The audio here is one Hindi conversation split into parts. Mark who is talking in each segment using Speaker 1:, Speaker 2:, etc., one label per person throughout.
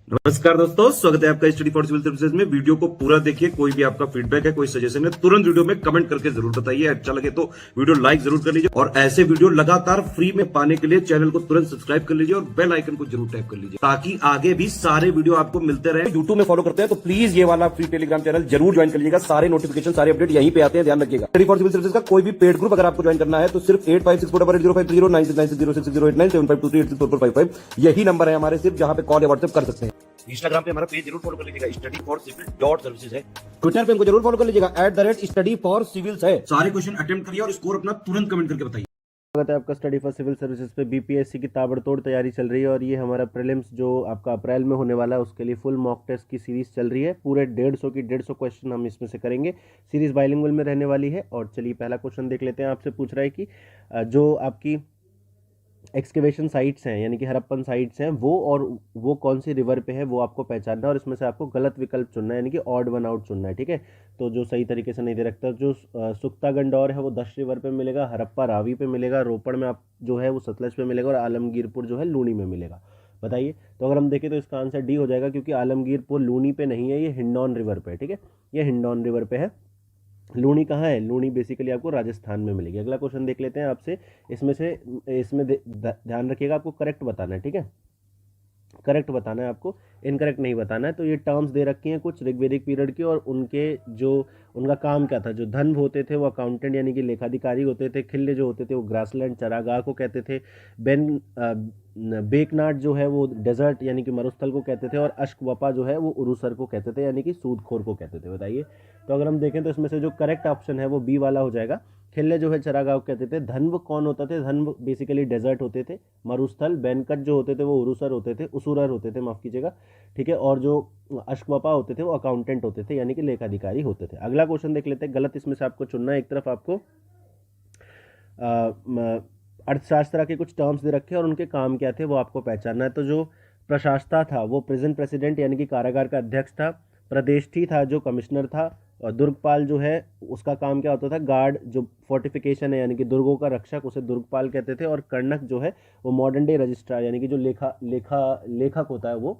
Speaker 1: नमस्कार दोस्तों, स्वागत है आपका स्टडी फॉर सिविल सर्विसेज में। वीडियो को पूरा देखिए। कोई भी आपका फीडबैक है, कोई सजेशन है, तुरंत वीडियो में कमेंट करके जरूर बताइए। अच्छा लगे तो वीडियो लाइक जरूर कर लीजिए और ऐसे वीडियो लगातार फ्री में पाने के लिए चैनल को तुरंत सब्सक्राइब कर लीजिए और बेल आइकन को जरूर टैप कर लीजिए ताकि आगे भी सारे वीडियो आपको मिलते रहे। यूट्यूब में फॉलो करते हैं तो प्लीज ये वाला फ्री टेलीग्राम चैनल जरूर ज्वाइन कर लीजिएगा। सारे नोटिफिकेशन, सारे अपडेट यहीं पे आते हैं, ध्यान रखिएगा। स्टडी फॉर सिविल सर्विसेज का कोई भी पेड ग्रुप अगर आपको ज्वाइन करना है तो सिर्फ 856480530969608606089453864455 यही नंबर है हमारे, सिर्फ जहां पे कॉल या व्हाट्सएप कर सकते हैं। इंस्टाग्राम पे हमारा पेज जरूर फॉलो कर लीजिएगा, study for civil dot services है। ट्विटर पे हमको जरूर फॉलो कर लीजिएगा, @स्टडी फॉर सिविल्स है। सारे क्वेश्चन अटेम्प्ट करिए और स्कोर अपना तुरंत कमेंट करके बताइए।
Speaker 2: स्वागत है आपका स्टडी फॉर सिविल सर्विसेज पे। बीपीएससी की ताबड़तोड़ तैयारी चल रही है और ये हमारा प्रीलिम्स जो आपका अप्रैल में होने वाला है उसके लिए फुल मॉक टेस्ट की सीरीज चल रही है। पूरे 150 क्वेश्चन हम इसमें से करेंगे। सीरीज बाइलिंगुअल में रहने वाली है। और चलिए पहला क्वेश्चन देख लेते हैं। आपसे पूछ रहा है कि जो आपकी एक्सकेवेशन साइट्स हैं यानी कि हड़प्पन साइट्स हैं वो कौन सी रिवर पे है वो आपको पहचानना है और इसमें से आपको गलत विकल्प चुनना है यानी कि ऑड वन आउट चुनना है। ठीक है, तो जो सही तरीके से नहीं दे रखता, जो सुक्ता गंडौर है वो दश रिवर पे मिलेगा, हड़प्पा रावी पे मिलेगा, रोपड़ में आप जो है वो सतलज पे मिलेगा और आलमगीरपुर जो है लूनी में मिलेगा। बताइए, तो अगर हम देखें तो इसका आंसर डी हो जाएगा क्योंकि आलमगीरपुर लूनी पे नहीं है, ये हिंडौन रिवर पे है। ठीक है, ये हिंडौन रिवर पे है। लूनी कहाँ है? लूनी बेसिकली आपको राजस्थान में मिलेगी। अगला क्वेश्चन देख लेते हैं आपसे। इसमें ध्यान रखिएगा, आपको करेक्ट बताना है। ठीक है, करेक्ट बताना है आपको, इनकरेक्ट नहीं बताना है। तो ये टर्म्स दे रखी हैं कुछ ऋग्वेदिक पीरियड की और उनका काम क्या था। जो धन्व होते थे वो अकाउंटेंट यानी कि लेखाधिकारी होते थे। खिल्ले जो होते थे वो ग्रासलैंड चरागाह को कहते थे। बेकनाट जो है वो डेजर्ट यानी कि मरुस्थल को कहते थे और अश्कवपा जो है वो उरुसर को कहते थे यानी कि सूदखोर को कहते थे। बताइए, तो अगर हम देखें तो इसमें से जो करेक्ट ऑप्शन है वो बी वाला हो जाएगा। खिल्ले जो है चरागाह कहते थे। धन्व कौन होता थे? धन्व बेसिकली डेजर्ट होते थे। मरुस्थल बैनकट जो होते थे वो उरुसर होते थे, उसुरर होते थे, माफ कीजिएगा। ठीक है, और जो अश्कवपा होते थे वो अकाउंटेंट होते थे यानी कि लेखाधिकारी होते थे। अगला क्वेश्चन देख लेते हैं। गलत इसमें से आपको चुनना है। एक तरफ आपको अर्थशास्त्र के कुछ टर्म्स दे रखे हैं और उनके काम क्या थे वो आपको पहचानना है। तो जो प्रशासता था वो प्रेजेंट प्रेसिडेंट यानी कि कारागार का अध्यक्ष था। प्रदेष्ठी था जो कमिश्नर था। और दुर्गपाल जो है उसका काम क्या होता था? गार्ड, जो फोर्टिफिकेशन है यानी कि दुर्गों का रक्षक, उसे दुर्गपाल कहते थे। और कर्णक जो है वो मॉडर्न डे रजिस्ट्रार यानी कि जो लेखक होता है वो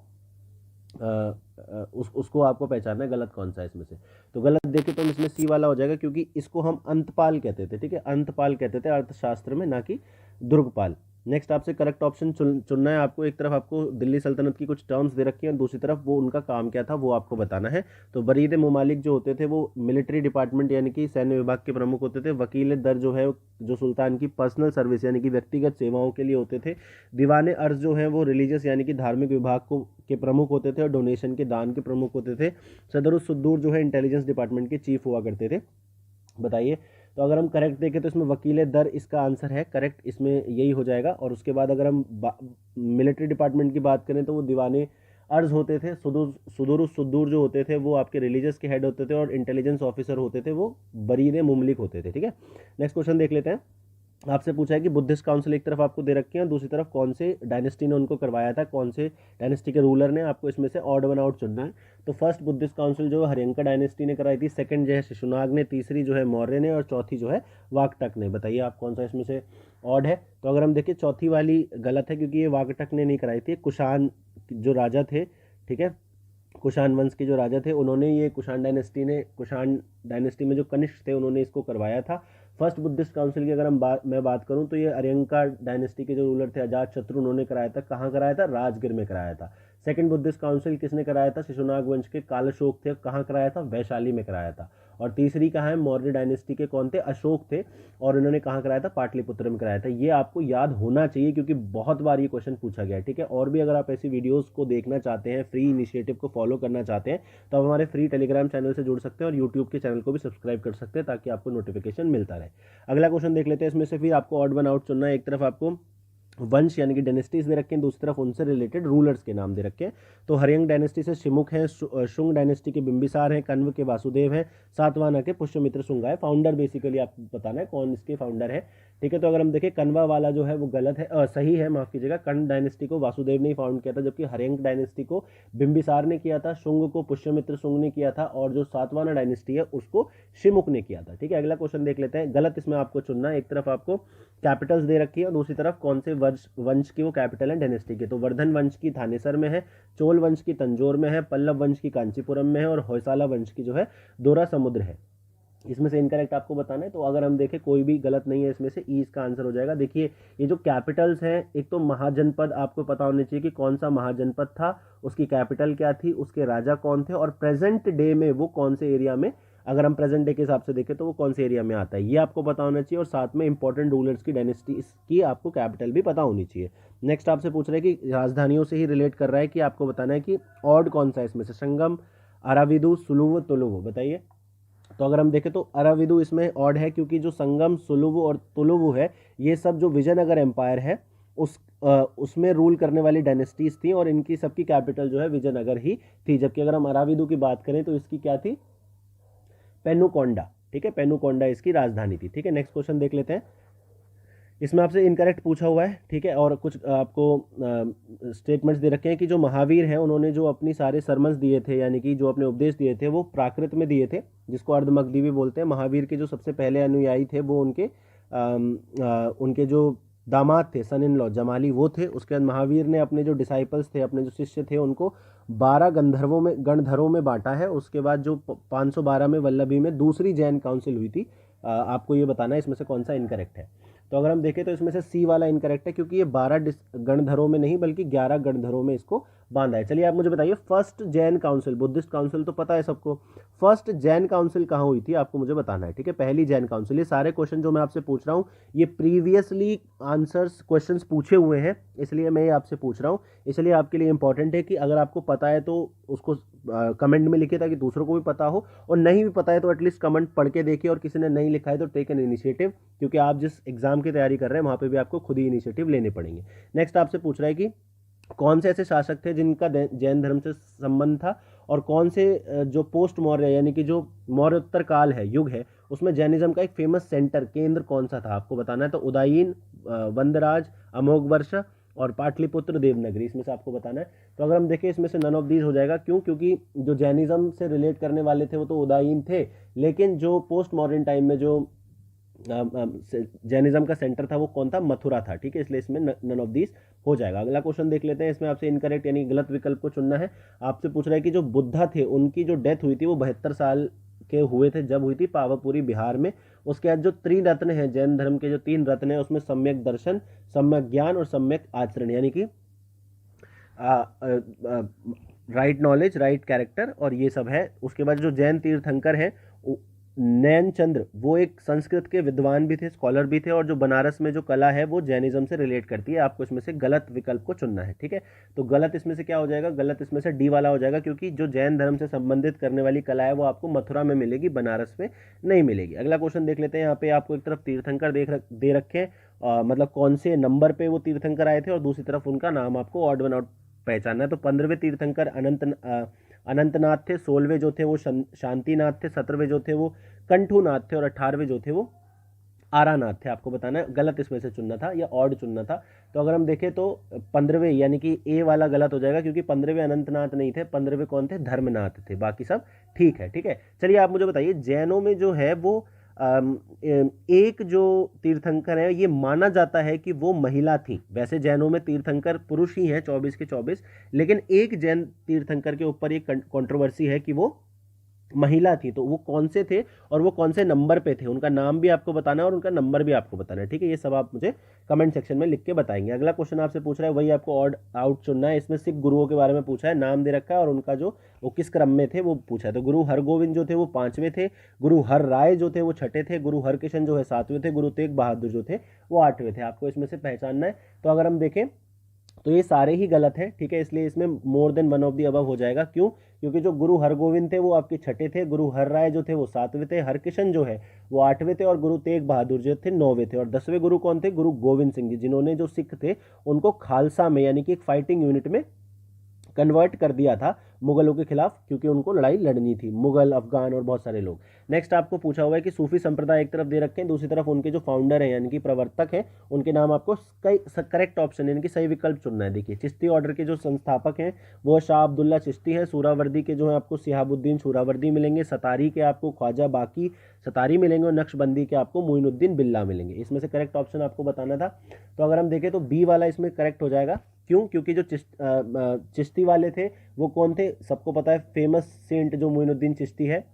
Speaker 2: उसको आपको पहचानना है। गलत कौन सा है इसमें से? तो गलत देखें तो इसमें सी वाला हो जाएगा क्योंकि इसको हम अंतपाल कहते थे। ठीक है, अंतपाल कहते थे अर्थशास्त्र में, ना कि दुर्गपाल। नेक्स्ट आपसे करेक्ट ऑप्शन चुनना है आपको। एक तरफ आपको दिल्ली सल्तनत की कुछ टर्म्स दे रखी हैं और दूसरी तरफ वो उनका काम क्या था वो आपको बताना है। तो बरीद मुमालिक जो होते थे वो मिलिट्री डिपार्टमेंट यानी कि सैन्य विभाग के प्रमुख होते थे। वकील दर जो है जो सुल्तान की पर्सनल सर्विस यानी कि व्यक्तिगत सेवाओं के लिए होते थे। दीवाने अर्ज जो है वो रिलीजियस यानी कि धार्मिक विभाग को के प्रमुख होते थे और डोनेशन के दान के प्रमुख होते थे। सदरुस सुद्दूर जो है इंटेलिजेंस डिपार्टमेंट के चीफ हुआ करते थे। बताइए, तो अगर हम करेक्ट देखें तो इसमें वकील दर इसका आंसर है करेक्ट, इसमें यही हो जाएगा। और उसके बाद अगर हम मिलिट्री डिपार्टमेंट की बात करें तो वो दीवाने अर्ज होते थे। सुदूर जो होते थे वो आपके रिलीजियस के हेड होते थे और इंटेलिजेंस ऑफिसर होते थे वो बरीद मुमलिक होते थे। ठीक है, नेक्स्ट क्वेश्चन देख लेते हैं। आपसे पूछा है कि बुद्धिस्ट काउंसिल एक तरफ आपको दे रखी है और दूसरी तरफ कौन से डायनेस्टी ने उनको करवाया था, कौन से डायनेस्टी के रूलर ने। आपको इसमें से ऑड वन आउट चुनना है। तो फर्स्ट बुद्धिस्ट काउंसिल जो है हरियंका डायनेस्टी ने कराई थी, सेकंड जो है शिशुनाग ने, तीसरी जो है मौर्य ने और चौथी जो है वाकटक ने। बताइए आप कौन सा इसमें से ऑड है? तो अगर हम देखें चौथी वाली गलत है क्योंकि ये वाकटक ने नहीं कराई थी। कुषाण जो राजा थे, ठीक है, कुषाण वंश के जो राजा थे उन्होंने ये कुषाण डायनेस्टी में जो कनिष्क थे उन्होंने इसको करवाया था। फर्स्ट बुद्धिस्ट काउंसिल की अगर मैं बात करूं तो ये अरियंका डायनेस्टी के जो रूलर थे अजात शत्रु, उन्होंने कराया था। कहाँ कराया था? राजगीर में कराया था। सेकंड बुद्धिस्ट काउंसिल किसने कराया था? शिशुनाग वंश के कालशोक थे। कहाँ कराया था? वैशाली में कराया था। और तीसरी कहाँ है? मौर्य डायनेस्टी के कौन थे? अशोक थे। और इन्होंने कहाँ कराया था? पाटलिपुत्र में कराया था। ये आपको याद होना चाहिए क्योंकि बहुत बार ये क्वेश्चन पूछा गया है। ठीक है, और भी अगर आप ऐसी वीडियोस को देखना चाहते हैं, फ्री इनिशिएटिव को फॉलो करना चाहते हैं, तो आप हमारे फ्री टेलीग्राम चैनल से जुड़ सकते हैं और यूट्यूब के चैनल को भी सब्सक्राइब कर सकते हैं ताकि आपको नोटिफिकेशन मिलता रहे। अगला क्वेश्चन देख लेते हैं। इसमें से फिर आपको ऑड वन आउट चुनना है। एक तरफ आपको वंश यानी कि डायनेस्टीज दे रखे हैं, दूसरी तरफ उनसे रिलेटेड रूलर्स के नाम दे रखे हैं। तो हरियंग डायनेस्टी से शिमुख हैं, शुंग डायनेस्टी के बिंबिसार हैं, कण्व के वासुदेव हैं, सातवाहन के पुष्यमित्र शुंगा है। फाउंडर बेसिकली आपको बताना है कौन इसके फाउंडर है। ठीक है। तो अगर हम देखें कण्वा वाला जो है वो गलत है, सही है, माफ कीजिएगा। कण्व डायनेस्टी को वासुदेव ने ही फाउंड किया था, जबकि हर्यंक डायनेस्टी को बिंबिसार ने किया था, शुंग को पुष्यमित्र शुंग ने किया था, और जो सातवाहन डायनेस्टी है उसको शिमुक ने किया था। ठीक है, अगला क्वेश्चन देख लेते हैं। गलत इसमें आपको चुनना है, एक तरफ आपको कैपिटल्स दे रखी है और दूसरी तरफ कौन से वंश की वो कैपिटल है डायनेस्टी की। तो वर्धन वंश की थानेसर में है, चोल वंश की तंजौर में है, पल्लव वंश की कांचीपुरम में है, और होयसाला वंश की जो है दोरा समुद्र है। इसमें से इनकरेक्ट आपको बताना है। तो अगर हम देखें कोई भी गलत नहीं है इसमें से, ई इसका आंसर हो जाएगा। देखिए ये जो कैपिटल्स हैं, एक तो महाजनपद आपको पता होने चाहिए कि कौन सा महाजनपद था, उसकी कैपिटल क्या थी, उसके राजा कौन थे, और प्रेजेंट डे में वो कौन से एरिया में, अगर हम प्रेजेंट डे के हिसाब से देखें तो वो कौन से एरिया में आता है, ये आपको पता होना चाहिए। और साथ में इंपॉर्टेंट रूलर्स की डायनेस्टी की आपको कैपिटल भी पता होनी चाहिए। नेक्स्ट आपसे पूछ रहे हैं कि राजधानियों से ही रिलेट कर रहा है कि आपको बताना है कि ऑड कौन सा है इसमें से, संगम, अराविदु, सुलुव, तुलुव, बताइए। तो अगर हम देखें तो अराविदु इसमें ऑड है, क्योंकि जो संगम, सुलुव और तुलुव है ये सब जो विजयनगर एम्पायर है उसमें रूल करने वाली डायनेस्टीज थी, और इनकी सबकी कैपिटल जो है विजयनगर ही थी। जबकि अगर हम अराविदु की बात करें तो इसकी क्या थी, पेनुकोंडा। ठीक है, पेनुकोंडा इसकी राजधानी थी। ठीक है, नेक्स्ट क्वेश्चन देख लेते हैं। इसमें आपसे इनकरेक्ट पूछा हुआ है। ठीक है, और कुछ आपको स्टेटमेंट्स दे रखे हैं कि जो महावीर हैं उन्होंने जो अपनी सारे सरमन्स दिए थे, यानी कि जो अपने उपदेश दिए थे वो प्राकृत में दिए थे, जिसको अर्धमगधी भी बोलते हैं। महावीर के जो सबसे पहले अनुयायी थे वो उनके जो दामाद थे, सन इन लॉ जमाली, वो थे। उसके बाद महावीर ने अपने जो डिसाइपल्स थे, अपने जो शिष्य थे, उनको 12 गणधरों में बांटा है। उसके बाद जो 512 में वल्लभी में दूसरी जैन काउंसिल हुई थी। आपको ये बताना है इसमें से कौन सा इनकरेक्ट है। तो अगर हम देखें तो इसमें से सी वाला इनकरेक्ट है, क्योंकि ये 12 गणधरों में नहीं बल्कि 11 गणधरों में इसको बांधा है। चलिए आप मुझे बताइए, first Jan council, Buddhist council तो पता है सबको, फर्स्ट जैन काउंसिल कहाँ हुई थी आपको मुझे बताना है। ठीक है, पहली जैन काउंसिल। ये सारे क्वेश्चन जो मैं आपसे पूछ रहा हूँ ये प्रीवियसली आंसर्स क्वेश्चंस पूछे हुए हैं, इसलिए मैं ये आपसे पूछ रहा हूँ। इसलिए आपके लिए इंपॉर्टेंट है कि अगर आपको पता है तो उसको कमेंट में लिखिए ताकि दूसरों को भी पता हो, और नहीं भी पता है तो एटलीस्ट कमेंट पढ़ के देखिए, और किसी ने नहीं लिखा है तो टेक एन इनिशिएटिव, क्योंकि आप जिस एग्जाम की तैयारी कर रहे हैं वहाँ पे भी आपको खुद ही इनिशिएटिव लेने पड़ेंगे। नेक्स्ट आपसे पूछ रहा है कि कौन से ऐसे शासक थे जिनका जैन धर्म से संबंध था, और कौन से जो पोस्ट मौर्य यानी कि जो मौर्योत्तर काल है, युग है, उसमें जैनिज्म का एक फेमस सेंटर, केंद्र कौन सा था आपको बताना है। तो उदयीन, वंदराज, अमोघवर्ष और पाटलिपुत्र, देवनगरी, इसमें से आपको बताना है। तो अगर हम देखें इसमें से नन ऑफ दीज हो जाएगा। क्यों? क्योंकि जो जैनिज्म से रिलेट करने वाले थे वो तो उदयीन थे, लेकिन जो पोस्ट मॉडर्न टाइम में जो जैनिज्म का सेंटर था वो कौन था, मथुरा था। ठीक है, इसलिए इसमें नन ऑफ दीज हो जाएगा। अगला क्वेश्चन देख लेते हैं। इसमें आपसे इनकरेक्ट यानी गलत विकल्प को चुनना है। आपसे पूछ रहा है कि जो बुद्धा थे उनकी जो डेथ हुई थी वो 72 साल के हुए थे, जब हुई थी पावापुरी बिहार में। उसके बाद जो त्रिरत्न है जैन धर्म के, जो 3 रत्न है उसमें सम्यक दर्शन, सम्यक ज्ञान और सम्यक आचरण, यानी कि राइट नॉलेज, राइट कैरेक्टर, और ये सब है। उसके बाद जो जैन तीर्थंकर हैं नयन चंद्र, वो एक संस्कृत के विद्वान भी थे, स्कॉलर भी थे, और जो बनारस में जो कला है वो जैनिज्म से रिलेट करती है। आपको इसमें से गलत विकल्प को चुनना है। ठीक है, तो गलत इसमें से क्या हो जाएगा, गलत इसमें से डी वाला हो जाएगा, क्योंकि जो जैन धर्म से संबंधित करने वाली कला है वो आपको मथुरा में मिलेगी, बनारस में नहीं मिलेगी। अगला क्वेश्चन देख लेते हैं। यहाँ पे आपको एक तरफ तीर्थंकर दे रखे हैं, मतलब कौन से नंबर पे वो तीर्थंकर आए थे, और दूसरी तरफ उनका नाम आपको ऑड वन आउट पहचानना है। तो 15वें तीर्थंकर अनंतनाथ थे, 16वें जो थे वो शांतिनाथ थे, 17वें जो थे वो कंठूनाथ थे, और 18वें जो थे वो आरानाथ थे। आपको बताना है गलत इसमें से चुनना था या ऑड चुनना था। तो अगर हम देखें तो 15वें यानी कि ए वाला गलत हो जाएगा, क्योंकि 15वें अनंतनाथ नहीं थे, 15वें कौन थे, धर्मनाथ थे, बाकी सब ठीक है। ठीक है, चलिए आप मुझे बताइए, जैनों में जो है वो एक जो तीर्थंकर है ये माना जाता है कि वो महिला थी। वैसे जैनों में तीर्थंकर पुरुष ही हैं 24 के 24, लेकिन एक जैन तीर्थंकर के ऊपर एक कंट्रोवर्सी है कि वो महिला थी। तो वो कौन से थे और वो कौन से नंबर पे थे, उनका नाम भी आपको बताना है और उनका नंबर भी आपको बताना है। ठीक है, ये सब आप मुझे कमेंट सेक्शन में लिख के बताएंगे। अगला क्वेश्चन आपसे पूछ रहा है, वही आपको ऑड आउट चुनना है। इसमें सिख गुरुओं के बारे में पूछा है, नाम दे रखा है और उनका जो वो किस क्रम में थे वो पूछा है। तो गुरु हरगोविंद जो थे वो 5वें थे, गुरु हर राय जो थे वो 6ठे थे, गुरु हरकिशन जो है 7वें थे, गुरु तेग बहादुर जो थे वो 8वें थे। आपको इसमें से पहचानना है। तो अगर हम देखें तो ये सारे ही गलत हैं। ठीक है, इसलिए इसमें more than one of the above हो जाएगा। क्यों? क्योंकि जो गुरु हरगोविंद थे वो आपके 6ठे थे, गुरु हर राय जो थे वो 7वें थे, हरकिशन जो है वो 8वें थे, और गुरु तेग बहादुर जो थे 9वें थे। और 10वें गुरु कौन थे, गुरु गोविंद सिंह जी, जिन्होंने जो सिख थे उनको खालसा में यानी कि एक फाइटिंग यूनिट में कन्वर्ट कर दिया था मुगलों के खिलाफ, क्योंकि उनको लड़ाई लड़नी थी, मुगल, अफगान और बहुत सारे लोग। नेक्स्ट आपको पूछा हुआ है कि सूफी संप्रदाय एक तरफ दे रखे हैं, दूसरी तरफ उनके जो फाउंडर हैं यानी कि प्रवर्तक हैं उनके नाम आपको करेक्ट ऑप्शन यानी कि सही विकल्प चुनना है। देखिए चिश्ती ऑर्डर के जो संस्थापक हैं वो शाह अब्दुल्ला चिश्ती हैं, सूरावर्दी के जो है आपको सिहाबुद्दीन सूरावर्दी मिलेंगे, सतारी के आपको ख्वाजा बाकी सतारी मिलेंगे और नक्शबंदी के आपको मोइनुद्दीन बिल्ला मिलेंगे। इसमें से करेक्ट ऑप्शन आपको बताना था। तो अगर हम देखें तो बी वाला इसमें करेक्ट हो जाएगा। क्यों? क्योंकि जो चिश्ती वाले थे वो कौन थे? सबको पता है, फेमस सेंट जो मोइनुद्दीन चिश्ती है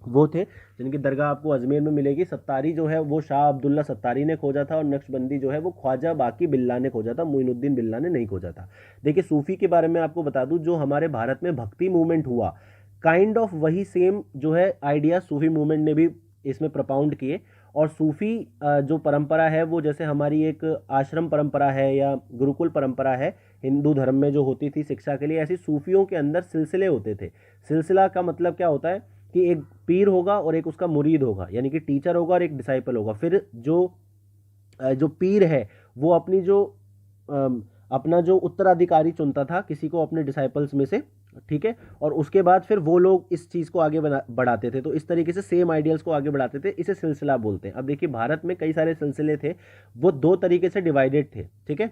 Speaker 2: वो थे, जिनकी दरगाह आपको अजमेर में मिलेगी। सत्तारी जो है वो शाह अब्दुल्ला सत्तारी ने खोजा था और नक्शबंदी जो है वो ख्वाजा बाकी बिल्ला ने खोजा था, मोइनुद्दीन बिल्ला ने नहीं खोजा था। देखिए सूफी के बारे में आपको बता दूं, जो हमारे भारत में भक्ति मूवमेंट हुआ, काइंड ऑफ वही सेम जो है आइडिया सूफी मूवमेंट ने भी इसमें प्रपाउंड किए। और सूफी जो परंपरा है वो जैसे हमारी एक आश्रम परंपरा है या गुरुकुल परंपरा है हिंदू धर्म में जो होती थी शिक्षा के लिए, ऐसी सूफियों के अंदर सिलसिले होते थे। सिलसिला का मतलब क्या होता है कि एक पीर होगा और एक उसका मुरीद होगा, यानी कि टीचर होगा और एक डिसाइपल होगा। फिर जो पीर है वो अपना जो उत्तराधिकारी चुनता था किसी को अपने डिसाइपल्स में से, ठीक है, और उसके बाद फिर वो लोग इस चीज़ को आगे बढ़ाते थे। तो इस तरीके से सेम आइडियल्स को आगे बढ़ाते थे, इसे सिलसिला बोलते हैं। अब देखिए भारत में कई सारे सिलसिले थे, वो दो तरीके से डिवाइडेड थे, ठीक है।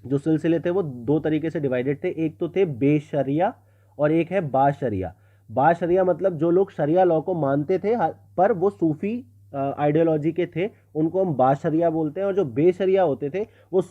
Speaker 2: जो सिलसिले थे वो दो तरीके से डिवाइडेड थे, एक तो थे बेशरिया और एक है बाशरिया। बाशरिया मतलब जो लोग शरिया लॉ को मानते थे पर वो सूफी आइडियोलॉजी के थे, उनको हम बाशरिया बोलते हैं। और जो बेशरिया होते थे वो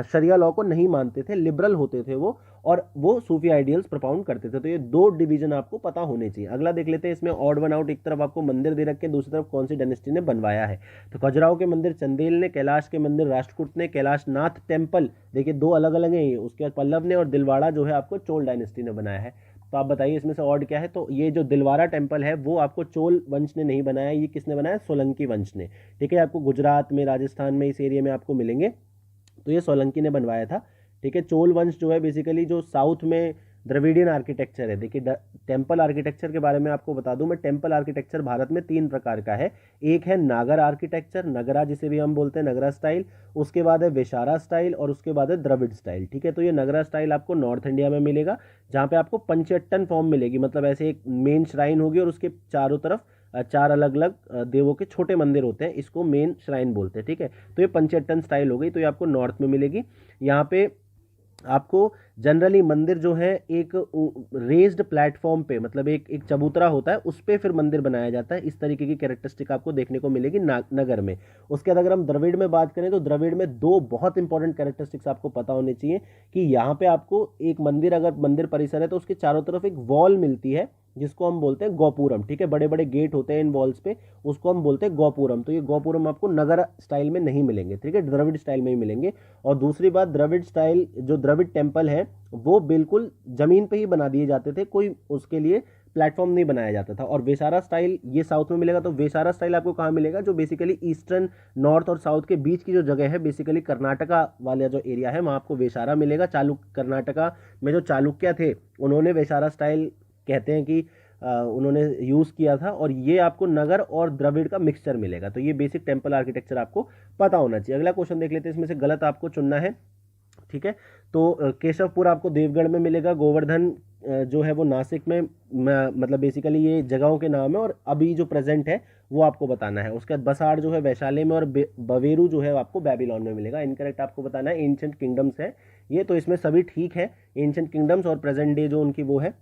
Speaker 2: शरिया लॉ को नहीं मानते थे, लिबरल होते थे वो, और वो सूफी आइडियल्स प्रोपाउंड करते थे। तो ये दो डिवीजन आपको पता होने चाहिए। अगला देख लेते हैं, इसमें ऑड वन आउट। एक तरफ आपको मंदिर दे रखे हैं, दूसरी तरफ कौन सी डायनेस्टी ने बनवाया है। तो खजुराहो के मंदिर चंदेल ने, कैलाश के मंदिर राष्ट्रकूट ने, कैलाश नाथ टेम्पल देखिए दो अलग अलग हैं, उसके बाद पल्लव ने, और दिलवाड़ा जो है आपको चोल डायनेस्टी ने बनाया है। तो आप बताइए इसमें से ऑड क्या है। तो ये जो दिलवाड़ा टेम्पल है वो आपको चोल वंश ने नहीं बनाया, ये किसने बनाया? सोलंकी वंश ने, ठीक है। आपको गुजरात में, राजस्थान में, इस एरिया में आपको मिलेंगे, तो ये सोलंकी ने बनवाया था, ठीक है। चोल वंश जो है बेसिकली जो साउथ में द्रविडियन आर्किटेक्चर है। देखिए टेम्पल आर्किटेक्चर के बारे में आपको बता दूं मैं, टेम्पल आर्किटेक्चर भारत में तीन प्रकार का है। एक है नागर आर्किटेक्चर, नगरा जिसे भी हम बोलते हैं, नगरा स्टाइल। उसके बाद है विशारा स्टाइल और उसके बाद है द्रविड़ स्टाइल, ठीक है। तो ये नगरा स्टाइल आपको नॉर्थ इंडिया में मिलेगा, जहाँ पे आपको पंचट्टन फॉर्म मिलेगी, मतलब ऐसे एक मेन श्राइन होगी और उसके चारों तरफ चार अलग अलग देवों के छोटे मंदिर होते हैं, इसको मेन श्राइन बोलते हैं, ठीक है। तो ये पंचट्टन स्टाइल हो गई, तो ये आपको नॉर्थ में मिलेगी। यहाँ पे आपको जनरली मंदिर जो है एक रेज्ड प्लेटफॉर्म पे, मतलब एक चबूतरा होता है उस पे फिर मंदिर बनाया जाता है। इस तरीके की कैरेक्टरिस्टिक आपको देखने को मिलेगी नगर में। उसके बाद अगर हम द्रविड़ में बात करें तो द्रविड़ में दो बहुत इंपॉर्टेंट कैरेक्टरिस्टिक्स आपको पता होने चाहिए कि यहाँ पे आपको एक मंदिर, अगर मंदिर परिसर है तो उसके चारों तरफ एक वॉल मिलती है जिसको हम बोलते हैं गोपुरम, ठीक है। बड़े बड़े गेट होते हैं इन वॉल्स पे, उसको हम बोलते हैं गोपुरम। तो ये गोपुरम आपको नगर स्टाइल में नहीं मिलेंगे, ठीक है, द्रविड़ स्टाइल में ही मिलेंगे। और दूसरी बात, द्रविड़ स्टाइल जो द्रविड़ टेम्पल है वो बिल्कुल जमीन पे ही बना दिए जाते थे, कोई उसके लिए प्लेटफॉर्म नहीं बनाया जाता था। और वेसारा स्टाइल ये साउथ में मिलेगा। तो वेसारा स्टाइल आपको कहाँ मिलेगा? जो बेसिकली ईस्टर्न, नॉर्थ और साउथ के बीच की जो जगह है, बेसिकली कर्नाटका वाला जो एरिया है वहाँ आपको वेसारा मिलेगा। कर्नाटका में जो चालुक्य थे उन्होंने वेसारा स्टाइल कहते हैं कि उन्होंने यूज़ किया था, और ये आपको नगर और द्रविड़ का मिक्सचर मिलेगा। तो ये बेसिक टेम्पल आर्किटेक्चर आपको पता होना चाहिए। अगला क्वेश्चन देख लेते हैं, इसमें से गलत आपको चुनना है, ठीक है। तो केशवपुर आपको देवगढ़ में मिलेगा, गोवर्धन जो है वो नासिक में, मतलब बेसिकली ये जगहों के नाम है और अभी जो प्रेजेंट है वो आपको बताना है। उसके बाद बसाड़ जो है वैशाली में और बवेरू जो है आपको बेबीलोन में मिलेगा। इनकरेक्ट आपको बताना है, एंशिएंट किंगडम्स है ये, तो इसमें सभी ठीक है। एंशिएंट किंगडम्स और प्रेजेंट डे जो उनकी वो है,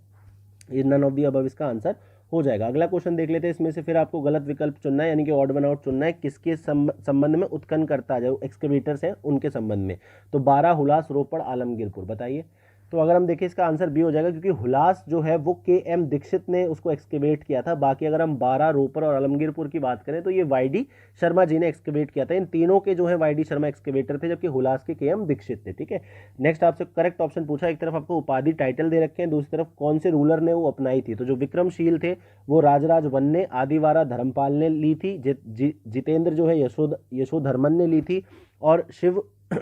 Speaker 2: नन ऑफ दी अबव इसका आंसर हो जाएगा। अगला क्वेश्चन देख लेते हैं, इसमें से फिर आपको गलत विकल्प चुनना है, यानी कि ऑड वन आउट चुनना है। किसके संबंध में उत्खनन करता है, जो एक्सकेवेटर्स हैं उनके संबंध में। तो 12 हुलास, रोपड़, आलमगीरपुर, बताइए। तो अगर हम देखें इसका आंसर बी हो जाएगा, क्योंकि हुलास जो है वो के.एम. दीक्षित ने उसको एक्सकेवेट किया था। बाकी अगर हम 12, रोपड़ और आलमगीरपुर की बात करें तो ये वाई.डी. शर्मा जी ने एक्सकेवेट किया था। इन तीनों के जो है वाई.डी. शर्मा एक्सकेवेटर थे, जबकि हुलास के के.एम. दीक्षित थे, ठीक है। नेक्स्ट आपसे करेक्ट ऑप्शन पूछा, एक तरफ आपको उपाधि टाइटल दे रखे हैं, दूसरी तरफ कौन से रूलर ने वो अपनाई थी। तो जो विक्रमशील थे वो राजराज वन ने, आदिवारा धर्मपाल ने ली थी, जितेंद्र जो है यशोधर्मन ने ली थी, और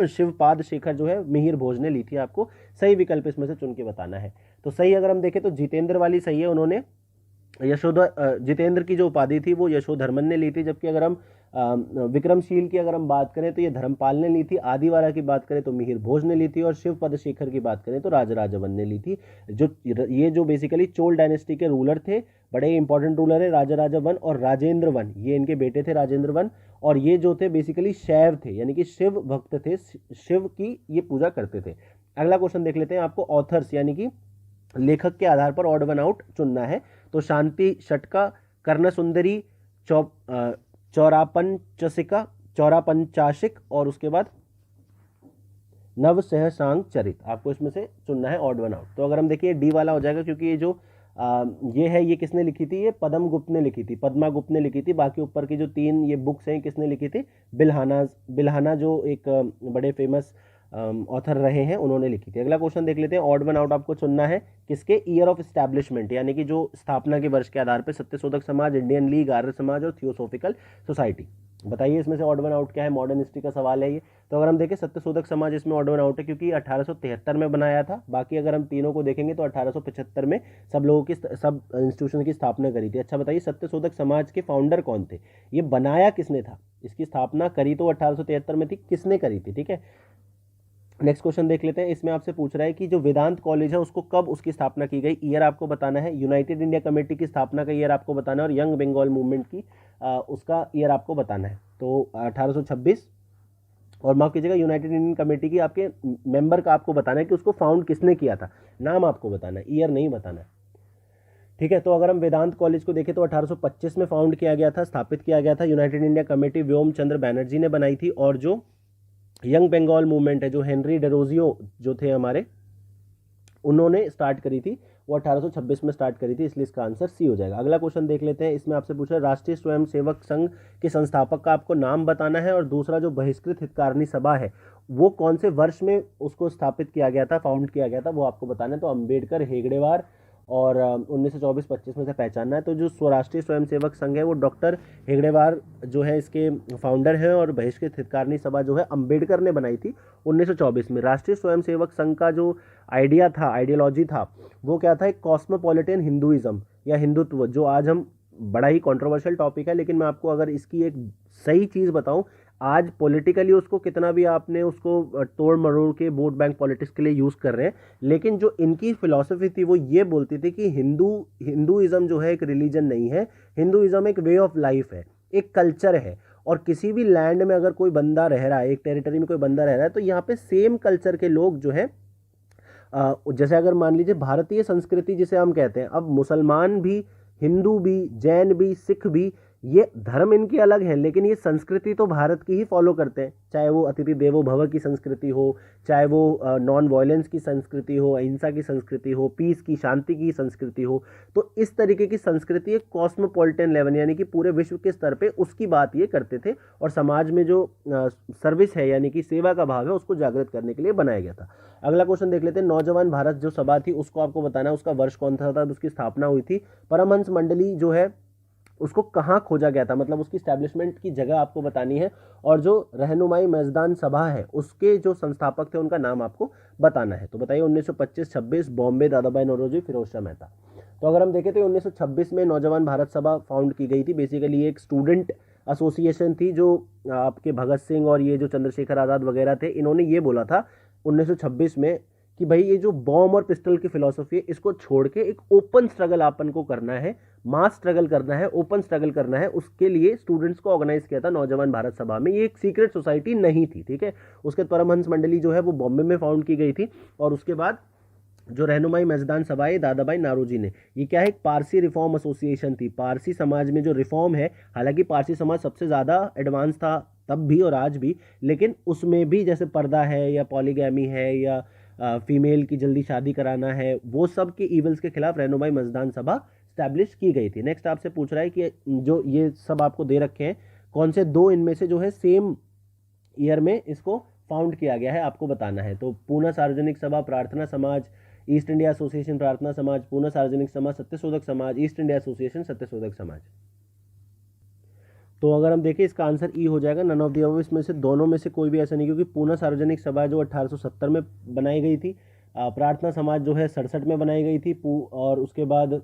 Speaker 2: शिवपाद शेखर जो है मिहिर भोज ने ली थी। आपको सही विकल्प इसमें से चुन के बताना है। तो सही अगर हम देखें तो जितेंद्र वाली सही है, उन्होंने जितेंद्र की जो उपाधि थी वो यशोधर्मन ने ली थी, जबकि अगर हम विक्रमशील की अगर हम बात करें तो ये धर्मपाल ने ली थी, आदिवारा की बात करें तो मिहिर भोज ने ली थी, और शिव पदशेखर की बात करें तो राजराजवन ने ली थी। ये जो बेसिकली चोल डायनेस्टी के रूलर थे, बड़े इंपॉर्टेंट रूलर है, राजराजा वन और राजेंद्र वन, ये इनके बेटे थे राजेंद्र वन, और ये जो थे बेसिकली शैव थे, यानी कि शिव भक्त थे, शिव की ये पूजा करते थे। अगला क्वेश्चन देख लेते हैं, आपको ऑथर्स यानी कि लेखक के आधार पर ऑड वन आउट चुनना है। तो शांति षटका, कर्ण सुंदरी, चौरापंचसिका, चौरापंचाशिक, और उसके बाद नव सहसांग चरित, आपको इसमें से चुनना है ऑड वन आउट। तो अगर हम देखिए डी वाला हो जाएगा, क्योंकि ये जो ये है ये किसने लिखी थी, ये पद्म गुप्त ने लिखी थी, पद्मा गुप्त ने लिखी थी। बाकी ऊपर की जो 3 ये बुक्स हैं किसने लिखी थी, बिल्हाना जो एक बड़े फेमस ऑथर रहे हैं उन्होंने लिखी थी। अगला क्वेश्चन देख लेते हैं, ऑड वन आउट आपको चुनना है किसके, ईयर ऑफ एस्टैब्लिशमेंट, यानी कि जो स्थापना के वर्ष के आधार पर, सत्यशोधक समाज, इंडियन लीग, आर्य समाज और थियोसोफिकल सोसाइटी। बताइए इसमें से ऑड वन आउट क्या है, मॉडर्न हिस्ट्री का सवाल है ये। तो अगर हम देखें सत्यशोधक समाज इसमें ऑड वन आउट है, क्योंकि 1873 में बनाया था। बाकी अगर हम तीनों को देखेंगे तो 1875 में सब इंस्टीट्यूशन की स्थापना करी थी। अच्छा बताइए सत्यशोधक समाज के फाउंडर कौन थे, ये बनाया किसने था, इसकी स्थापना करी तो 1873 में थी, किसने करी थी, ठीक है। नेक्स्ट क्वेश्चन देख लेते हैं, इसमें आपसे पूछ रहा है कि जो वेदांत कॉलेज है उसको कब उसकी स्थापना की गई, ईयर आपको बताना है। यूनाइटेड इंडिया कमेटी की स्थापना का ईयर आपको बताना है, और यंग बंगाल मूवमेंट की उसका ईयर आपको बताना है। तो 1826, और माफ कीजिएगा यूनाइटेड इंडियन कमेटी की आपके मेंबर का आपको बताना है कि उसको फाउंड किसने किया था, नाम आपको बताना है, ईयर नहीं बताना है, ठीक है। तो अगर हम वेदांत कॉलेज को देखें तो 1825 में फाउंड किया गया था, स्थापित किया गया था। यूनाइटेड इंडिया कमेटी व्योम चंद्र बैनर्जी ने बनाई थी, और जो यंग बंगाल मूवमेंट है जो हेनरी डेरोजियो जो थे हमारे, उन्होंने स्टार्ट करी थी, वो 1826 में स्टार्ट करी थी, इसलिए इसका आंसर सी हो जाएगा। अगला क्वेश्चन देख लेते हैं, इसमें आपसे पूछा है राष्ट्रीय स्वयंसेवक संघ के संस्थापक का आपको नाम बताना है, और दूसरा जो बहिष्कृत हितकारिणी सभा है वो कौन से वर्ष में उसको स्थापित किया गया था, फाउंड किया गया था, वो आपको बताना है। तो अंबेडकर, हेगड़ेवार और 1924-25 में से पहचानना है। तो जो स्वराष्ट्रीय स्वयंसेवक संघ है वो डॉक्टर हेगड़ेवार जो है इसके फाउंडर हैं, और बहिष्कृत हितकारिणी सभा जो है अंबेडकर ने बनाई थी 1924 में। राष्ट्रीय स्वयंसेवक संघ का जो आइडिया था, आइडियोलॉजी था, वो क्या था, एक कॉस्मोपॉलिटन हिंदुइज्म या हिंदुत्व, जो आज हम बड़ा ही कंट्रोवर्शियल टॉपिक है, लेकिन मैं आपको अगर इसकी एक सही चीज़ बताऊं, आज पॉलिटिकली उसको कितना भी आपने उसको तोड़ मरोड़ के वोट बैंक पॉलिटिक्स के लिए यूज़ कर रहे हैं, लेकिन जो इनकी फिलॉसफी थी वो ये बोलती थी कि हिंदुइज्म जो है एक रिलीजन नहीं है, हिंदुइज्म एक वे ऑफ लाइफ है, एक कल्चर है। और किसी भी लैंड में अगर कोई बंदा रह रहा है, एक टेरिटरी में कोई बंदा रह रहा है, तो यहाँ पे सेम कल्चर के लोग जो है, जैसे अगर मान लीजिए भारतीय संस्कृति जिसे हम कहते हैं, अब मुसलमान भी, हिंदू भी, जैन भी, सिख भी, ये धर्म इनकी अलग है, लेकिन ये संस्कृति तो भारत की ही फॉलो करते हैं, चाहे वो अतिथि देवो भव की संस्कृति हो, चाहे वो नॉन वायलेंस की संस्कृति हो, अहिंसा की संस्कृति हो, पीस की, शांति की संस्कृति हो। तो इस तरीके की संस्कृति एक कॉस्मोपॉलिटन लेवल यानी कि पूरे विश्व के स्तर पे उसकी बात ये करते थे, और समाज में जो सर्विस है यानी कि सेवा का भाव है उसको जागृत करने के लिए बनाया गया था। अगला क्वेश्चन देख लेते हैं, नौजवान भारत जो सभा थी उसको आपको बताना है, उसका वर्ष कौन सा था, उसकी स्थापना हुई थी। परमहंस मंडली जो है उसको कहाँ खोजा गया था, मतलब उसकी स्टैब्लिशमेंट की जगह आपको बतानी है, और जो रहनुमाई मेजदान सभा है उसके जो संस्थापक थे उनका नाम आपको बताना है। तो बताइए 1925-26, बॉम्बे, दादाभाई नौरोजी, फिरोज शाह मेहता। तो अगर हम देखें तो 1926 में नौजवान भारत सभा फाउंड की गई थी। बेसिकली एक स्टूडेंट एसोसिएशन थी, जो आपके भगत सिंह और ये जो चंद्रशेखर आज़ाद वगैरह थे, इन्होंने ये बोला था 1926 में कि भाई ये जो बॉम्ब और पिस्टल की फिलॉसफी है इसको छोड़ के एक ओपन स्ट्रगल अपन को करना है, मास स्ट्रगल करना है, ओपन स्ट्रगल करना है। उसके लिए स्टूडेंट्स को ऑर्गेनाइज किया था नौजवान भारत सभा में। ये एक सीक्रेट सोसाइटी नहीं थी, ठीक है। उसके परमहंस मंडली जो है वो बॉम्बे में फाउंड की गई थी, और उसके बाद जो रहनुमाई मेजदान सभा है दादाभाई नारोजी ने, ये क्या है, एक पारसी रिफॉर्म एसोसिएशन थी। पारसी समाज में जो रिफॉर्म है, हालांकि पारसी समाज सबसे ज़्यादा एडवांस था तब भी और आज भी, लेकिन उसमें भी जैसे पर्दा है या पॉलीगैमी है या फीमेल की जल्दी शादी कराना है, वो सब के इवल्स के खिलाफ रहनुमाई मेजदान सभा स्टैब्लिश की गई थी। नेक्स्ट आपसे पूछ रहा है कि जो ये सब आपको दे रखे हैं, कौन से दो इनमें से जो है सेम ईयर में इसको फाउंड किया गया है, आपको बताना है। तो पूना सार्वजनिक सभा, प्रार्थना समाज, ईस्ट इंडिया एसोसिएशन, प्रार्थना समाज, पूना सार्वजनिक समाज, Satyashodhak Samaj, east India association, Satyashodhak Samaj. तो अगर हम देखें इसका आंसर ई हो जाएगा, नन ऑफ द अबव। इसमें से दोनों में से कोई भी ऐसा नहीं, क्योंकि पूना सार्वजनिक सभा जो 1870 में बनाई गई थी, प्रार्थना समाज जो है 67 में बनाई गई थी, और उसके बाद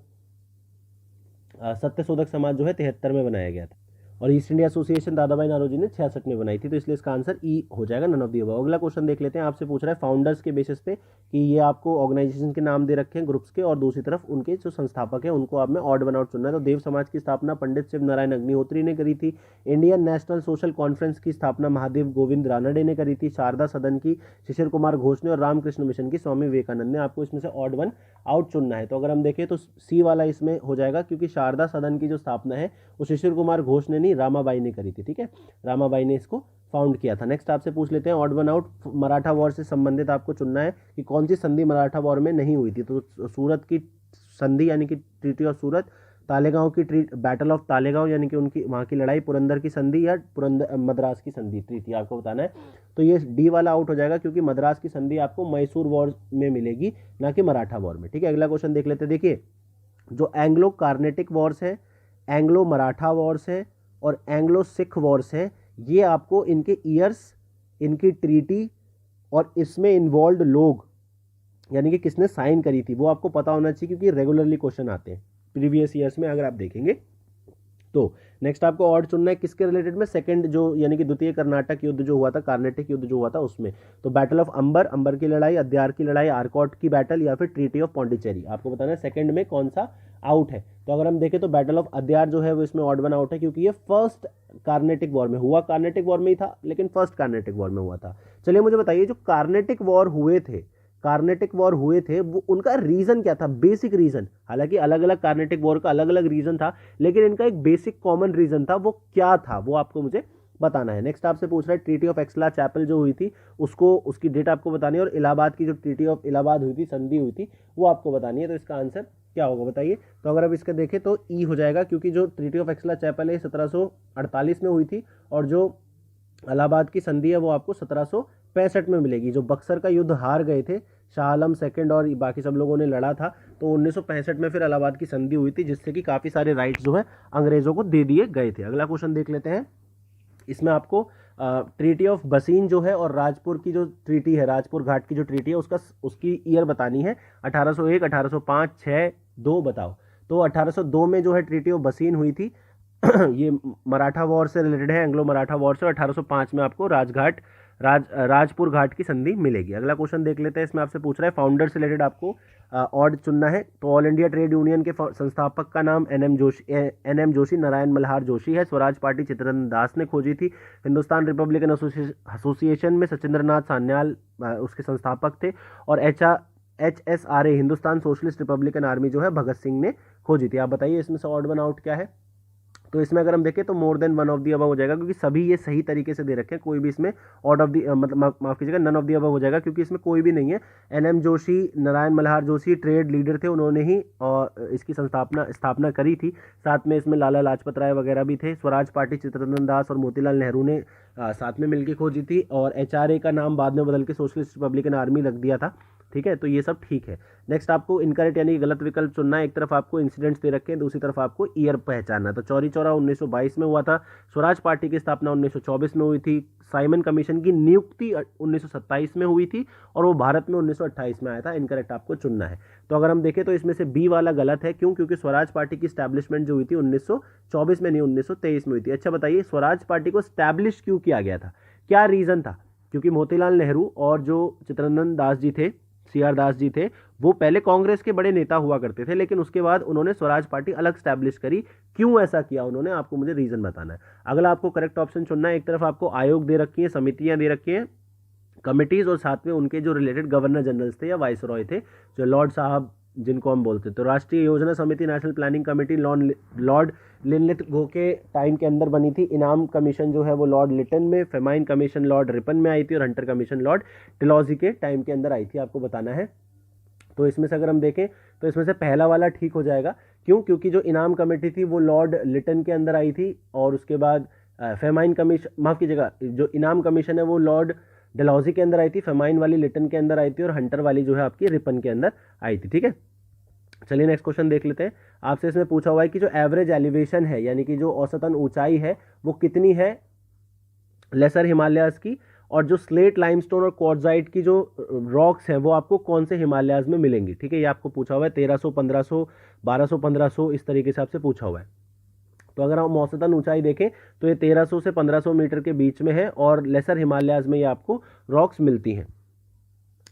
Speaker 2: सत्यशोधक समाज जो है 73 में बनाया गया था, और ईस्ट इंडिया एसोसिएशन दादा भाई नारोजी ने 66 में बनाई थी। तो इसलिए इसका आंसर ई हो जाएगा, नन ऑफ दी अबव। अगला क्वेश्चन देख लेते हैं, आपसे पूछ रहा है फाउंडर्स के बेसिस पे कि ये आपको ऑर्गेनाइजेशन के नाम दे रखे हैं ग्रुप्स के, और दूसरी तरफ उनके जो संस्थापक हैं उनको आप में ऑड वन आउट चुनना है। तो देव समाज की स्थापना पंडित शिव नारायण अग्निहोत्री ने करी थी। इंडियन नेशनल सोशल कॉन्फ्रेंस की स्थापना महादेव गोविंद रानडे ने करी थी। शारदा सदन की शिशिर कुमार घोष ने, और रामकृष्ण मिशन की स्वामी विवेकानंद ने। आपको इसमें से ऑड वन आउट चुनना है। तो अगर हम देखें तो सी वाला इसमें हो जाएगा, क्योंकि शारदा सदन की जो स्थापना है वो शिशिर कुमार घोष ने नहीं, रामाबाई ने करी थी। ठीक है, रामाबाई ने इसको फाउंड किया था। नेक्स्ट आपसे पूछ लेते हैं odd one out, Maratha war से संबंधित आपको चुनना है कि कौन सी संधि मराठा वॉर में नहीं हुई थी। तो सूरत की संधि यानी कि ट्रीटी ऑफ सूरत, तालेगांव की बैटल ऑफ तालेगांव यानी कि उनकी वहाँ की लड़ाई, पुरंदर की संधि, या पुरंदर मद्रास की संधि ट्रीटी आपको बताना है। तो ये डी वाला आउट हो जाएगा, क्योंकि मद्रास की संधि आपको मैसूर वॉर में मिलेगी, ना कि मराठा वॉर में। ठीक है, अगला क्वेश्चन देख लेते हैं। देखिए, जो एंग्लो कार्नेटिक वॉर्स है, एंग्लो मराठा वॉर्स है और एंग्लो सिख वॉर्स है, ये आपको इनके ईयर्स, इनकी ट्रीटी और इसमें इन्वॉल्व लोग यानी कि किसने साइन करी थी वो आपको पता होना चाहिए, क्योंकि रेगुलरली क्वेश्चन आते हैं प्रीवियस ईयर्स में अगर आप देखेंगे तो। नेक्स्ट आपको ऑड चुनना है किसके रिलेटेड में, सेकंड जो यानी कि द्वितीय कर्नाटक युद्ध जो हुआ था, कार्नेटिक युद्ध जो हुआ था उसमें। तो बैटल ऑफ अंबर, अंबर की लड़ाई, अद्यार की लड़ाई, आरकॉट की बैटल, या फिर ट्रीटी ऑफ पौंडीचेरी। आपको बताना है सेकंड में कौन सा आउट है। तो अगर हम देखें तो बैटल ऑफ अद्यार जो है वो इसमें ऑड वन आउट है, क्योंकि ये फर्स्ट कार्नेटिक वॉर में हुआ, कार्नेटिक वॉर में ही था लेकिन फर्स्ट कार्नेटिक वॉर में हुआ था। चलिए मुझे बताइए, जो कार्नेटिक वॉर हुए थे, कार्नेटिक वॉर हुए थे वो उनका रीजन क्या था, बेसिक रीजन। हालांकि अलग अलग कार्नेटिक वॉर का अलग अलग रीजन था, लेकिन इनका एक बेसिक कॉमन रीजन था, वो क्या था वो आपको मुझे बताना है। नेक्स्ट आपसे पूछ रहा है ट्रीटी ऑफ एक्सला चैपल जो हुई थी उसको, उसकी डेट आपको बतानी है, और इलाहाबाद की जो ट्रीटी ऑफ इलाहाबाद हुई थी, संधि हुई थी, वो आपको बतानी है। तो इसका आंसर क्या होगा बताइए। तो अगर अब इसका देखें तो ई हो जाएगा, क्योंकि जो ट्रीटी ऑफ एक्सला चैपल है 1748 में हुई थी, और जो इलाहाबाद की संधि है वो आपको 1765 में मिलेगी। जो बक्सर का युद्ध हार गए थे, शाह आलम सेकंड और बाकी सब लोगों ने लड़ा था, तो 1965 में फिर इलाहाबाद की संधि हुई थी, जिससे कि काफ़ी सारे राइट्स जो है अंग्रेज़ों को दे दिए गए थे। अगला क्वेश्चन देख लेते हैं। इसमें आपको ट्रीटी ऑफ बसीन जो है और राजपुर की जो ट्रीटी है, राजपुर घाट की जो ट्रीटी है उसकी ईयर बतानी है। 1801, 1805, 6, 2 बताओ। तो 1802 में जो है ट्रीटी ऑफ बसीन हुई थी ये मराठा वॉर से रिलेटेड है, एंग्लो मराठा वॉर से। 1805 में आपको राजपुर घाट की संधि मिलेगी। अगला क्वेश्चन देख लेते हैं। इसमें आपसे पूछ रहा है फाउंडर से रिलेटेड आपको ऑड चुनना है। तो ऑल इंडिया ट्रेड यूनियन के संस्थापक का नाम एन एम जोशी, नारायण मल्हार जोशी है। स्वराज पार्टी चित्तरंजन दास ने खोजी थी। हिंदुस्तान रिपब्लिकन एसोसिएशन में सचिंद्र नाथ सान्याल उसके संस्थापक थे। और HSRA Hindustan socialist Republican army जो है भगत सिंह ने खोजी थी। आप बताइए इसमें से ऑड वन आउट क्या है। तो इसमें अगर हम देखें तो more than one of the above हो जाएगा, क्योंकि सभी ये सही तरीके से दे रखे हैं। कोई भी इसमें ऑड ऑफ दी मतलब माफ कीजिएगा नन ऑफ दी अबव हो जाएगा, क्योंकि इसमें कोई भी नहीं है। NM Joshi, Narayan Malhar Joshi trade leader थे, उन्होंने ही इसकी स्थापना करी थी। साथ में इसमें लाला लाजपत राय वगैरह भी थे। स्वराज पार्टी चित्तरंजन दास और मोतीलाल नेहरू ने साथ में मिलकर खोजी थी। और HRA का नाम बाद में बदल के सोशलिस्ट रिपब्लिकन आर्मी रख दिया था। ठीक है, तो ये सब ठीक है। नेक्स्ट आपको इनकरेक्ट यानी गलत विकल्प चुनना है। एक तरफ आपको इंसिडेंट्स दे रखे हैं, दूसरी तरफ आपको ईयर पहचानना है। तो चौरी चौरा 1922 में हुआ था। स्वराज पार्टी की स्थापना 1924 में हुई थी। साइमन कमीशन की नियुक्ति 1927 में हुई थी, और वो भारत में 1928 में आया था। इनकरेक्ट आपको चुनना है। तो अगर हम देखें तो इसमें से बी वाला गलत है। क्यों? क्योंकि स्वराज पार्टी की स्टैब्लिशमेंट जो हुई थी 1924 में नहीं 1923 में हुई थी। अच्छा बताइए, स्वराज पार्टी को स्टैब्लिश क्यों किया गया था, क्या रीज़न था? क्योंकि मोतीलाल नेहरू और जो चित्तरंजन दास जी थे, CR दास जी थे, वो पहले कांग्रेस के बड़े नेता हुआ करते थे, लेकिन उसके बाद उन्होंने स्वराज पार्टी अलग स्टैब्लिश करी। क्यों ऐसा किया उन्होंने, आपको मुझे रीजन बताना है। अगला आपको करेक्ट ऑप्शन चुनना है। एक तरफ आपको आयोग दे रखी है, समितियां दे रखी हैं, कमिटीज, और साथ में उनके जो रिलेटेड गवर्नर जनरल्स थे या वाइसरॉय थे, जो लॉर्ड साहब जिनको हम बोलते। तो राष्ट्रीय योजना समिति, national planning committee Lord Linlithgow के टाइम के अंदर बनी थी। इनाम कमीशन जो है वो लॉर्ड लिटन में, फेमाइन कमीशन लॉर्ड रिपन में आई थी, और हंटर कमीशन लॉर्ड टिलॉजी के टाइम के अंदर आई थी। आपको बताना है। तो इसमें से अगर हम देखें तो इसमें से पहला वाला ठीक हो जाएगा। क्यों? क्योंकि जो इनाम कमेटी थी वो लॉर्ड लिटन के अंदर आई थी, और उसके बाद फेमाइन कमीशन, माफ कीजिएगा, जो इनाम कमीशन है वो लॉर्ड डलहौजी के अंदर आई थी, फेमाइन वाली लिटन के अंदर आई थी, और हंटर वाली जो है आपकी रिपन के अंदर आई थी। ठीक है, चलिए नेक्स्ट क्वेश्चन देख लेते हैं। आपसे इसमें पूछा हुआ है कि जो एवरेज एलिवेशन है, यानी कि जो औसतन ऊंचाई है, वो कितनी है लेसर हिमालयाज की, और जो स्लेट, लाइमस्टोन और क्वार्ट्जाइट की जो रॉक्स हैं वो आपको कौन से हिमालयाज में मिलेंगी, ठीक है। ये आपको पूछा हुआ है 1300, 1500, 1200, 1500 इस तरीके से आपसे पूछा हुआ है। तो अगर हम औसतन ऊंचाई देखें तो ये 1300 से 1500 मीटर के बीच में है और लेसर हिमालयाज में ये आपको रॉक्स मिलती हैं।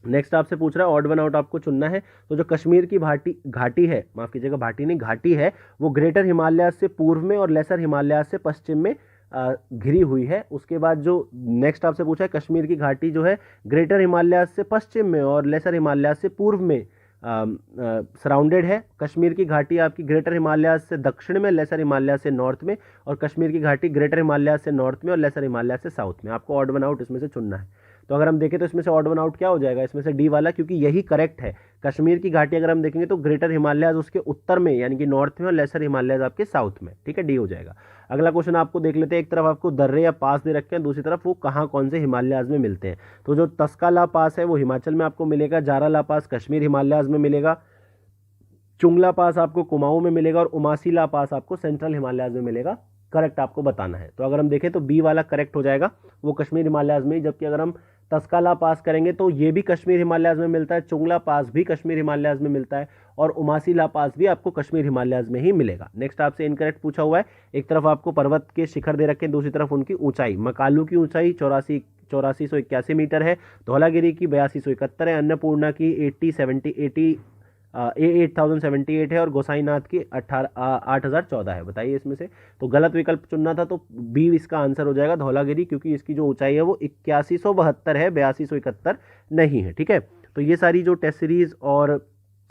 Speaker 2: नेक्स्ट आपसे पूछ रहा है ऑड वन आउट आपको चुनना है। तो जो कश्मीर की घाटी है, माफ कीजिएगा घाटी नहीं घाटी है, वो ग्रेटर हिमालयाज से पूर्व में और लेसर हिमालयाज से पश्चिम में घिरी हुई है। उसके बाद जो नेक्स्ट आपसे पूछा है कश्मीर की घाटी जो है ग्रेटर हिमालयाज से पश्चिम में और लेसर हिमालयाज से पूर्व में सराउंडेड है। कश्मीर की घाटी आपकी ग्रेटर हिमालयाज से दक्षिण में, लेसर हिमालयाज से नॉर्थ में, और कश्मीर की घाटी ग्रेटर हिमालयाज से नॉर्थ में और लेसर हिमालयाज से साउथ में। आपको ऑड वन आउट इसमें से चुनना है। तो अगर हम देखें तो इसमें से ऑड वन आउट क्या हो जाएगा, इसमें से डी वाला, क्योंकि यही करेक्ट है। कश्मीर की घाटी अगर हम देखेंगे तो ग्रेटर हिमालयाज उसके उत्तर में यानी कि नॉर्थ में और लेसर हिमालयाज आपके साउथ में, ठीक है, डी हो जाएगा। अगला क्वेश्चन आपको देख लेते हैं। एक तरफ आपको दर्रे या पास दे रखे हैं, दूसरी तरफ वो कहाँ कौन से हिमालयाज में मिलते हैं। तो जो तस्काला पास है वो हिमाचल में आपको मिलेगा, जाराला पास कश्मीर हिमालयाज में मिलेगा, चुंगला पास आपको कुमाऊं में मिलेगा और उमासीला पास आपको सेंट्रल हिमालयाज में मिलेगा। करेक्ट आपको बताना है। तो अगर हम देखें तो बी वाला करेक्ट हो जाएगा, वो कश्मीर हिमालयाज में ही। जबकि अगर हम तस्काला पास करेंगे तो ये भी कश्मीर हिमालयाज में मिलता है, चुंगला पास भी कश्मीर हिमालयाज में मिलता है और उमासीला पास भी आपको कश्मीर हिमालयाज में ही मिलेगा। नेक्स्ट आपसे इनकरेक्ट पूछा हुआ है। एक तरफ आपको पर्वत के शिखर दे रखे हैं, दूसरी तरफ उनकी ऊंचाई। मकालू की ऊंचाई 8481 मीटर है, धौलागिरी की 8271 है, अन्नपूर्णा की 8078 है और गोसाईनाथ की 8014 है। बताइए इसमें से। तो गलत विकल्प चुनना था, तो बी इसका आंसर हो जाएगा धौलागिरी, क्योंकि इसकी जो ऊंचाई है वो 8172 है, 8271 नहीं है, ठीक है। तो ये सारी जो टेस्ट सीरीज और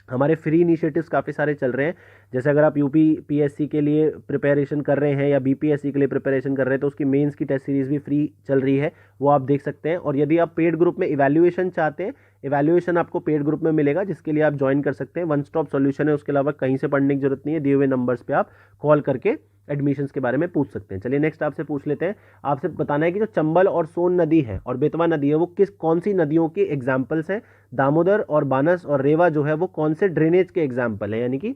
Speaker 2: हमारे फ्री इनिशिएटिव्स काफ़ी सारे चल रहे हैं। जैसे अगर आप यूपी पीएससी के लिए प्रिपरेशन कर रहे हैं या बीपीएससी के लिए प्रिपरेशन कर रहे हैं तो उसकी मेंस की टेस्ट सीरीज़ भी फ्री चल रही है, वो आप देख सकते हैं। और यदि आप पेड ग्रुप में इवैल्यूएशन चाहते हैं, इवैल्यूएशन आपको पेड ग्रुप में मिलेगा, जिसके लिए आप ज्वाइन कर सकते हैं। वन स्टॉप सॉल्यूशन है, उसके अलावा कहीं से पढ़ने की जरूरत नहीं है। दिए हुए नंबर्स पे आप कॉल करके एडमिशन्स के बारे में पूछ सकते हैं। चलिए नेक्स्ट आपसे पूछ लेते हैं। आपसे बताना है कि जो चंबल और सोन नदी है और बेतवा नदी है वो कौन सी नदियों के एग्जाम्पल्स हैं। दामोदर और बानस और रेवा जो है वो कौन से ड्रेनेज के एग्जाम्पल हैं, यानी कि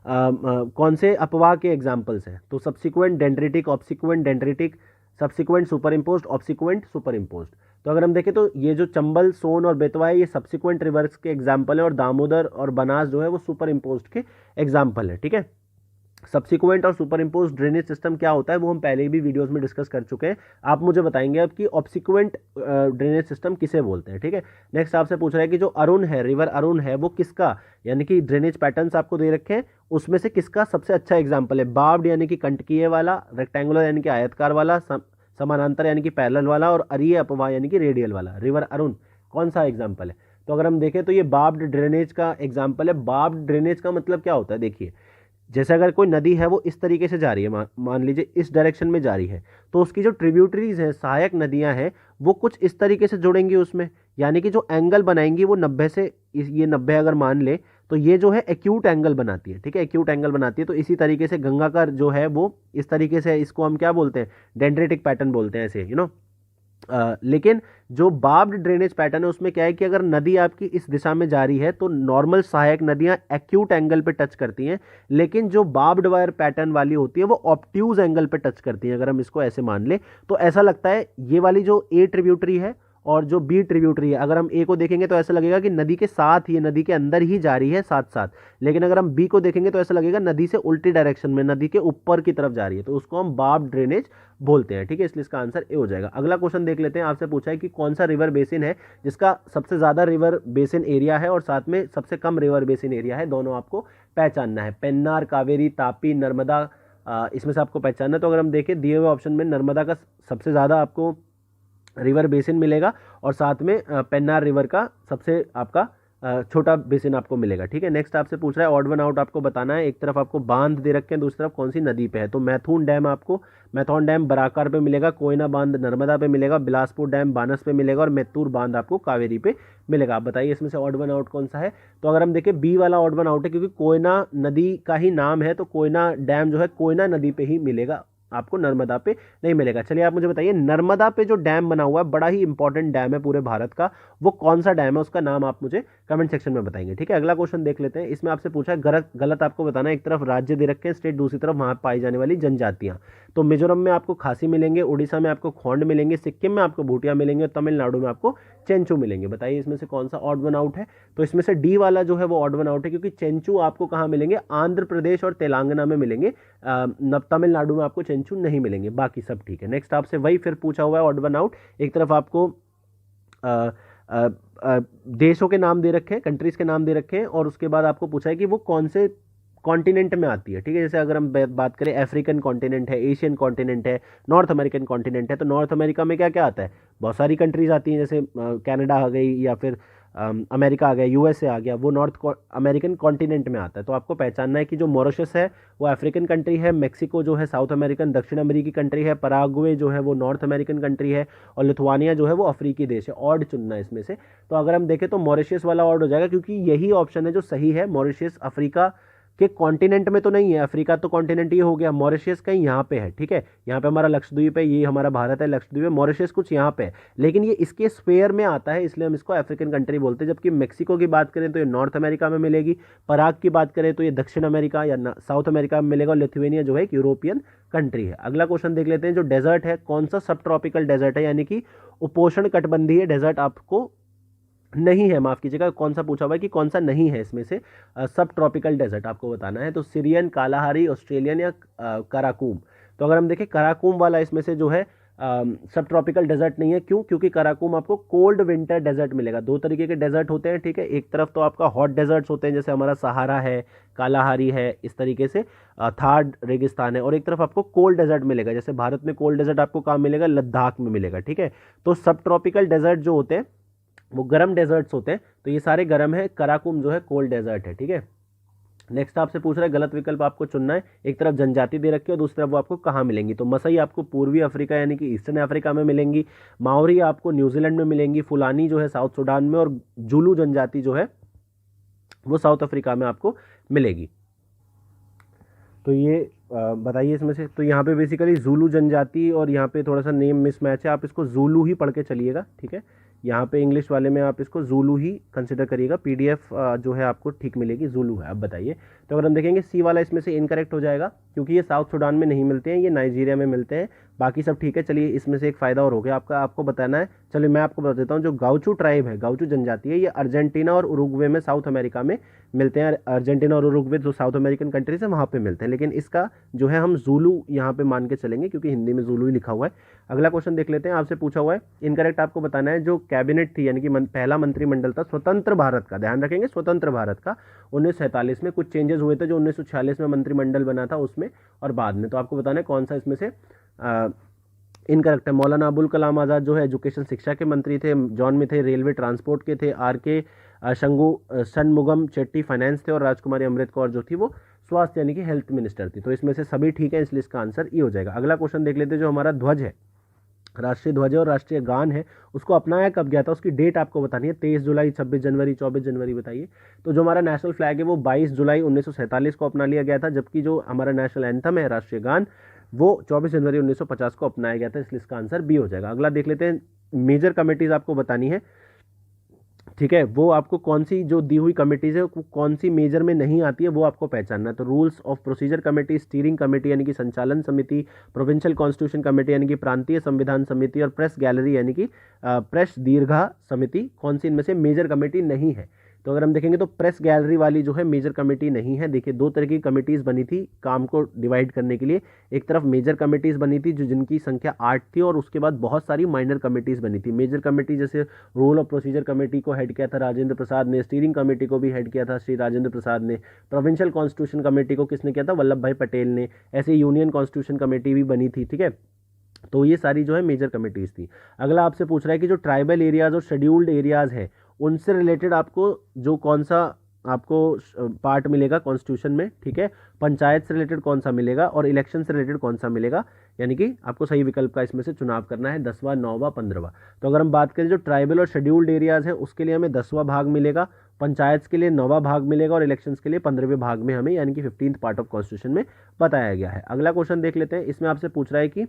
Speaker 2: कौन से अपवाह के एग्जाम्पल्स हैं। तो subsequent dendritic, obsequent dendritic, subsequent super imposed, obsequent super imposed. तो अगर हम देखें तो ये जो चंबल, सोन और बेतवा है ये सब्सिक्वेंट रिवर्स के एग्जाम्पल है और दामोदर और बनास जो है वो सुपर इम्पोज्ड के एग्जाम्पल है, ठीक है। सब्सिक्वेंट और सुपर इम्पोज ड्रेनेज सिस्टम क्या होता है वो हम पहले भी वीडियोस में डिस्कस कर चुके हैं। आप मुझे बताएंगे अब कि ऑब्सिक्वेंट ड्रेनेज सिस्टम किसे बोलते हैं, ठीक है। नेक्स्ट आपसे पूछ रहा है कि जो अरुण है, रिवर अरुण है, वो किसका, यानी कि ड्रेनेज पैटर्न्स आपको दे रखे हैं, उसमें से किसका सबसे अच्छा एग्जाम्पल है। बार्ब्ड यानी कि कंटकीय वाला, रेक्टेंगुलर यानी कि आयतकार वाला, समानांतर यानी कि पैरेलल वाला और अरीय अपवाह यानी कि रेडियल वाला। रिवर अरुण कौन सा एग्जाम्पल है। तो अगर हम देखें तो ये बार्ब्ड ड्रेनेज का एग्जाम्पल है। बार्ब्ड ड्रेनेज का मतलब क्या होता है, देखिए जैसे अगर कोई नदी है वो इस तरीके से जा रही है, मान लीजिए इस डायरेक्शन में जा रही है, तो उसकी जो ट्रिब्यूटरीज हैं, सहायक नदियां हैं, वो कुछ इस तरीके से जुड़ेंगी उसमें, यानी कि जो एंगल बनाएंगी वो 90 से, ये 90 अगर मान ले तो ये जो है एक्यूट एंगल बनाती है, ठीक है, एक्यूट एंगल बनाती है। तो इसी तरीके से गंगा का जो है वो इस तरीके से, इसको हम क्या बोलते हैं, डेंड्रेटिक पैटर्न बोलते हैं ऐसे, लेकिन जो बार्ब्ड ड्रेनेज पैटर्न है उसमें क्या है कि अगर नदी आपकी इस दिशा में जा रही है तो नॉर्मल सहायक नदियां एक्यूट एंगल पे टच करती हैं, लेकिन जो बार्ब्ड वायर पैटर्न वाली होती है वो ऑब्ट्यूज एंगल पे टच करती हैं। अगर हम इसको ऐसे मान ले तो ऐसा लगता है ये वाली जो ए ट्रिब्यूटरी है और जो बी ट्रिब्यूटरी है, अगर हम ए को देखेंगे तो ऐसा लगेगा कि नदी के साथ ही, नदी के अंदर ही जा रही है साथ साथ, लेकिन अगर हम बी को देखेंगे तो ऐसा लगेगा नदी से उल्टी डायरेक्शन में, नदी के ऊपर की तरफ जा रही है, तो उसको हम बार्ब्ड ड्रेनेज बोलते हैं, ठीक है। इसलिए इसका आंसर ए हो जाएगा। अगला क्वेश्चन देख लेते हैं। आपसे पूछा है कि कौन सा रिवर बेसिन है जिसका सबसे ज्यादा रिवर बेसिन एरिया है और साथ में सबसे कम रिवर बेसिन एरिया है, दोनों आपको पहचानना है। पेन्नार, कावेरी, तापी, नर्मदा, इसमें से आपको पहचानना है। तो अगर हम देखें दिए हुए ऑप्शन में नर्मदा का सबसे ज्यादा आपको रिवर बेसिन मिलेगा और साथ में पेन्नार रिवर का सबसे आपका छोटा बेसिन आपको मिलेगा, ठीक है। नेक्स्ट आपसे पूछ रहा है ऑड वन आउट आपको बताना है। एक तरफ आपको बांध दे रखे हैं, दूसरी तरफ कौन सी नदी पे है। तो मैथुन डैम आपको, मैथौन डैम बराकर पे मिलेगा, कोयना बांध नर्मदा पे मिलेगा, बिलासपुर डैम बानस पे मिलेगा और मैतूर बांध आपको कावेरी पे मिलेगा। आप बताइए इसमें से ऑड वन आउट कौन सा है। तो अगर हम देखें बी वाला ऑड वन आउट है, क्योंकि कोयना नदी का ही नाम है, तो कोयना डैम जो है कोयना नदी पे ही मिलेगा, आपको नर्मदा पे नहीं मिलेगा। चलिए आप मुझे बताइए नर्मदा पे जो डैम बना हुआ है, बड़ा ही इंपॉर्टेंट डैम है पूरे भारत का, वो कौन सा डैम है, उसका नाम आप मुझे कमेंट सेक्शन में बताएंगे, ठीक है। अगला क्वेश्चन देख लेते हैं। इसमें आपसे पूछा है गलत आपको बताना है। एक तरफ राज्य दे रखे हैं स्टेट, दूसरी तरफ वहां पाई जाने वाली जनजातियां। तो मिजोरम में आपको खासी मिलेंगे, उड़ीसा में आपको खोंड मिलेंगे, सिक्किम में आपको भूटिया मिलेंगे, तमिलनाडु में आपको चेंचू मिलेंगे। बताइए इसमें से कौन सा ऑड वन आउट है? तो इसमें से डी वाला जो है वो ऑड वन आउट है, क्योंकि चेंचू आपको कहाँ मिलेंगे? आंध्र प्रदेश और तेलंगाना में मिलेंगे, तमिलनाडु में आपको चेंचू नहीं मिलेंगे, बाकी सब ठीक है। नेक्स्ट आपसे वही फिर पूछा हुआ है ऑड वन आउट। एक तरफ आपको देशों के नाम दे रखे हैं, कंट्रीज के नाम दे रखे हैं, और उसके बाद आपको पूछा है कि वो कौन से कॉन्टिनेंट में आती है, ठीक है। जैसे अगर हम बात करें, अफ्रीकन कॉन्टिनेंट है, एशियन कॉन्टिनेंट है, नॉर्थ अमेरिकन कॉन्टिनेंट है, तो नॉर्थ अमेरिका में क्या क्या आता है? बहुत सारी कंट्रीज आती हैं, जैसे कनाडा आ गई, या फिर अमेरिका आ गया, यूएसए आ गया, वो नॉर्थ अमेरिकन कॉन्टिनेंट में आता है। तो आपको पहचानना है कि जो मॉरिशस है वो अफ्रीकन कंट्री है, मेक्सिको जो है साउथ अमेरिकन दक्षिण अमेरिकी कंट्री है, पराग्वे जो है वो नॉर्थ अमेरिकन कंट्री है, और लिथुआनिया जो है वो अफ्रीकी देश है। ऑड चुनना है इसमें से। तो अगर हम देखें तो मॉरिशस वाला ऑड हो जाएगा, क्योंकि यही ऑप्शन है जो सही है। मॉरिशस अफ्रीका के कॉन्टिनेंट में तो नहीं है, अफ्रीका तो कॉन्टिनेंट ये हो गया, मॉरिशस कहीं यहाँ पे है, ठीक है। यहाँ पे हमारा लक्षद्वीप है, ये हमारा भारत है, लक्षद्वीप है, मॉरिशस कुछ यहाँ पे है, लेकिन ये इसके स्फेयर में आता है, इसलिए हम इसको अफ्रीकन कंट्री बोलते हैं। जबकि मेक्सिको की बात करें तो ये नॉर्थ अमेरिका में मिलेगी, पराग की बात करें तो ये दक्षिण अमेरिका या साउथ अमेरिका में मिलेगा, और लिथुआनिया जो है एक यूरोपियन कंट्री है। अगला क्वेश्चन देख लेते हैं। जो डेजर्ट है, कौन सा सब ट्रॉपिकल डेजर्ट है, यानी कि उपोष्ण कटिबंधीय डेजर्ट आपको नहीं है, माफ कीजिएगा, कौन सा पूछा हुआ है कि कौन सा नहीं है इसमें से? सब ट्रॉपिकल डेजर्ट आपको बताना है। तो सीरियन, कालाहारी, ऑस्ट्रेलियन या कराकूम। तो अगर हम देखें कराकूम वाला इसमें से जो है सब ट्रॉपिकल डेजर्ट नहीं है। क्यों? क्योंकि कराकूम आपको कोल्ड विंटर डेजर्ट मिलेगा। दो तरीके के डेजर्ट होते हैं, ठीक है। एक तरफ तो आपका हॉट डेजर्ट्स होते हैं, जैसे हमारा सहारा है, कालाहारी है, इस तरीके से थार रेगिस्तान है, और एक तरफ आपको कोल्ड डेजर्ट मिलेगा, जैसे भारत में कोल्ड डेजर्ट आपको कहाँ मिलेगा? लद्दाख में मिलेगा, ठीक है। तो सब ट्रॉपिकल डेजर्ट जो होते हैं वो गर्म डेजर्ट्स होते हैं, तो ये सारे गर्म है। कराकुम जो है कोल्ड डेजर्ट है, ठीक है। नेक्स्ट आपसे पूछ रहा है, गलत विकल्प आपको चुनना है। एक तरफ जनजाति दे रखी है और दूसरी तरफ वो आपको कहाँ मिलेंगी? तो मसई आपको पूर्वी अफ्रीका यानी कि ईस्टर्न अफ्रीका में मिलेंगी, माओरी आपको न्यूजीलैंड में मिलेंगी, फुलानी जो है साउथ सुडान में, और जुलू जनजाति जो है वो साउथ अफ्रीका में आपको मिलेगी। तो ये बताइए इसमें से। तो यहाँ पे बेसिकली जुलू जनजाति, और यहाँ पे थोड़ा सा नेम मिसमैच है, आप इसको जुलू ही पढ़ के चलिएगा, ठीक है। यहाँ पे इंग्लिश वाले में आप इसको जुलू ही कंसिडर करिएगा, पीडीएफ जो है आपको ठीक मिलेगी, जुलू है। अब बताइए। तो अगर हम देखेंगे सी वाला इसमें से इनकरेक्ट हो जाएगा, क्योंकि ये साउथ सुडान में नहीं मिलते हैं, ये नाइजीरिया में मिलते हैं, बाकी सब ठीक है। चलिए इसमें से एक फ़ायदा और हो गया आपका, आपको बताना है। चलिए मैं आपको बता देता हूँ, जो गाउचू ट्राइब है, गाउचू जनजाति है, ये अर्जेंटीना और उरुग्वे में साउथ अमेरिका में मिलते हैं। अर्जेंटीना और उरुग्वे जो साउथ अमेरिकन कंट्रीज है वहाँ पे मिलते हैं, लेकिन इसका जो है हम जुलू यहाँ पे मान के चलेंगे, क्योंकि हिंदी में जुलू ही लिखा हुआ है। अगला क्वेश्चन देख लेते हैं, आपसे पूछा हुआ है इनकरेक्ट आपको बताना है। जो कैबिनेट थी, यानी कि पहला मंत्रिमंडल था स्वतंत्र भारत का, ध्यान रखेंगे स्वतंत्र भारत का, 1947 में कुछ चेंजेस हुए थे, जो 1946 में मंत्रिमंडल बना था उसमें और बाद में। तो आपको बताना है कौन सा इसमें से इनकरेक्ट है। मौलाना अबुल कलाम आज़ाद जो है एजुकेशन शिक्षा के मंत्री थे, जॉन में थे रेलवे ट्रांसपोर्ट के थे, आर के शनमुगम चेट्टी फाइनेंस थे, और राजकुमारी अमृत कौर जो थी वो स्वास्थ्य यानी कि हेल्थ मिनिस्टर थी। तो इसमें से सभी ठीक है, इसलिए इसका आंसर ई हो जाएगा। अगला क्वेश्चन देख लेते हैं। जो हमारा ध्वज है, राष्ट्रीय ध्वज है और राष्ट्रीय गान है, उसको अपनाया कब गया था? उसकी डेट आपको बतानी है। 23 जुलाई, 26 जनवरी, 24 जनवरी, बताइए। तो जो हमारा नेशनल फ्लैग है वो 22 जुलाई 1947 को अपना लिया गया था, जबकि जो हमारा नेशनल एंथम है, राष्ट्रीय गान, वो 24 जनवरी 1950 को अपनाया गया था, इसलिए इसका आंसर बी हो जाएगा। अगला देख लेते हैं। मेजर कमेटीज आपको बतानी है, ठीक है। वो आपको कौन सी जो दी हुई कमेटीज है वो कौन सी मेजर में नहीं आती है, वो आपको पहचानना है। तो rules of procedure committee, steering committee यानी कि संचालन समिति, प्रोविंशियल कॉन्स्टिट्यूशन कमेटी यानी कि प्रांतीय संविधान समिति, और प्रेस गैलरी यानी कि प्रेस दीर्घा समिति, कौन सी इनमें से मेजर कमेटी नहीं है? तो अगर हम देखेंगे तो प्रेस गैलरी वाली जो है मेजर कमेटी नहीं है। देखिए, दो तरह की कमेटीज़ बनी थी काम को डिवाइड करने के लिए। एक तरफ मेजर कमेटीज़ बनी थी जो जिनकी संख्या 8 थी, और उसके बाद बहुत सारी माइनर कमेटीज़ बनी थी। मेजर कमेटी जैसे रूल ऑफ प्रोसीजर कमेटी को हेड किया था राजेंद्र प्रसाद ने, स्टीयरिंग कमेटी को भी हेड किया था श्री राजेंद्र प्रसाद ने, प्रोविंशियल कॉन्स्टिट्यूशन कमेटी को किसने किया था? वल्लभ भाई पटेल ने। ऐसे यूनियन कॉन्स्टिट्यूशन कमेटी भी बनी थी, ठीक है। तो ये सारी जो है मेजर कमेटीज़ थी। अगला आपसे पूछ रहा है कि जो ट्राइबल एरियाज़ और शेड्यूल्ड एरियाज़ हैं उनसे रिलेटेड आपको जो कौन सा आपको पार्ट मिलेगा कॉन्स्टिट्यूशन में, ठीक है। पंचायत से रिलेटेड कौन सा मिलेगा और इलेक्शन से रिलेटेड कौन सा मिलेगा, यानी कि आपको सही विकल्प का इसमें से चुनाव करना है, 10वां, 9वां, 15वां। तो अगर हम बात करें जो ट्राइबल और शेड्यूल्ड एरियाज़ हैं उसके लिए हमें 10वां भाग मिलेगा, पंचायत के लिए 9वां भाग मिलेगा, और इलेक्शंस के लिए 15वें भाग में हमें यानी कि 15th पार्ट ऑफ कॉन्स्टिट्यूशन में बताया गया है। अगला क्वेश्चन देख लेते हैं। इसमें आपसे पूछ रहा है कि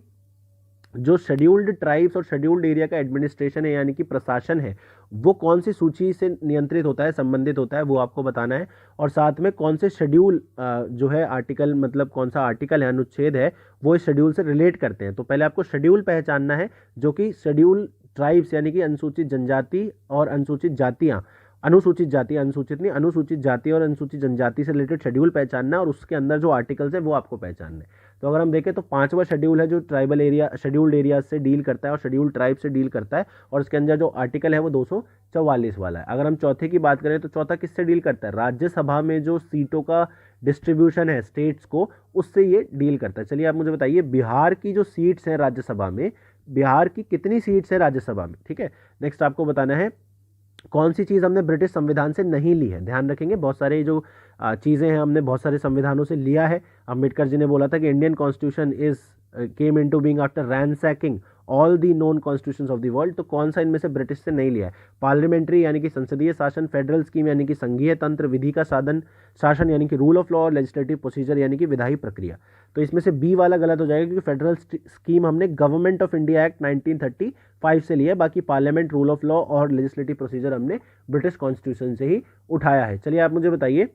Speaker 2: जो शेड्यूल्ड ट्राइब्स और शेड्यूल्ड एरिया का एडमिनिस्ट्रेशन है यानी कि प्रशासन है, वो कौन सी सूची से नियंत्रित होता है, संबंधित होता है, वो आपको बताना है। और साथ में कौन से शेड्यूल जो है आर्टिकल, मतलब कौन सा आर्टिकल है, अनुच्छेद है, वो इस शेड्यूल से रिलेट करते हैं। तो पहले आपको शेड्यूल पहचानना है, जो कि शेड्यूल ट्राइब्स यानी कि अनुसूचित जनजाति और अनुसूचित जातियाँ, अनुसूचित जाति, अनुसूचित नहीं, अनुसूचित जाति और अनुसूचित जनजाति से रिलेटेड शेड्यूल पहचानना है, और उसके अंदर जो आर्टिकल्स है वो आपको पहचानना है। तो अगर हम देखें तो 5वां शेड्यूल है जो ट्राइबल एरिया, शेड्यूल्ड एरिया से डील करता है और शेड्यूल्ड ट्राइब से डील करता है, और इसके अंदर जो आर्टिकल है वो 244 वाला है। अगर हम चौथे की बात करें तो चौथा किससे डील करता है, राज्यसभा में जो सीटों का डिस्ट्रीब्यूशन है स्टेट्स को, उससे ये डील करता है। चलिए आप मुझे बताइए, बिहार की जो सीट्स हैं राज्यसभा में, बिहार की कितनी सीट्स है राज्यसभा में, ठीक है। नेक्स्ट आपको बताना है कौन सी चीज़ हमने ब्रिटिश संविधान से नहीं ली है। ध्यान रखेंगे, बहुत सारे जो चीज़ें हैं हमने बहुत सारे संविधानों से लिया है। अम्बेडकर जी ने बोला था कि Indian constitution is came into being after ransacking all the known constitutions of the world. तो कौन सा इनमें से ब्रिटिश से नहीं लिया है? पार्लियामेंट्री यानी कि संसदीय शासन, फेडरल स्कीम यानी कि संघीय तंत्र, विधि का साधन शासन यानी कि रूल ऑफ लॉ, और लेजिस्लेटिव प्रोसीजर यानी कि विधायी प्रक्रिया। तो इसमें से बी वाला गलत हो जाएगा, क्योंकि फेडरल स्कीम हमने गवर्नमेंट ऑफ इंडिया एक्ट 1935 से लिया है, बाकी पार्लियामेंट, रूल ऑफ लॉ और लेजिस्लेटिव प्रोसीजर हमने ब्रिटिश कॉन्स्टिट्यूशन से ही उठाया है। चलिए आप मुझे बताइए,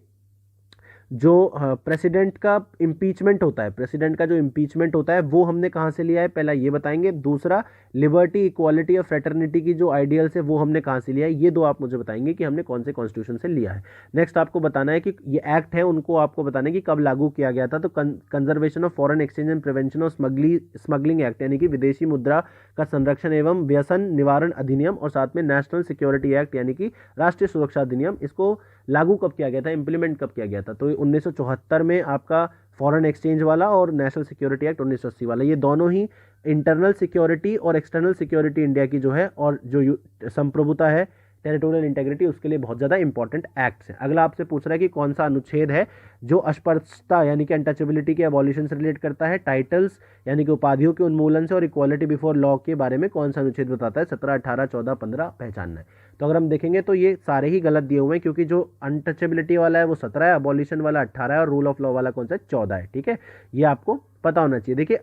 Speaker 2: जो प्रेसिडेंट का इम्पीचमेंट होता है, प्रेसिडेंट का जो इम्पीचमेंट होता है वो हमने कहाँ से लिया है, पहला ये बताएंगे। दूसरा, लिबर्टी, इक्वालिटी और फ्रेटर्निटी की जो आइडियल्स है वो हमने कहाँ से लिया है, ये दो आप मुझे बताएंगे कि हमने कौन से कॉन्स्टिट्यूशन से लिया है। नेक्स्ट आपको बताना है कि ये एक्ट है, उनको आपको बताना है कि कब लागू किया गया था। तो conservation of foreign exchange and prevention of smuggling act यानी कि विदेशी मुद्रा का संरक्षण एवं व्यसन निवारण अधिनियम, और साथ में नेशनल सिक्योरिटी एक्ट यानी कि राष्ट्रीय सुरक्षा अधिनियम, इसको लागू कब किया गया था, इंप्लीमेंट कब किया गया था? तो 1974 में आपका फॉरेन एक्सचेंज वाला और नेशनल सिक्योरिटी एक्ट 1980 वाला, ये दोनों ही इंटरनल सिक्योरिटी और एक्सटर्नल सिक्योरिटी इंडिया की जो है, और जो संप्रभुता है, टेरिटोरियल इंटेग्रिटी, उसके लिए बहुत ज़्यादा इंपॉर्टेंट एक्ट्स हैं। अगला आपसे पूछ रहा है कि कौन सा अनुच्छेद है जो अस्पृश्यता यानी कि अनटचेबिलिटी के एबॉलिशन से रिलेट करता है, टाइटल्स यानी कि उपाधियों के उन्मूलन से, और इक्वालिटी बिफोर लॉ के बारे में कौन सा अनुच्छेद बताता है? 17, 18, 14, 15 पहचानना है। तो अगर हम देखेंगे तो ये सारे ही गलत दिए हुए हैं, क्योंकि जो अनटचेबिलिटी वाला है वो 17 है, अबॉलिशन वाला 18 है, और रूल ऑफ लॉ वाला कौन सा है? 14 है, ठीक है। ये आपको पता होना चाहिए। देखिए,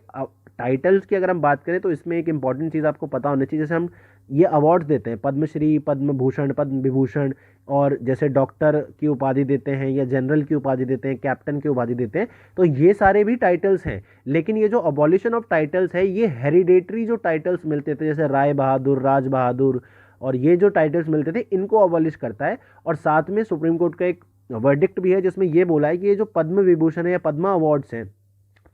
Speaker 2: टाइटल्स की अगर हम बात करें तो इसमें एक इंपॉर्टेंट चीज़ आपको पता होनी चाहिए, जैसे हम ये अवार्ड्स देते हैं, पद्मश्री, पद्म भूषण, पद्म विभूषण, और जैसे डॉक्टर की उपाधि देते हैं, या जनरल की उपाधि देते हैं, कैप्टन की उपाधि देते हैं, तो ये सारे भी टाइटल्स हैं। लेकिन ये जो अबॉलिशन ऑफ टाइटल्स है, ये हेरिडेटरी जो टाइटल्स मिलते थे, जैसे राय बहादुर, राज बहादुर, और ये जो टाइटल्स मिलते थे, इनको अबॉलिश करता है। और साथ में सुप्रीम कोर्ट का एक वर्डिक्ट भी है जिसमें ये बोला है कि ये जो पद्म विभूषण है या पद्मा अवार्ड्स हैं,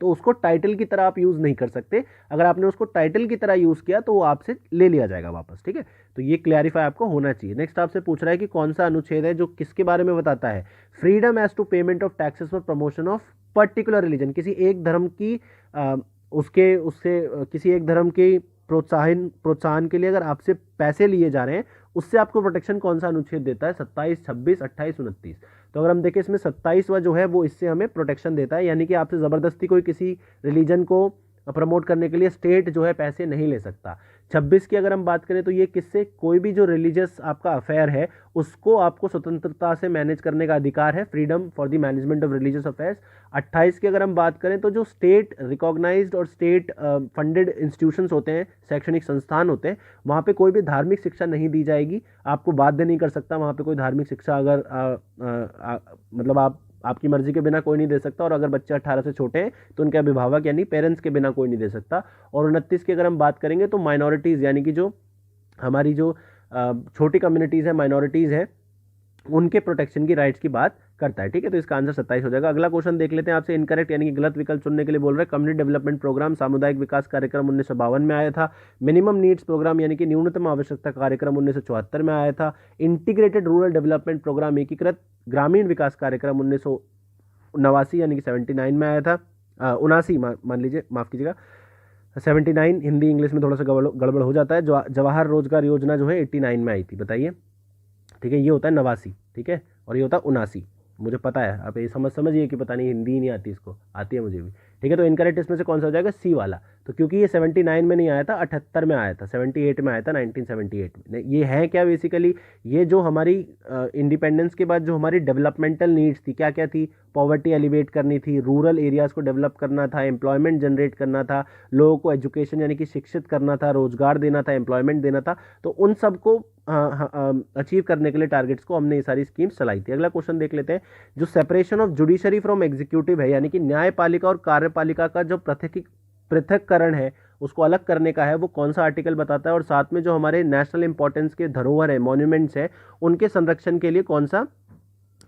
Speaker 2: तो उसको टाइटल की तरह आप यूज़ नहीं कर सकते। अगर आपने उसको टाइटल की तरह यूज़ किया तो वो आपसे ले लिया जाएगा वापस, ठीक है। तो ये क्लैरिफाई आपको होना चाहिए। नेक्स्ट आपसे पूछ रहा है कि कौन सा अनुच्छेद है जो किसके बारे में बताता है? Freedom as to payment of taxes for promotion of particular religion. किसी एक धर्म की किसी एक धर्म की प्रोत्साहन के लिए अगर आपसे पैसे लिए जा रहे हैं, उससे आपको प्रोटेक्शन कौन सा अनुच्छेद देता है? 27, 26, 28, 29। तो अगर हम देखें इसमें 27वां जो है वो इससे हमें प्रोटेक्शन देता है, यानी कि आपसे ज़बरदस्ती कोई किसी रिलीजन को प्रमोट करने के लिए स्टेट जो है पैसे नहीं ले सकता। 26 की अगर हम बात करें तो ये किससे, कोई भी जो रिलीजियस आपका अफेयर है उसको आपको स्वतंत्रता से मैनेज करने का अधिकार है, freedom for the management of religious affairs. 28 की अगर हम बात करें तो जो स्टेट रिकॉग्नाइज्ड और स्टेट फंडेड इंस्टीट्यूशंस होते हैं, शैक्षणिक संस्थान होते हैं, वहाँ पे कोई भी धार्मिक शिक्षा नहीं दी जाएगी, आपको बाध्य नहीं कर सकता वहाँ पे कोई धार्मिक शिक्षा। अगर मतलब आपकी मर्जी के बिना कोई नहीं दे सकता, और अगर बच्चे 18 से छोटे हैं तो उनके अभिभावक यानी पेरेंट्स के बिना कोई नहीं दे सकता। और 29 की अगर हम बात करेंगे तो माइनॉरिटीज़ यानी कि जो हमारी जो छोटी कम्युनिटीज़ हैं, माइनॉरिटीज़ हैं, उनके प्रोटेक्शन की राइट्स की बात करता है, ठीक है। तो इसका आंसर 27 हो जाएगा। अगला क्वेश्चन देख लेते हैं आपसे, इनकरेक्ट यानी कि गलत विकल्प चुनने के लिए बोल रहे हैं। कम्युनिटी डेवलपमेंट प्रोग्राम, सामुदायिक विकास कार्यक्रम 1952 में आया था। मिनिमम नीड्स प्रोग्राम यानी कि न्यूनतम आवश्यकता कार्यक्रम 1974 में आया था। इंटीग्रेटेड रूरल डेवलपमेंट प्रोग्राम, एकीकृत ग्रामीण विकास कार्यक्रम 1989 यानी कि 79 में आया था। 79 मान लीजिए, माफ़ कीजिएगा, 79, हिंदी इंग्लिश में थोड़ा सा गड़बड़ हो जाता है। जवाहर रोजगार योजना जो है 89 में आई थी, बताइए, ठीक है। ये होता है 89, ठीक है, और ये होता है 79। मुझे पता है, आप ये समझिए कि पता नहीं हिंदी ही नहीं आती, इसको आती है मुझे भी, ठीक है। तो इनकरेक्ट इसमें से कौन सा हो जाएगा, सी वाला। तो क्योंकि ये 79 में नहीं आया था, 78 में आया था, 78 में आया था, 1978 में। ये है क्या बेसिकली, ये जो हमारी इंडिपेंडेंस के बाद जो हमारी डेवलपमेंटल नीड्स थी, क्या क्या थी, पॉवर्टी एलिवेट करनी थी, रूरल एरियाज़ को डेवलप करना था, एम्प्लॉयमेंट जनरेट करना था, लोगों को एजुकेशन यानी कि शिक्षित करना था, रोजगार देना था, एम्प्लॉयमेंट देना था। तो उन सबको अचीव करने के लिए टारगेट्स को हमने ये सारी स्कीम्स चलाई थी। अगला क्वेश्चन देख लेते हैं, जो separation of judiciary from executive है, यानी कि न्यायपालिका और कार्यपालिका का जो पृथककरण है, उसको अलग करने का है, वो कौन सा आर्टिकल बताता है। और साथ में जो हमारे नेशनल इंपॉर्टेंस के धरोहर है, मॉन्यूमेंट्स है, उनके संरक्षण के लिए कौन सा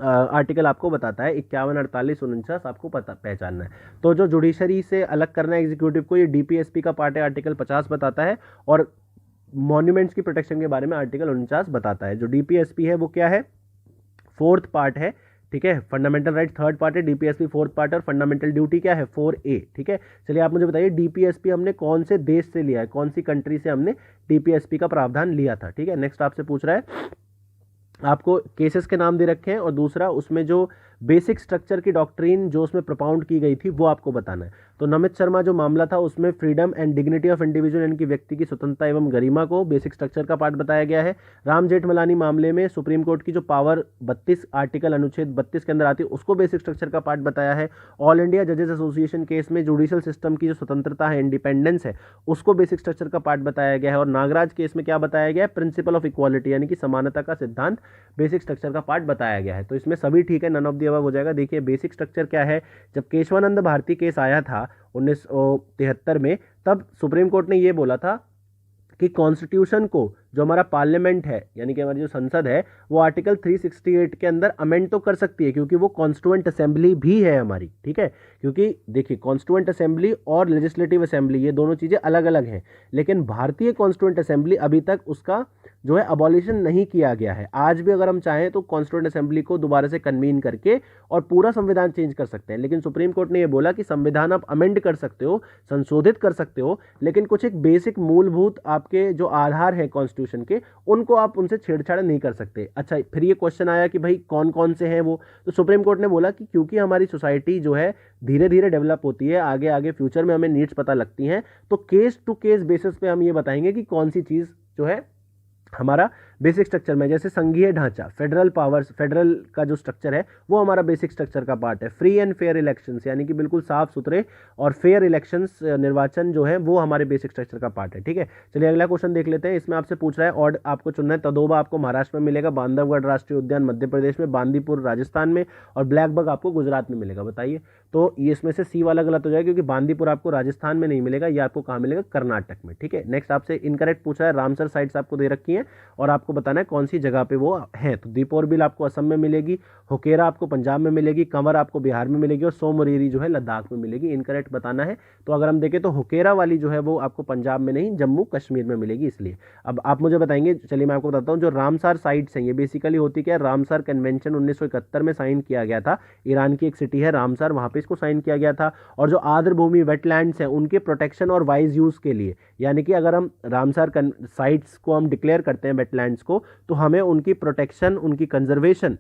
Speaker 2: आर्टिकल आपको बताता है। 51, 48, 49 आपको पहचानना है। तो जो जुडिशरी से अलग करना है एग्जीक्यूटिव को, ये डीपीएसपी का पार्ट है, आर्टिकल 50 बताता है। और मॉन्यूमेंट्स की प्रोटेक्शन के बारे में आर्टिकल 49 बताता है। जो डीपीएसपी है वो क्या है, फोर्थ पार्ट है, ठीक है। फंडामेंटल राइट थर्ड पार्ट है, डीपीएसपी फोर्थ पार्ट है, और फंडामेंटल ड्यूटी क्या है, 4A, ठीक है। चलिए आप मुझे बताइए, डीपीएसपी हमने कौन से देश से लिया है, कौन सी कंट्री से हमने डीपीएसपी का प्रावधान लिया था, ठीक है। नेक्स्ट आपसे पूछ रहा है, आपको केसेस के नाम दे रखे हैं, और दूसरा उसमें जो बेसिक स्ट्रक्चर की डॉक्ट्रीन जो उसमें प्रोपाउंड की गई थी वो आपको बताना है। तो नमित शर्मा जो मामला था उसमें freedom and dignity of individual यानी कि व्यक्ति की स्वतंत्रता एवं गरिमा को बेसिक स्ट्रक्चर का पार्ट बताया गया है। राम जेठमलानी मामले में सुप्रीम कोर्ट की जो पावर 32 आर्टिकल अनुच्छेद 32 के अंदर आती है उसको बेसिक स्ट्रक्चर का पार्ट बताया है। ऑल इंडिया जजेस एसोसिएशन केस में जुडिशियल सिस्टम की जो स्वतंत्रता है, इंडिपेंडेंस है, उसको बेसिक स्ट्रक्चर का पार्ट बताया गया है। और नागराज केस में क्या बताया गया है, प्रिंसिपल ऑफ इक्वालिटी यानी कि समानता का सिद्धांत बेसिक स्ट्रक्चर का पार्ट बताया गया है। तो इसमें सभी ठीक है, नन ऑफ द अबव हो जाएगा। देखिए बेसिक स्ट्रक्चर क्या है, जब केशवानंद भारती केस आया था 1973 में, तब सुप्रीम कोर्ट ने ये बोला था कि कॉन्स्टिट्यूशन को जो हमारा पार्लियामेंट है यानी कि हमारी जो संसद है वो आर्टिकल 368 के अंदर अमेंड तो कर सकती है, क्योंकि वो कॉन्स्टिट्यूएंट असेंबली भी है हमारी, ठीक है। क्योंकि देखिए कॉन्स्टिट्यूएंट असेंबली और लेजिस्लेटिव असेंबली ये दोनों चीज़ें अलग अलग हैं, लेकिन भारतीय कॉन्स्टिट्यूएंट असेंबली अभी तक उसका जो है अबॉलिशन नहीं किया गया है। आज भी अगर हम चाहें तो कॉन्स्टिट्यूएंट असेंबली को दोबारा से कन्वीन करके और पूरा संविधान चेंज कर सकते हैं, लेकिन सुप्रीम कोर्ट ने ये बोला कि संविधान आप अमेंड कर सकते हो, संशोधित कर सकते हो, लेकिन कुछ एक बेसिक मूलभूत आपके जो आधार हैं कॉन्स्टिट्यूशन के, उनको आप उनसे छेड़छाड़ नहीं कर सकते। अच्छा, फिर ये क्वेश्चन आया कि भाई कौन कौन से हैं वो, तो सुप्रीम कोर्ट ने बोला कि क्योंकि हमारी सोसाइटी जो है धीरे धीरे डेवलप होती है, आगे आगे फ्यूचर में हमें नीड्स पता लगती हैं, तो केस टू केस बेसिस पे हम ये बताएंगे कि कौन सी चीज़ जो है हमारा बेसिक स्ट्रक्चर में, जैसे संघीय ढांचा, फेडरल पावर्स, फेडरल का जो स्ट्रक्चर है वो हमारा बेसिक स्ट्रक्चर का पार्ट है। फ्री एंड फेयर इलेक्शंस यानी कि बिल्कुल साफ सुथरे और फेयर इलेक्शंस, निर्वाचन जो है वो हमारे बेसिक स्ट्रक्चर का पार्ट है, ठीक है। चलिए अगला क्वेश्चन देख लेते हैं। इसमें आपसे पूछ रहा है, और आपको चुनना है, तदोबा आपको महाराष्ट्र में मिलेगा, बांधवगढ़ राष्ट्रीय उद्यान मध्य प्रदेश में, बांदीपुर राजस्थान में, और ब्लैक बग आपको गुजरात में मिलेगा। बताइए, तो ये इसमें से सी वाला गलत हो जाएगा, क्योंकि बांदीपुर आपको राजस्थान में नहीं मिलेगा, ये आपको कहाँ मिलेगा, कर्नाटक में, ठीक है। नेक्स्ट आपसे इनकरेक्ट पूछा है, रामसर साइट्स आपको दे रखी हैं और आपको बताना है कौन सी जगह पे वो है। तो दीपोर बिल आपको असम में मिलेगी, होकेरा आपको पंजाब में मिलेगी, कंवर आपको बिहार में मिलेगी, और सोमरेरी जो है लद्दाख में मिलेगी। इनकरेक्ट बताना है। तो अगर हम देखें तो होकेरा वाली जो है वो आपको पंजाब में नहीं, जम्मू कश्मीर में मिलेगी। इसलिए अब आप मुझे बताएंगे, चलिए मैं आपको बताता हूँ, जो रामसार साइट्स हैं ये बेसिकली होती क्या है, रामसार कन्वेंशन 1971 में साइन किया गया था, ईरान की एक सिटी है रामसार, वहाँ पे इसको साइन किया गया था। और जो आर्द्र भूमि वेटलैंड्स हैं उनके प्रोटेक्शन और वाइज यूज़ के लिए, यानी कि अगर हम रामसार साइट्स को हम डिक्लेयर करते हैं वेटलैंड्स को, तो हमें उनकी प्रोटेक्शन, उनकी कंजर्वेशन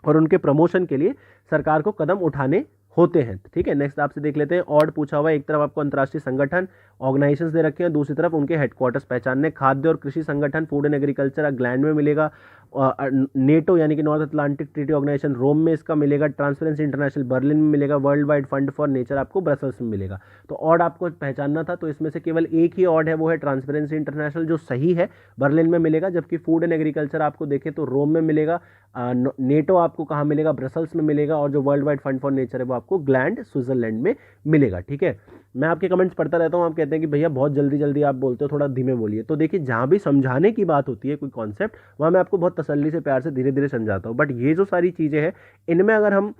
Speaker 2: और उनके प्रमोशन के लिए सरकार को कदम उठाने होते हैं, ठीक है। नेक्स्ट आपसे देख लेते हैं, ऑड पूछा हुआ है, एक तरफ आपको अंतर्राष्ट्रीय संगठन ऑर्गेनाइजेशंस दे रखे हैं, दूसरी तरफ उनके हेडक्वार्टर्स पहचानने। खाद्य और कृषि संगठन, फूड एंड एग्रीकल्चर ग्लैंड में मिलेगा। नेटो यानी कि नॉर्थ अटलांटिक ट्रीटी ऑर्गेनाइजेशन रोम में इसका मिलेगा। ट्रांसपेरेंसी इंटरनेशनल बर्लिन में मिलेगा। World wide fund for nature आपको ब्रसल्स में मिलेगा। तो ऑड आपको पहचानना था, तो इसमें से केवल एक ही ऑड है, वो है ट्रांसपेरेंसी इंटरनेशनल, जो सही है, बर्लिन में मिलेगा। जबकि फूड एंड एग्रीकल्चर आपको देखें तो रोम में मिलेगा। नेटो आपको कहाँ मिलेगा, ब्रसल्स में मिलेगा। और जो world wide fund for nature है वो आपको ग्लैंड स्विट्जरलैंड में मिलेगा, ठीक है। मैं आपके कमेंट्स पढ़ता रहता हूँ, आप कहते हैं कि भैया बहुत जल्दी जल्दी आप बोलते हो, थोड़ा धीमे बोलिए। तो देखिए, जहाँ भी समझाने की बात होती है कोई कॉन्सेप्ट, वहाँ मैं आपको बहुत तसल्ली से, प्यार से, धीरे धीरे समझाता हूँ। बट ये जो सारी चीज़ें हैं, इनमें अगर हम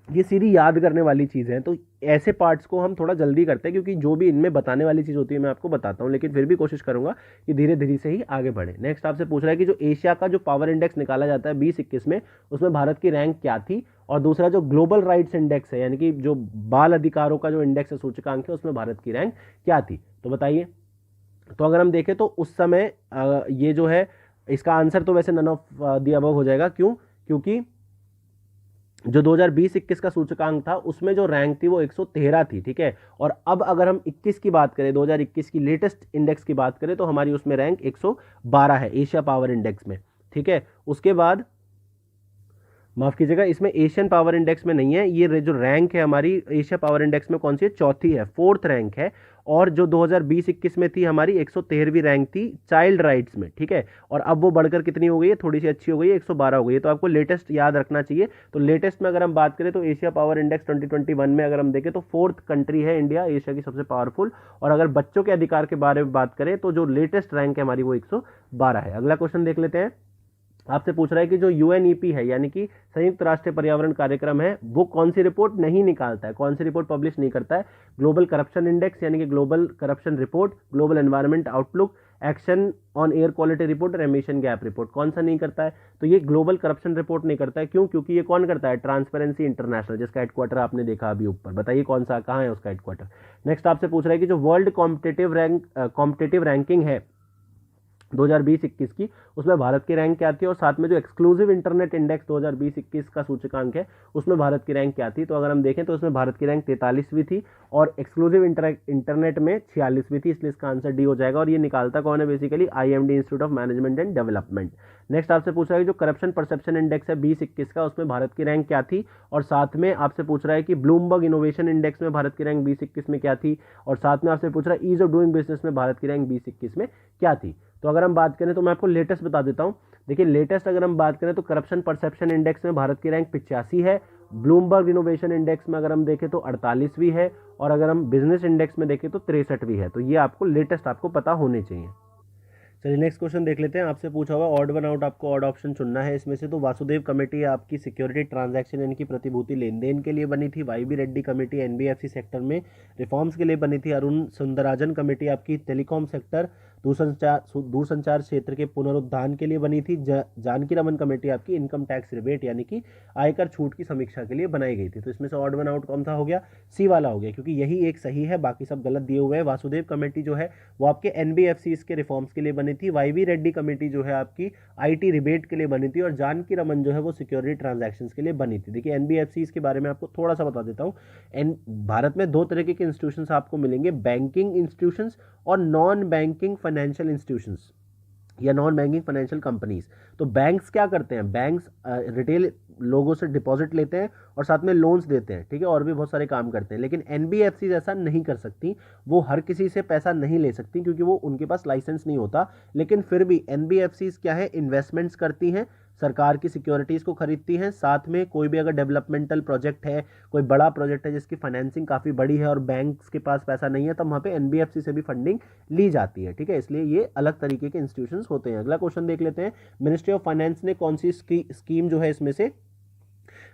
Speaker 2: ये सीधी याद करने वाली चीज़ है, तो ऐसे पार्ट्स को हम थोड़ा जल्दी करते हैं, क्योंकि जो भी इनमें बताने वाली चीज़ होती है मैं आपको बताता हूँ, लेकिन फिर भी कोशिश करूंगा कि धीरे धीरे से ही आगे बढ़े। नेक्स्ट आपसे पूछ रहा है कि जो एशिया का जो पावर इंडेक्स निकाला जाता है 2021 में, उसमें भारत की रैंक क्या थी। और दूसरा जो ग्लोबल राइट्स इंडेक्स है, यानी कि जो बाल अधिकारों का जो इंडेक्स है, सूचकांक है, उसमें भारत की रैंक क्या थी। तो बताइए। तो अगर हम देखें तो उस समय ये जो है, इसका आंसर तो वैसे नन ऑफ द अबव हो जाएगा। क्यों? क्योंकि जो 2020-21 का सूचकांक था उसमें जो रैंक थी वो 113 थी, ठीक है। और अब अगर हम 21 की बात करें, 2021 की लेटेस्ट इंडेक्स की बात करें, तो हमारी उसमें रैंक 112 है एशिया पावर इंडेक्स में, ठीक है। उसके बाद माफ कीजिएगा, इसमें एशियन पावर इंडेक्स में नहीं है, ये जो रैंक है हमारी एशिया पावर इंडेक्स में कौन सी है, चौथी है, फोर्थ रैंक है। और जो 2020-21 में थी हमारी 113वीं रैंक थी चाइल्ड राइट्स में, ठीक है। और अब वो बढ़कर कितनी हो गई है, थोड़ी सी अच्छी हो गई है, 112 हो गई है। तो आपको लेटेस्ट याद रखना चाहिए। तो लेटेस्ट में अगर हम बात करें तो एशिया पावर इंडेक्स 2021 में अगर हम देखें तो फोर्थ कंट्री है इंडिया, एशिया की सबसे पावरफुल। और अगर बच्चों के अधिकार के बारे में बात करें तो जो लेटेस्ट रैंक है हमारी वो 112 है। अगला क्वेश्चन देख लेते हैं। आपसे पूछ रहा है कि जो यूएनईपी है यानी कि संयुक्त राष्ट्र पर्यावरण कार्यक्रम है, वो कौन सी रिपोर्ट नहीं निकालता है, कौन सी रिपोर्ट पब्लिश नहीं करता है। ग्लोबल करप्शन इंडेक्स यानी कि global corruption report, global environment outlook, action on air quality report और एमिशन गैप रिपोर्ट, कौन सा नहीं करता है। तो ये ग्लोबल करप्शन रिपोर्ट नहीं करता है। क्यों? क्योंकि ये कौन करता है, ट्रांसपेरेंसी इंटरनेशनल, जिसका हेडक्वार्टर आपने देखा अभी ऊपर। बताइए कौन सा, कहाँ है उसका हेडक्वार्टर। नेक्स्ट आपसे पूछ रहा है कि जो वर्ल्ड कॉम्पिटिटिव रैंकिंग है 2020-21 की, उसमें भारत की रैंक क्या थी। और साथ में जो एक्सक्लूसिव इंटरनेट इंडेक्स 2020-21 का सूचकांक है उसमें भारत की रैंक क्या थी। तो अगर हम देखें तो उसमें भारत की रैंक 43वीं थी और एक्सक्लूसिव इंटरनेट में 46वीं थी, इसलिए इसका आंसर डी हो जाएगा। और ये निकालता कौन है, basically IMD institute of management and development. Next आपसे पूछ रहा है कि जो करप्शन परसेप्शन इंडेक्स है 2021 का, उसमें भारत की रैंक क्या थी। और साथ में आपसे पूछ रहा है कि ब्लूमबर्ग इनोवेशन इंडेक्स में भारत की रैंक 2021 में क्या थी। और साथ में आपसे पूछ रहा है ईज ऑफ डूइंग बिजनेस में भारत की रैंक 2021 में क्या थी। तो अगर हम बात करें तो मैं आपको लेटेस्ट बता देता हूं। देखिए लेटेस्ट अगर हम बात करें तो करप्शन परसेप्शन इंडेक्स में भारत की रैंक 85 है। ब्लूमबर्ग इनोवेशन इंडेक्स में अगर हम देखें तो 48वीं है। और अगर हम बिजनेस इंडेक्स में देखें तो 63वीं है। तो ये आपको लेटेस्ट आपको पता होने चाहिए। चलिए नेक्स्ट क्वेश्चन देख लेते हैं। आपसे पूछा हुआ ऑड वन आउट, आपको ऑड ऑप्शन चुनना है इसमें से। तो वासुदेव कमेटी आपकी सिक्योरिटी ट्रांजैक्शन यानी कि प्रतिभूति लेन देन के लिए बनी थी। Y B Reddy committee NBFC sector में रिफॉर्म्स के लिए बनी थी। अरुण सुंदराजन कमेटी आपकी टेलीकॉम सेक्टर दूरसंचार क्षेत्र के पुनरुत्थान के लिए बनी थी। जानकी रमन कमेटी आपकी इनकम टैक्स रिबेट यानी कि आयकर छूट की समीक्षा के लिए बनाई गई थी। तो इसमें से ऑड वन आउट कौन सा हो गया, सी वाला हो गया, क्योंकि यही एक सही है, बाकी सब गलत दिए हुए हैं। वासुदेव कमेटी जो है वो आपके NBFCs के रिफॉर्म्स के लिए बनी थी। वाई रेड्डी कमेटी जो है आपकी IT रिबेट के लिए बनी थी। और जानकी रमन जो है वो सिक्योरिटी ट्रांजैक्शंस के लिए बनी थी। देखिए NBFCs के बारे में आपको थोड़ा सा बता देता हूँ। भारत में दो तरीके के इंस्टीट्यूशंस आपको मिलेंगे, बैंकिंग इंस्टीट्यूशंस और नॉन बैंकिंग फाइनेंशियल इंस्टीट्यूशंस या नॉन बैंकिंग फाइनेंशियल कंपनीज। तो बैंक्स क्या करते हैं, बैंक्स रिटेल लोगों से डिपॉजिट लेते हैं और साथ में लोन्स देते हैं, ठीक है, और भी बहुत सारे काम करते हैं। लेकिन NBFCs ऐसा नहीं कर सकती, वो हर किसी से पैसा नहीं ले सकती क्योंकि वो उनके पास लाइसेंस नहीं होता। लेकिन फिर भी NBFCs क्या है, इन्वेस्टमेंट्स करती हैं, सरकार की सिक्योरिटीज़ को खरीदती हैं। साथ में कोई भी अगर डेवलपमेंटल प्रोजेक्ट है, कोई बड़ा प्रोजेक्ट है जिसकी फाइनेंसिंग काफ़ी बड़ी है और बैंक्स के पास पैसा नहीं है, तब वहाँ पे NBFC से भी फंडिंग ली जाती है, ठीक है। इसलिए ये अलग तरीके के इंस्टीट्यूशंस होते हैं। अगला क्वेश्चन देख लेते हैं। मिनिस्ट्री ऑफ फाइनेंस ने कौन सी स्कीम जो है इसमें से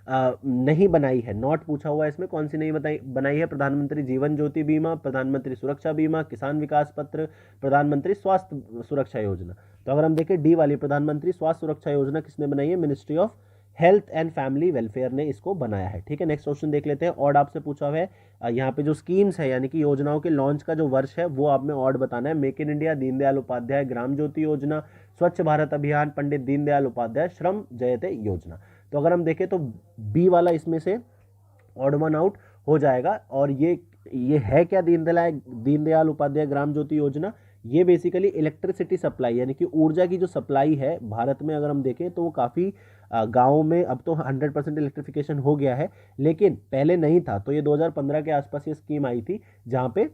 Speaker 2: नहीं बनाई है, नॉट पूछा हुआ है इसमें, कौन सी नहीं बनाई है। प्रधानमंत्री जीवन ज्योति बीमा, प्रधानमंत्री सुरक्षा बीमा, किसान विकास पत्र, प्रधानमंत्री स्वास्थ्य सुरक्षा योजना। तो अगर हम देखें डी वाली प्रधानमंत्री स्वास्थ्य सुरक्षा योजना किसने बनाई है, ministry of health and family welfare ने इसको बनाया है, ठीक है। नेक्स्ट क्वेश्चन देख लेते हैं। ऑड आपसे पूछा हुआ है, यहाँ पे जो स्कीम्स है यानी कि योजनाओं के लॉन्च का जो वर्ष है वो आप में ऑड बताना है। Make in India, Deendayal Upadhyay Gram Jyoti Yojana, Swachh Bharat अभियान, पंडित दीनदयाल उपाध्याय श्रम जयते योजना। तो अगर हम देखें तो बी वाला इसमें से ऑड वन आउट हो जाएगा। और ये है क्या, दीनदयाल उपाध्याय ग्राम ज्योति योजना, ये बेसिकली इलेक्ट्रिसिटी सप्लाई यानी कि ऊर्जा की जो सप्लाई है भारत में अगर हम देखें तो वो काफ़ी गाँव में अब तो 100% इलेक्ट्रिफिकेशन हो गया है, लेकिन पहले नहीं था। तो ये 2015 के आसपास ये स्कीम आई थी जहाँ पे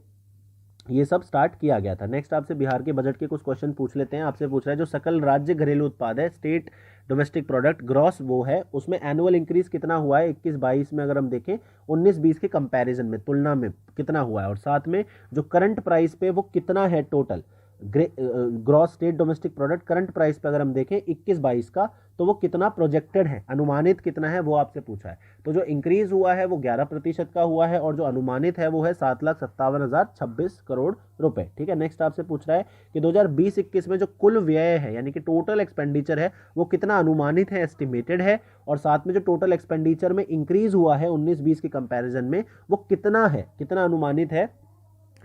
Speaker 2: ये सब स्टार्ट किया गया था। नेक्स्ट आपसे बिहार के बजट के कुछ क्वेश्चन पूछ लेते हैं। आपसे पूछ रहा है जो सकल राज्य घरेलू उत्पाद है, स्टेट डोमेस्टिक प्रोडक्ट ग्रॉस, वो है, उसमें एनुअल इंक्रीज कितना हुआ है 21-22 में अगर हम देखें, 19-20 के कंपैरिजन में, तुलना में कितना हुआ है। और साथ में जो करंट प्राइस पे वो कितना है total gross state domestic product current price पे अगर हम देखें 21-22 का, तो वो कितना प्रोजेक्टेड है, अनुमानित कितना है, वो आपसे पूछा है। तो जो इंक्रीज हुआ है वो 11% का हुआ है और जो अनुमानित है वो है 7,57,026 करोड़ रुपए, ठीक है। नेक्स्ट आपसे पूछ रहा है कि 2020-21 में जो कुल व्यय है यानी कि टोटल एक्सपेंडिचर है वो कितना अनुमानित है, एस्टिमेटेड है। और साथ में जो टोटल एक्सपेंडिचर में इंक्रीज हुआ है 19-20 के कंपैरिजन में वो कितना है, कितना अनुमानित है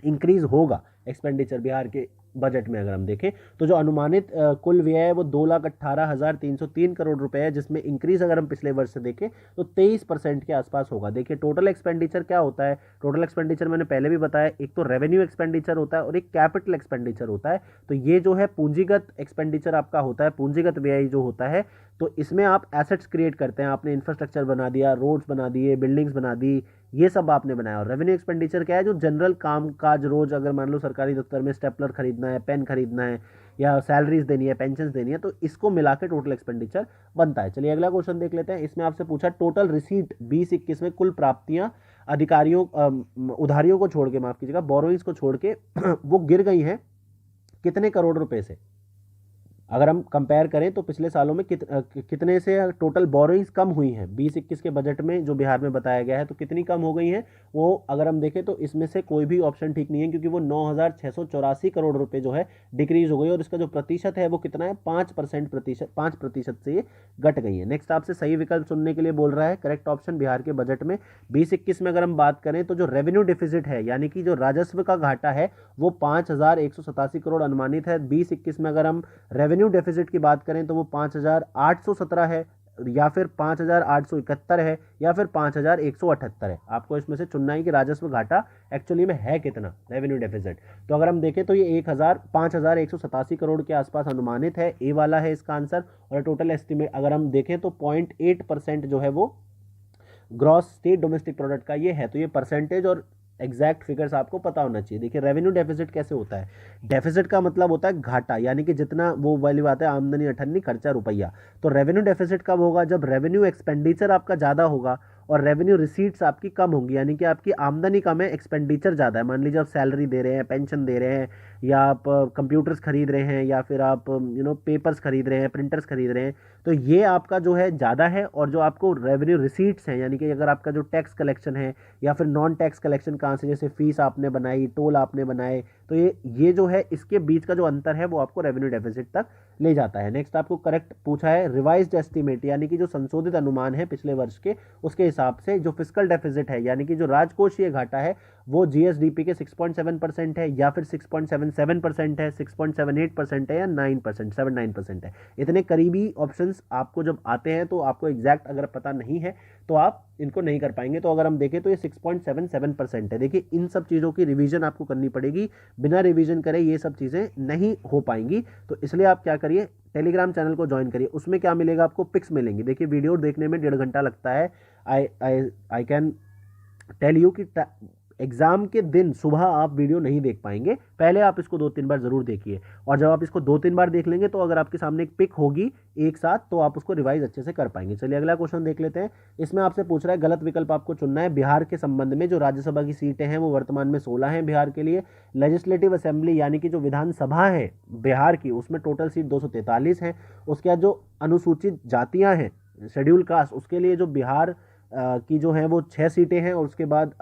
Speaker 2: इंक्रीज होगा एक्सपेंडिचर बिहार के बजट में अगर हम देखें तो जो अनुमानित कुल व्यय है वो 2,18,303 करोड़ रुपए है, जिसमें इंक्रीज अगर हम पिछले वर्ष से देखें तो 23% के आसपास होगा। देखिए टोटल एक्सपेंडिचर क्या होता है, टोटल एक्सपेंडिचर मैंने पहले भी बताया, एक तो रेवेन्यू एक्सपेंडिचर होता है और एक कैपिटल एक्सपेंडिचर होता है। तो ये जो है पूंजीगत एक्सपेंडिचर आपका होता है, पूंजीगत व्यय जो होता है, तो इसमें आप एसेट्स क्रिएट करते हैं, आपने इंफ्रास्ट्रक्चर बना दिया, रोड्स बना दिए, बिल्डिंग्स बना दी, ये सब आपने बनाया। और रेवेन्यू एक्सपेंडिचर क्या है, जो जनरल काम काज रोज अगर मान लो सरकारी दफ्तर में स्टेपलर खरीदना है, पेन खरीदना है या सैलरीज देनी है, पेंशन देनी है, तो इसको मिला के टोटल एक्सपेंडिचर बनता है। चलिए अगला क्वेश्चन देख लेते हैं। इसमें आपसे पूछा टोटल रिसीट 2021 में कुल प्राप्तियां अधिकारियों उधारियों को छोड़ के, माफ कीजिएगा, बोरोइंग्स को छोड़ के वो गिर गई हैं कितने करोड़ रुपए से। अगर हम कंपेयर करें तो पिछले सालों में कितने से टोटल बोरोइंग्स कम हुई हैं 2021 के बजट में जो बिहार में बताया गया है, तो कितनी कम हो गई हैं वो अगर हम देखें तो इसमें से कोई भी ऑप्शन ठीक नहीं है, क्योंकि वो 9,684 करोड़ रुपए जो है डिक्रीज हो गई और इसका जो प्रतिशत है वो कितना है 5% से ये घट गई है। नेक्स्ट आपसे सही विकल्प चुनने के लिए बोल रहा है। करेक्ट ऑप्शन बिहार के बजट में 2021 में अगर हम बात करें तो जो रेवेन्यू डिफिसिट है यानी कि जो राजस्व का घाटा है वो 5,187 करोड़ अनुमानित है। 2021 में अगर हम रेवेन्यू डेफिसिट की बात करें तो वो 5,817 है या फिर 5,871 है या फिर 5,178 है। आपको इसमें से चुनना है कि राजस्व घाटा एक्चुअली में है कितना रेवेन्यू डेफिसिट। तो अगर हम देखें तो ये 5,187 करोड़ के आसपास अनुमानित है, ए वाला है इसका आंसर। और टोटल एस्टिमेट अगर हम देखें तो 0.8% जो है वो ग्रॉस स्टेट डोमेस्टिक प्रोडक्ट का ये है। तो ये परसेंटेज और एग्जैक्ट फिगर्स आपको पता होना चाहिए। देखिए रेवेन्यू डेफिसिट कैसे होता है, डेफिसिट का मतलब होता है घाटा, यानी कि जितना वो वैल्यू आता है आमदनी अठन्नी खर्चा रुपया। तो रेवेन्यू डेफिसिट कब होगा, जब रेवेन्यू एक्सपेंडिचर आपका ज़्यादा होगा और रेवेन्यू रिसीट्स आपकी कम होंगी, यानी कि आपकी आमदनी कम है, एक्सपेंडिचर ज़्यादा है। मान लीजिए आप सैलरी दे रहे हैं, पेंशन दे रहे हैं, या आप कंप्यूटर्स खरीद रहे हैं, या फिर आप पेपर्स खरीद रहे हैं, प्रिंटर्स खरीद रहे हैं, तो ये आपका जो है ज़्यादा है। और जो आपको रेवेन्यू रिसीट्स हैं, यानी कि अगर आपका जो टैक्स कलेक्शन है या फिर नॉन टैक्स कलेक्शन कहाँ से, जैसे फीस आपने बनाई, टोल आपने बनाए, तो ये जो है इसके बीच का जो अंतर है वो आपको रेवेन्यू डेफिसिट तक ले जाता है। नेक्स्ट आपको करेक्ट पूछा है रिवाइज्ड एस्टीमेट, यानी कि जो संशोधित अनुमान है पिछले वर्ष के, उसके हिसाब से जो फिस्कल डेफिसिट है यानी कि जो राजकोषीय घाटा है वो जीएसडीपी के 6.7% है या फिर 6.77% है, 6.78% है या 9% 79% है। इतने करीबी ऑप्शंस आपको जब आते हैं तो आपको एग्जैक्ट अगर पता नहीं है तो आप इनको नहीं कर पाएंगे। तो अगर हम देखें तो ये 6.77% है। देखिए इन सब चीज़ों की रिवीजन आपको करनी पड़ेगी, बिना रिवीजन करे ये सब चीज़ें नहीं हो पाएंगी। तो इसलिए आप क्या करिए, टेलीग्राम चैनल को ज्वाइन करिए, उसमें क्या मिलेगा आपको, पिक्स मिलेंगी। देखिए वीडियो देखने में 1.5 घंटा लगता है। आई कैन टेल यू कि एग्जाम के दिन सुबह आप वीडियो नहीं देख पाएंगे, पहले आप इसको 2-3 बार जरूर देखिए, और जब आप इसको 2-3 बार देख लेंगे तो अगर आपके सामने एक पिक होगी एक साथ तो आप उसको रिवाइज अच्छे से कर पाएंगे। चलिए अगला क्वेश्चन देख लेते हैं। इसमें आपसे पूछ रहा है गलत विकल्प आपको चुनना है। बिहार के संबंध में जो राज्यसभा की सीटें हैं वो वर्तमान में 16 हैं बिहार के लिए। लेजिस्लेटिव असेंबली यानी कि जो विधानसभा है बिहार की, उसमें टोटल सीट 243 हैं। उसके बाद जो अनुसूचित जातियाँ हैं, शेड्यूल कास्ट, उसके लिए जो बिहार की जो है वो 6 सीटें हैं। और उसके बाद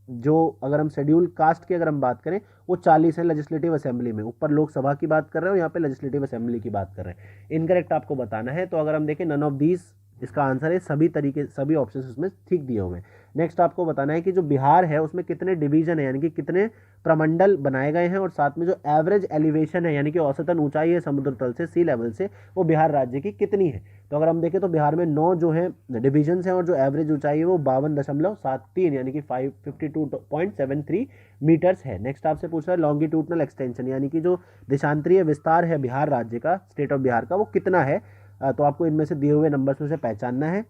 Speaker 2: जो अगर हम शेड्यूल कास्ट की अगर हम बात करें वो 40 है लेजिस्लेटिव असेंबली में। ऊपर लोकसभा की बात कर रहे हो, यहाँ पे लेजिस्लेटिव असेंबली की बात कर रहे हैं। इनकरेक्ट आपको बताना है। तो अगर हम देखें नन ऑफ दीज इसका आंसर है, सभी ऑप्शन इसमें ठीक दिए हुए हैं। नेक्स्ट आपको बताना है कि जो बिहार है उसमें कितने डिवीजन है, यानी कि कितने प्रमंडल बनाए गए हैं, और साथ में जो एवरेज एलिवेशन है यानी कि औसतन ऊंचाई है समुद्र तल से, सी लेवल से, वो बिहार राज्य की कितनी है। तो अगर हम देखें तो बिहार में 9 जो है डिवीजन हैं और जो एवरेज ऊंचाई है वो 52.73 यानी कि 552.73 मीटर्स है। नेक्स्ट आपसे पूछ रहा है लॉन्गिट्यूडनल एक्सटेंशन यानी कि जो देशांतरीय विस्तार है बिहार राज्य का, स्टेट ऑफ बिहार का, वो कितना है। तो आपको इनमें से दिए हुए नंबर्स में से पहचानना है,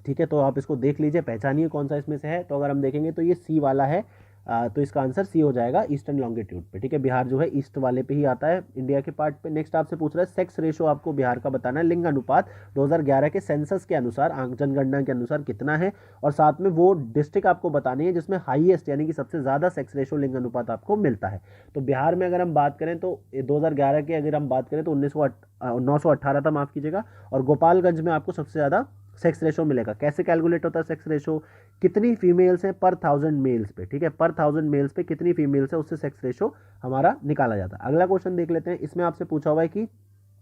Speaker 2: ठीक है। तो आप इसको देख लीजिए, पहचानिए कौन सा इसमें से है। तो अगर हम देखेंगे तो ये सी वाला है, तो इसका आंसर सी हो जाएगा ईस्टर्न लॉन्गिट्यूड पे, ठीक है। बिहार जो है ईस्ट वाले पे ही आता है इंडिया के पार्ट पे। नेक्स्ट आपसे पूछ रहा है सेक्स रेशो आपको बिहार का बताना है। लिंग अनुपात 2011 के सेंसस के अनुसार, जनगणना के अनुसार कितना है, और साथ में वो डिस्ट्रिक्ट आपको बतानी है जिसमें हाईएस्ट यानी कि सबसे ज़्यादा सेक्स रेशो लिंग अनुपात आपको मिलता है। तो बिहार में अगर हम बात करें तो 2011 की अगर हम बात करें तो 918 था, माफ़ कीजिएगा। और गोपालगंज में आपको सबसे ज़्यादा सेक्स रेशो मिलेगा। कैसे कैलकुलेट होता है सेक्स रेशो, कितनी फीमेल्स हैं पर 1000 मेल्स पे, ठीक है। पर 1000 मेल्स पे कितनी फीमेल्स है उससे सेक्स रेशो हमारा निकाला जाता है। अगला क्वेश्चन देख लेते हैं। इसमें आपसे पूछा हुआ है कि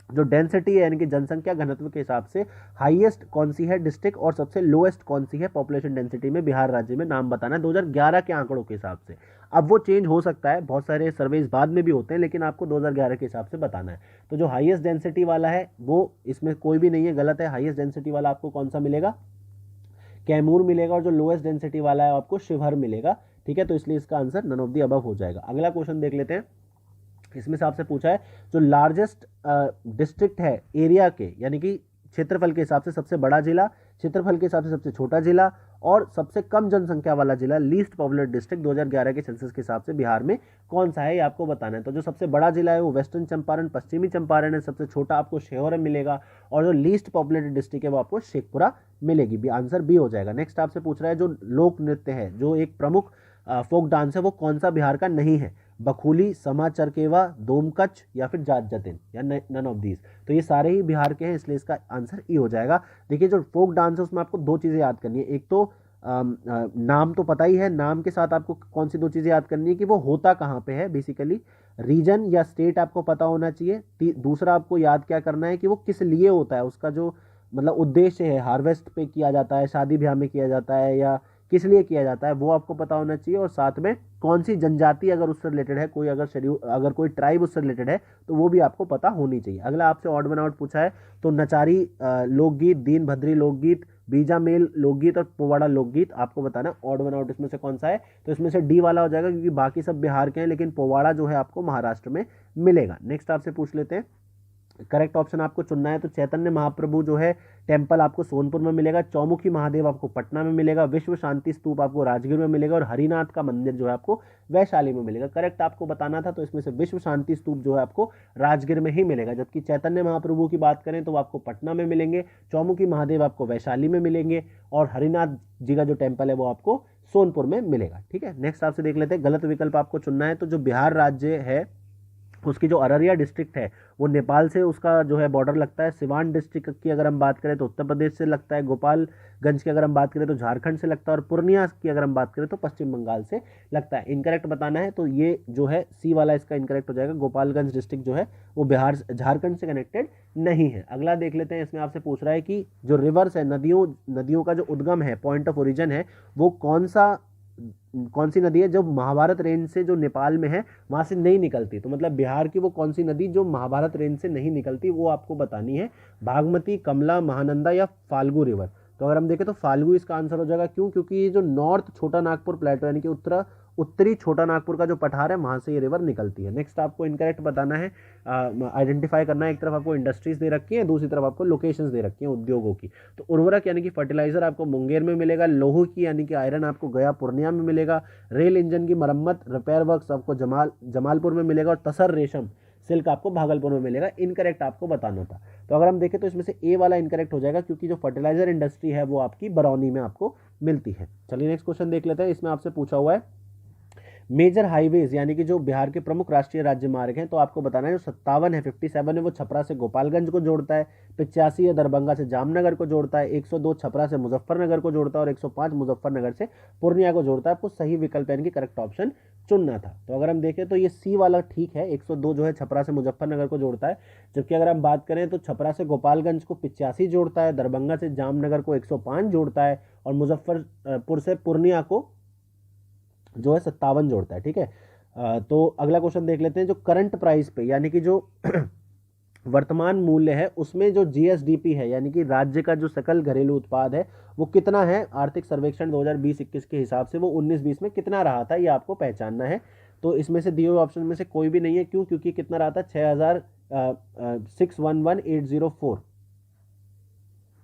Speaker 2: जो डेंसिटी है यानी कि जनसंख्या घनत्व के हिसाब से हाईएस्ट कौन सी है डिस्ट्रिक्ट और सबसे लोएस्ट कौन सी है पॉपुलेशन डेंसिटी में बिहार राज्य में, नाम बताना है 2011 के आंकड़ों के हिसाब से। अब वो चेंज हो सकता है, बहुत सारे सर्वेज बाद में भी होते हैं, लेकिन आपको 2011 के हिसाब से बताना है। तो जो हाईएस्ट डेंसिटी वाला है वो इसमें कोई भी नहीं है, गलत है। हाईएस्ट डेंसिटी वाला आपको कौन सा मिलेगा, कैमूर मिलेगा, और जो लोएस्ट डेंसिटी वाला है आपको शिवहर मिलेगा। ठीक है, तो इसलिए इसका answer none of the above हो जाएगा। अगला क्वेश्चन देख लेते हैं। इसमें से आपसे पूछा है जो लार्जेस्ट डिस्ट्रिक्ट है एरिया के यानी कि क्षेत्रफल के हिसाब से सबसे बड़ा जिला, क्षेत्रफल के हिसाब से सबसे छोटा जिला, और सबसे कम जनसंख्या वाला जिला लीस्ट पॉपुलेटेड डिस्ट्रिक्ट 2011 के सेंसस के हिसाब से बिहार में कौन सा है, ये आपको बताना है। तो जो सबसे बड़ा जिला है वो वेस्टर्न चंपारण पश्चिमी चंपारण है, सबसे छोटा आपको शेखपुरा मिलेगा, और जो लीस्ट पॉपुलेटेड डिस्ट्रिक्ट है वो आपको शेखपुरा मिलेगी। भी आंसर बी हो जाएगा। नेक्स्ट आपसे पूछ रहा है जो लोक नृत्य है, जो एक प्रमुख फोक डांस है, वो कौन सा बिहार का नहीं है, बखूली, समा चरकेवा, डोमकच या फिर जाट जतिन, या नन ऑफ दीज। तो ये सारे ही बिहार के हैं, इसलिए इसका आंसर ई हो जाएगा। देखिए जो फोक डांस है उसमें आपको दो चीज़ें याद करनी है। एक तो नाम तो पता ही है, नाम के साथ आपको कौन सी दो चीज़ें याद करनी है कि वो होता कहाँ पे है, बेसिकली रीजन या स्टेट आपको पता होना चाहिए। दूसरा आपको याद क्या करना है कि वो किस लिए होता है, उसका जो मतलब उद्देश्य है, हार्वेस्ट पे किया जाता है, शादी ब्याह में किया जाता है, या किस लिए किया जाता है, वो आपको पता होना चाहिए। और साथ में कौन सी जनजाति अगर उससे रिलेटेड है, कोई अगर शेड्यूल, अगर कोई ट्राइब उससे रिलेटेड है तो वो भी आपको पता होनी चाहिए। अगला आपसे ऑड वन आउट पूछा है, तो नचारी लोकगीत, दीन भद्री लोकगीत, बीजा मेल लोकगीत और पोवाड़ा लोकगीत आपको बताना ऑड वन आउट इसमें से कौन सा है। तो इसमें से डी वाला हो जाएगा, क्योंकि बाकी सब बिहार के हैं, लेकिन पोवाड़ा जो है आपको महाराष्ट्र में मिलेगा। नेक्स्ट आपसे पूछ लेते हैं, करेक्ट ऑप्शन आपको चुनना है। तो चैतन्य महाप्रभु जो है टेम्पल आपको सोनपुर में मिलेगा, चौमुखी महादेव आपको पटना में मिलेगा, विश्व शांति स्तूप आपको राजगीर में मिलेगा, और हरिनाथ का मंदिर जो है आपको वैशाली में मिलेगा। करेक्ट आपको बताना था, तो इसमें से विश्व शांति स्तूप जो है आपको राजगीर में ही मिलेगा, जबकि चैतन्य महाप्रभु की बात करें तो वो आपको पटना में मिलेंगे, चौमुखी महादेव आपको वैशाली में मिलेंगे, और हरिनाथ जी का जो टेम्पल है वो आपको सोनपुर में मिलेगा। ठीक है, नेक्स्ट आपसे देख लेते हैं, गलत विकल्प आपको चुनना है। तो जो बिहार राज्य है उसकी जो अररिया डिस्ट्रिक्ट है वो नेपाल से उसका जो है बॉर्डर लगता है। सिवान डिस्ट्रिक्ट की अगर हम बात करें तो उत्तर प्रदेश से लगता है, गोपालगंज की अगर हम बात करें तो झारखंड से लगता है, और पूर्णिया की अगर हम बात करें तो पश्चिम बंगाल से लगता है। इनकरेक्ट बताना है, तो ये जो है सी वाला इसका इनकरेक्ट हो जाएगा। गोपालगंज डिस्ट्रिक्ट जो है वो बिहार झारखंड से कनेक्टेड नहीं है। अगला देख लेते हैं, इसमें आपसे पूछ रहा है कि जो रिवर्स है, नदियों का जो उद्गम है, पॉइंट ऑफ ओरिजिन है, वो कौन सी नदी है जो महाभारत रेंज से जो नेपाल में है वहां से नहीं निकलती। तो मतलब बिहार की वो कौन सी नदी जो महाभारत रेंज से नहीं निकलती, वो आपको बतानी है। बागमती, कमला, महानंदा या फाल्गु रिवर। तो अगर हम देखें तो फाल्गु इसका आंसर हो जाएगा। क्यों? क्योंकि ये जो नॉर्थ छोटा नागपुर प्लेटो यानी कि उत्तरी छोटा नागपुर का जो पठार है वहां से ये रिवर निकलती है। नेक्स्ट आपको इनकरेक्ट बताना है, आइडेंटिफाई करना है। एक तरफ आपको इंडस्ट्रीज दे रखी है, दूसरी तरफ आपको लोकेशंस दे रखी हैं उद्योगों की। तो उर्वरक यानी कि फर्टिलाइजर आपको मुंगेर में मिलेगा, लोह की यानी कि आयरन आपको गया पूर्णिया में मिलेगा, रेल इंजन की मरम्मत रिपेयर वर्क्स आपको जमालपुर में मिलेगा, और तसर रेशम सिल्क आपको भागलपुर में मिलेगा। इनकरेक्ट आपको बताना था। तो अगर हम देखें तो इसमें से ए वाला इनकरेक्ट हो जाएगा, क्योंकि जो फर्टिलाइजर इंडस्ट्री है वो आपकी बरौनी में आपको मिलती है। चलिए नेक्स्ट क्वेश्चन देख लेते हैं। इसमें आपसे पूछा हुआ है मेजर हाईवेज यानी कि जो बिहार के प्रमुख राष्ट्रीय राज्य मार्ग हैं, तो आपको बताना है जो 57 है, 57 है वो छपरा से गोपालगंज को जोड़ता है, 85 है दरभंगा से जामनगर को जोड़ता है, 102 छपरा से मुजफ्फरनगर को जोड़ता है, और 105 मुजफ्फरनगर से पूर्णिया को जोड़ता है। आपको सही विकल्प यानी कि करेक्ट ऑप्शन चुनना था। तो अगर हम देखें तो ये सी वाला ठीक है, 102 जो है छपरा से मुजफ्फरनगर को जोड़ता है। जबकि अगर हम बात करें तो छपरा से गोपालगंज को 85 जोड़ता है, दरभंगा से जामनगर को 105 जोड़ता है, और मुजफ्फरपुर से पूर्णिया को जो है 57 जोड़ता है। ठीक है, तो अगला क्वेश्चन देख लेते हैं। जो करंट प्राइस पे यानी कि जो वर्तमान मूल्य है उसमें जो जीएसडीपी है यानी कि राज्य का जो सकल घरेलू उत्पाद है वो कितना है, आर्थिक सर्वेक्षण 2020-21 के हिसाब से वो 19-20 में कितना रहा था, ये आपको पहचानना है। तो इसमें से दिए हुए ऑप्शन में से कोई भी नहीं है। क्यों? क्योंकि कितना रहा था, 6,11,804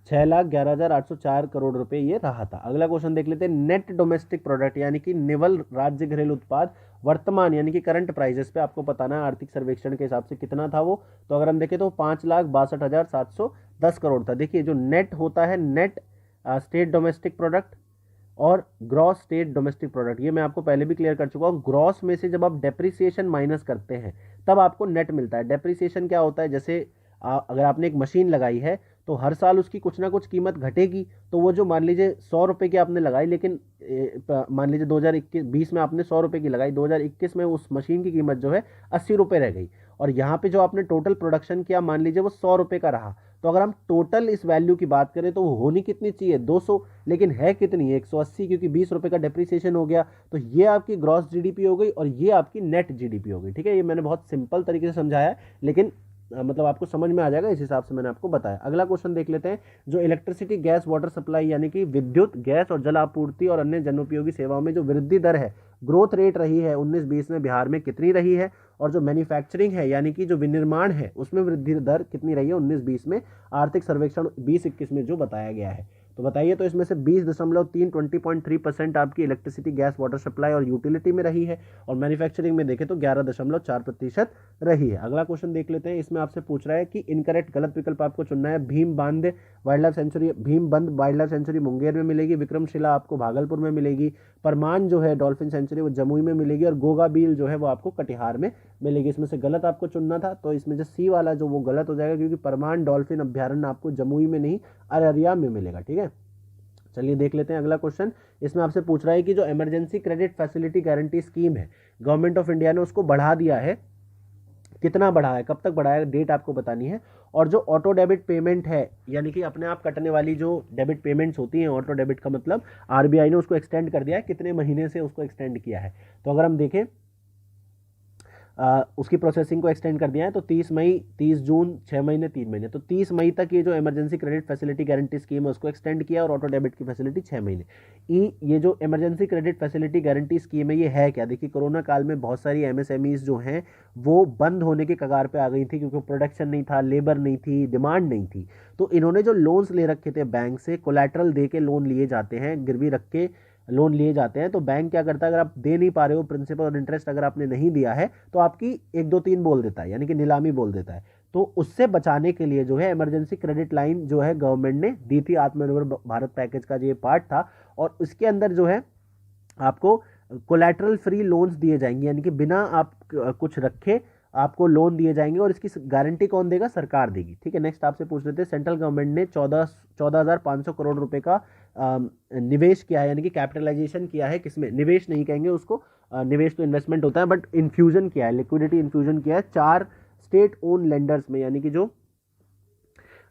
Speaker 2: 6,11,804 करोड़ रुपए ये रहा था। अगला क्वेश्चन देख लेते हैं। नेट डोमेस्टिक प्रोडक्ट यानी कि निवल राज्य घरेलू उत्पाद वर्तमान यानी कि करंट प्राइजेस पे आपको बताना है आर्थिक सर्वेक्षण के हिसाब से कितना था वो। तो अगर हम देखें तो 5,62,710 करोड़ था। देखिए जो नेट होता है, नेट स्टेट डोमेस्टिक प्रोडक्ट और ग्रॉस स्टेट डोमेस्टिक प्रोडक्ट, ये मैं आपको पहले भी क्लियर कर चुका हूँ। ग्रॉस में से जब आप डेप्रिसिएशन माइनस करते हैं तब आपको नेट मिलता है। डेप्रिसिएशन क्या होता है, जैसे अगर आपने एक मशीन लगाई है तो हर साल उसकी कुछ ना कुछ कीमत घटेगी। तो वो जो मान लीजिए 100 रुपये की आपने लगाई, लेकिन मान लीजिए 2021-20 में आपने 100 रुपये की लगाई, 2021 में उस मशीन की कीमत जो है 80 रुपये रह गई, और यहाँ पे जो आपने टोटल प्रोडक्शन किया मान लीजिए वो 100 रुपये का रहा। तो अगर हम टोटल इस वैल्यू की बात करें तो वो होनी कितनी चाहिए, 200, लेकिन है कितनी, 180, क्योंकि 20 रुपये का डेप्रिसिएशन हो गया। तो ये आपकी ग्रॉस जीडीपी हो गई और ये आपकी नेट जीडीपी हो गई। ठीक है, ये मैंने बहुत सिंपल तरीके से समझाया है, लेकिन मतलब आपको समझ में आ जाएगा, इस हिसाब से मैंने आपको बताया। अगला क्वेश्चन देख लेते हैं। जो इलेक्ट्रिसिटी, गैस, वाटर सप्लाई यानी कि विद्युत, गैस और जल आपूर्ति और अन्य जनोपयोगी सेवाओं में जो वृद्धि दर है, ग्रोथ रेट रही है 19-20 में बिहार में कितनी रही है, और जो मैन्युफैक्चरिंग है यानी कि जो विनिर्माण है उसमें वृद्धि दर कितनी रही है 19-20 में, आर्थिक सर्वेक्षण 20-21 में जो बताया गया है। तो बताइए, तो इसमें से 20.3 20.3% आपकी इलेक्ट्रिसिटी, गैस, वाटर सप्लाई और यूटिलिटी में रही है, और मैन्युफैक्चरिंग में देखें तो 11.4% रही है। अगला क्वेश्चन देख लेते हैं। इसमें आपसे पूछ रहा है कि इनकरेक्ट, गलत विकल्प आपको चुनना है। भीम बांध वाइल्ड लाइफ सेंचुरी, भीम बंद वाइल्ड लाइफ सेंचुरी मुंगेर में मिलेगी, विक्रमशिला आपको भागलपुर में मिलेगी, परमान जो है डॉल्फिन सेंचुरी वो जमुई में मिलेगी, और गोगा बील जो है वो आपको कटिहार में मिलेगी। इसमें से गलत आपको चुनना था, तो इसमें जो सी वाला जो वो गलत हो जाएगा, क्योंकि परमान डॉल्फिन अभ्यारण्य आपको जमुई में नहीं अररिया में मिलेगा। ठीक है, चलिए देख लेते हैं अगला क्वेश्चन। इसमें आपसे पूछ रहा है कि जो emergency credit facility guarantee scheme है, गवर्नमेंट ऑफ इंडिया ने उसको बढ़ा दिया है, कितना बढ़ा है, कब तक बढ़ाया, डेट आपको बतानी है। और जो ऑटो डेबिट पेमेंट है, यानी कि अपने आप कटने वाली जो डेबिट पेमेंट्स होती हैं, ऑटो डेबिट का मतलब आरबीआई ने उसको एक्सटेंड कर दिया है, कितने महीने से उसको एक्सटेंड किया है। तो अगर हम देखें उसकी प्रोसेसिंग को एक्सटेंड कर दिया है, तो 30 मई, 30 जून, 6 महीने, 3 महीने, तो 30 मई तक ये जो emergency credit facility guarantee scheme है उसको एक्सटेंड किया, और ऑटो डेबिट की फैसिलिटी 6 महीने। ये जो emergency credit facility guarantee scheme है ये है क्या, देखिए कोरोना काल में बहुत सारी एमएसएमईज जो हैं वो बंद होने के कगार पे आ गई थी, क्योंकि प्रोडक्शन नहीं था, लेबर नहीं थी, डिमांड नहीं थी। तो इन्होंने जो लोन्स ले रखे थे बैंक से, कोलैटरल दे के लोन लिए जाते हैं, गिरवी रख के लोन लिए जाते हैं, तो बैंक क्या करता है, अगर आप दे नहीं पा रहे हो, प्रिंसिपल और इंटरेस्ट अगर आपने नहीं दिया है, तो आपकी 1 2 3 बोल देता है, यानी कि नीलामी बोल देता है। तो उससे बचाने के लिए जो है इमरजेंसी क्रेडिट लाइन जो है गवर्नमेंट ने दी थी, आत्मनिर्भर भारत पैकेज का जो ये पार्ट था, और उसके अंदर जो है आपको कोलैटरल फ्री लोन्स दिए जाएंगे, यानी कि बिना आप कुछ रखे आपको लोन दिए जाएंगे, और इसकी गारंटी कौन देगा, सरकार देगी। ठीक है, नेक्स्ट आपसे पूछ लेते हैं। सेंट्रल गवर्नमेंट ने 14,500 करोड़ रुपए का निवेश किया है, यानी कि कैपिटलाइजेशन किया है, किसमें, निवेश नहीं कहेंगे उसको, निवेश तो इन्वेस्टमेंट होता है, बट इन्फ्यूजन किया है, लिक्विडिटी इन्फ्यूजन किया है 4 स्टेट ओन लेंडर्स में, यानी कि जो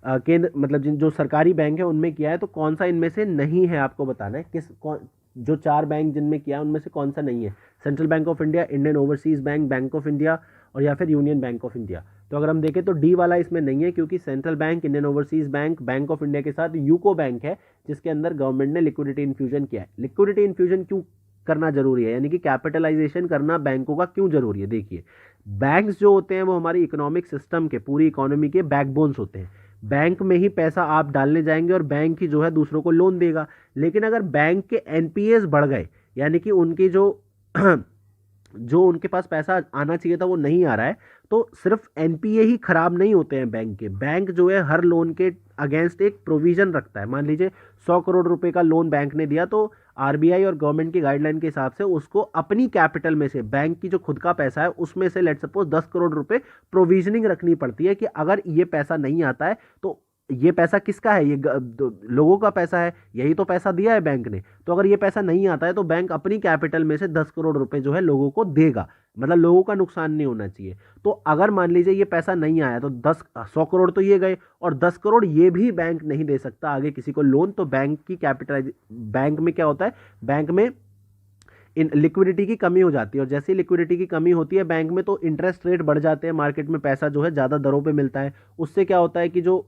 Speaker 2: केंद्र मतलब जिन जो सरकारी बैंक है उनमें किया है। तो कौन सा इनमें से नहीं है आपको बताना है, जो 4 बैंक जिनमें किया है उनमें से कौन सा नहीं है। Central bank of India, Indian overseas bank, bank of India, और या फिर यूनियन बैंक ऑफ इंडिया। तो अगर हम देखें तो डी वाला इसमें नहीं है, क्योंकि central bank, Indian overseas bank, bank of India के साथ यूको बैंक है, जिसके अंदर गवर्नमेंट ने लिक्विडिटी इन्फ्यूजन किया है। लिक्विडिटी इन्फ्यूजन क्यों करना जरूरी है, यानी कि कैपिटलाइजेशन करना बैंकों का क्यों जरूरी है। देखिए, बैंक्स जो होते हैं वो हमारी इकोनॉमिक सिस्टम के, पूरी इकोनॉमी के बैकबोन्स होते हैं। बैंक में ही पैसा आप डालने जाएंगे और बैंक ही जो है दूसरों को लोन देगा। लेकिन अगर बैंक के एनपीएस बढ़ गए, यानी कि उनकी जो उनके पास पैसा आना चाहिए था वो नहीं आ रहा है, तो सिर्फ एनपीए ही खराब नहीं होते हैं बैंक के। बैंक जो है हर लोन के अगेंस्ट एक प्रोविजन रखता है। मान लीजिए 100 करोड़ रुपए का लोन बैंक ने दिया, तो आरबीआई और गवर्नमेंट की गाइडलाइन के हिसाब से उसको अपनी कैपिटल में से, बैंक की जो खुद का पैसा है उसमें से लेट सपोज 10 करोड़ रुपए प्रोविजनिंग रखनी पड़ती है, कि अगर ये पैसा नहीं आता है तो ये पैसा किसका है, ये लोगों का पैसा है, यही तो पैसा दिया है बैंक ने। तो अगर ये पैसा नहीं आता है तो बैंक अपनी कैपिटल में से 10 करोड़ रुपए जो है लोगों को देगा, मतलब लोगों का नुकसान नहीं होना चाहिए। तो अगर मान लीजिए ये पैसा नहीं आया तो 100 करोड़ तो ये गए, और 10 करोड़ ये भी बैंक नहीं दे सकता आगे किसी को लोन। तो बैंक की कैपिटल, बैंक में क्या होता है, बैंक में इन लिक्विडिटी की कमी हो जाती है, और जैसे ही लिक्विडिटी की कमी होती है बैंक में, तो इंटरेस्ट रेट बढ़ जाते हैं, मार्केट में पैसा जो है ज़्यादा दरों पे मिलता है। उससे क्या होता है कि जो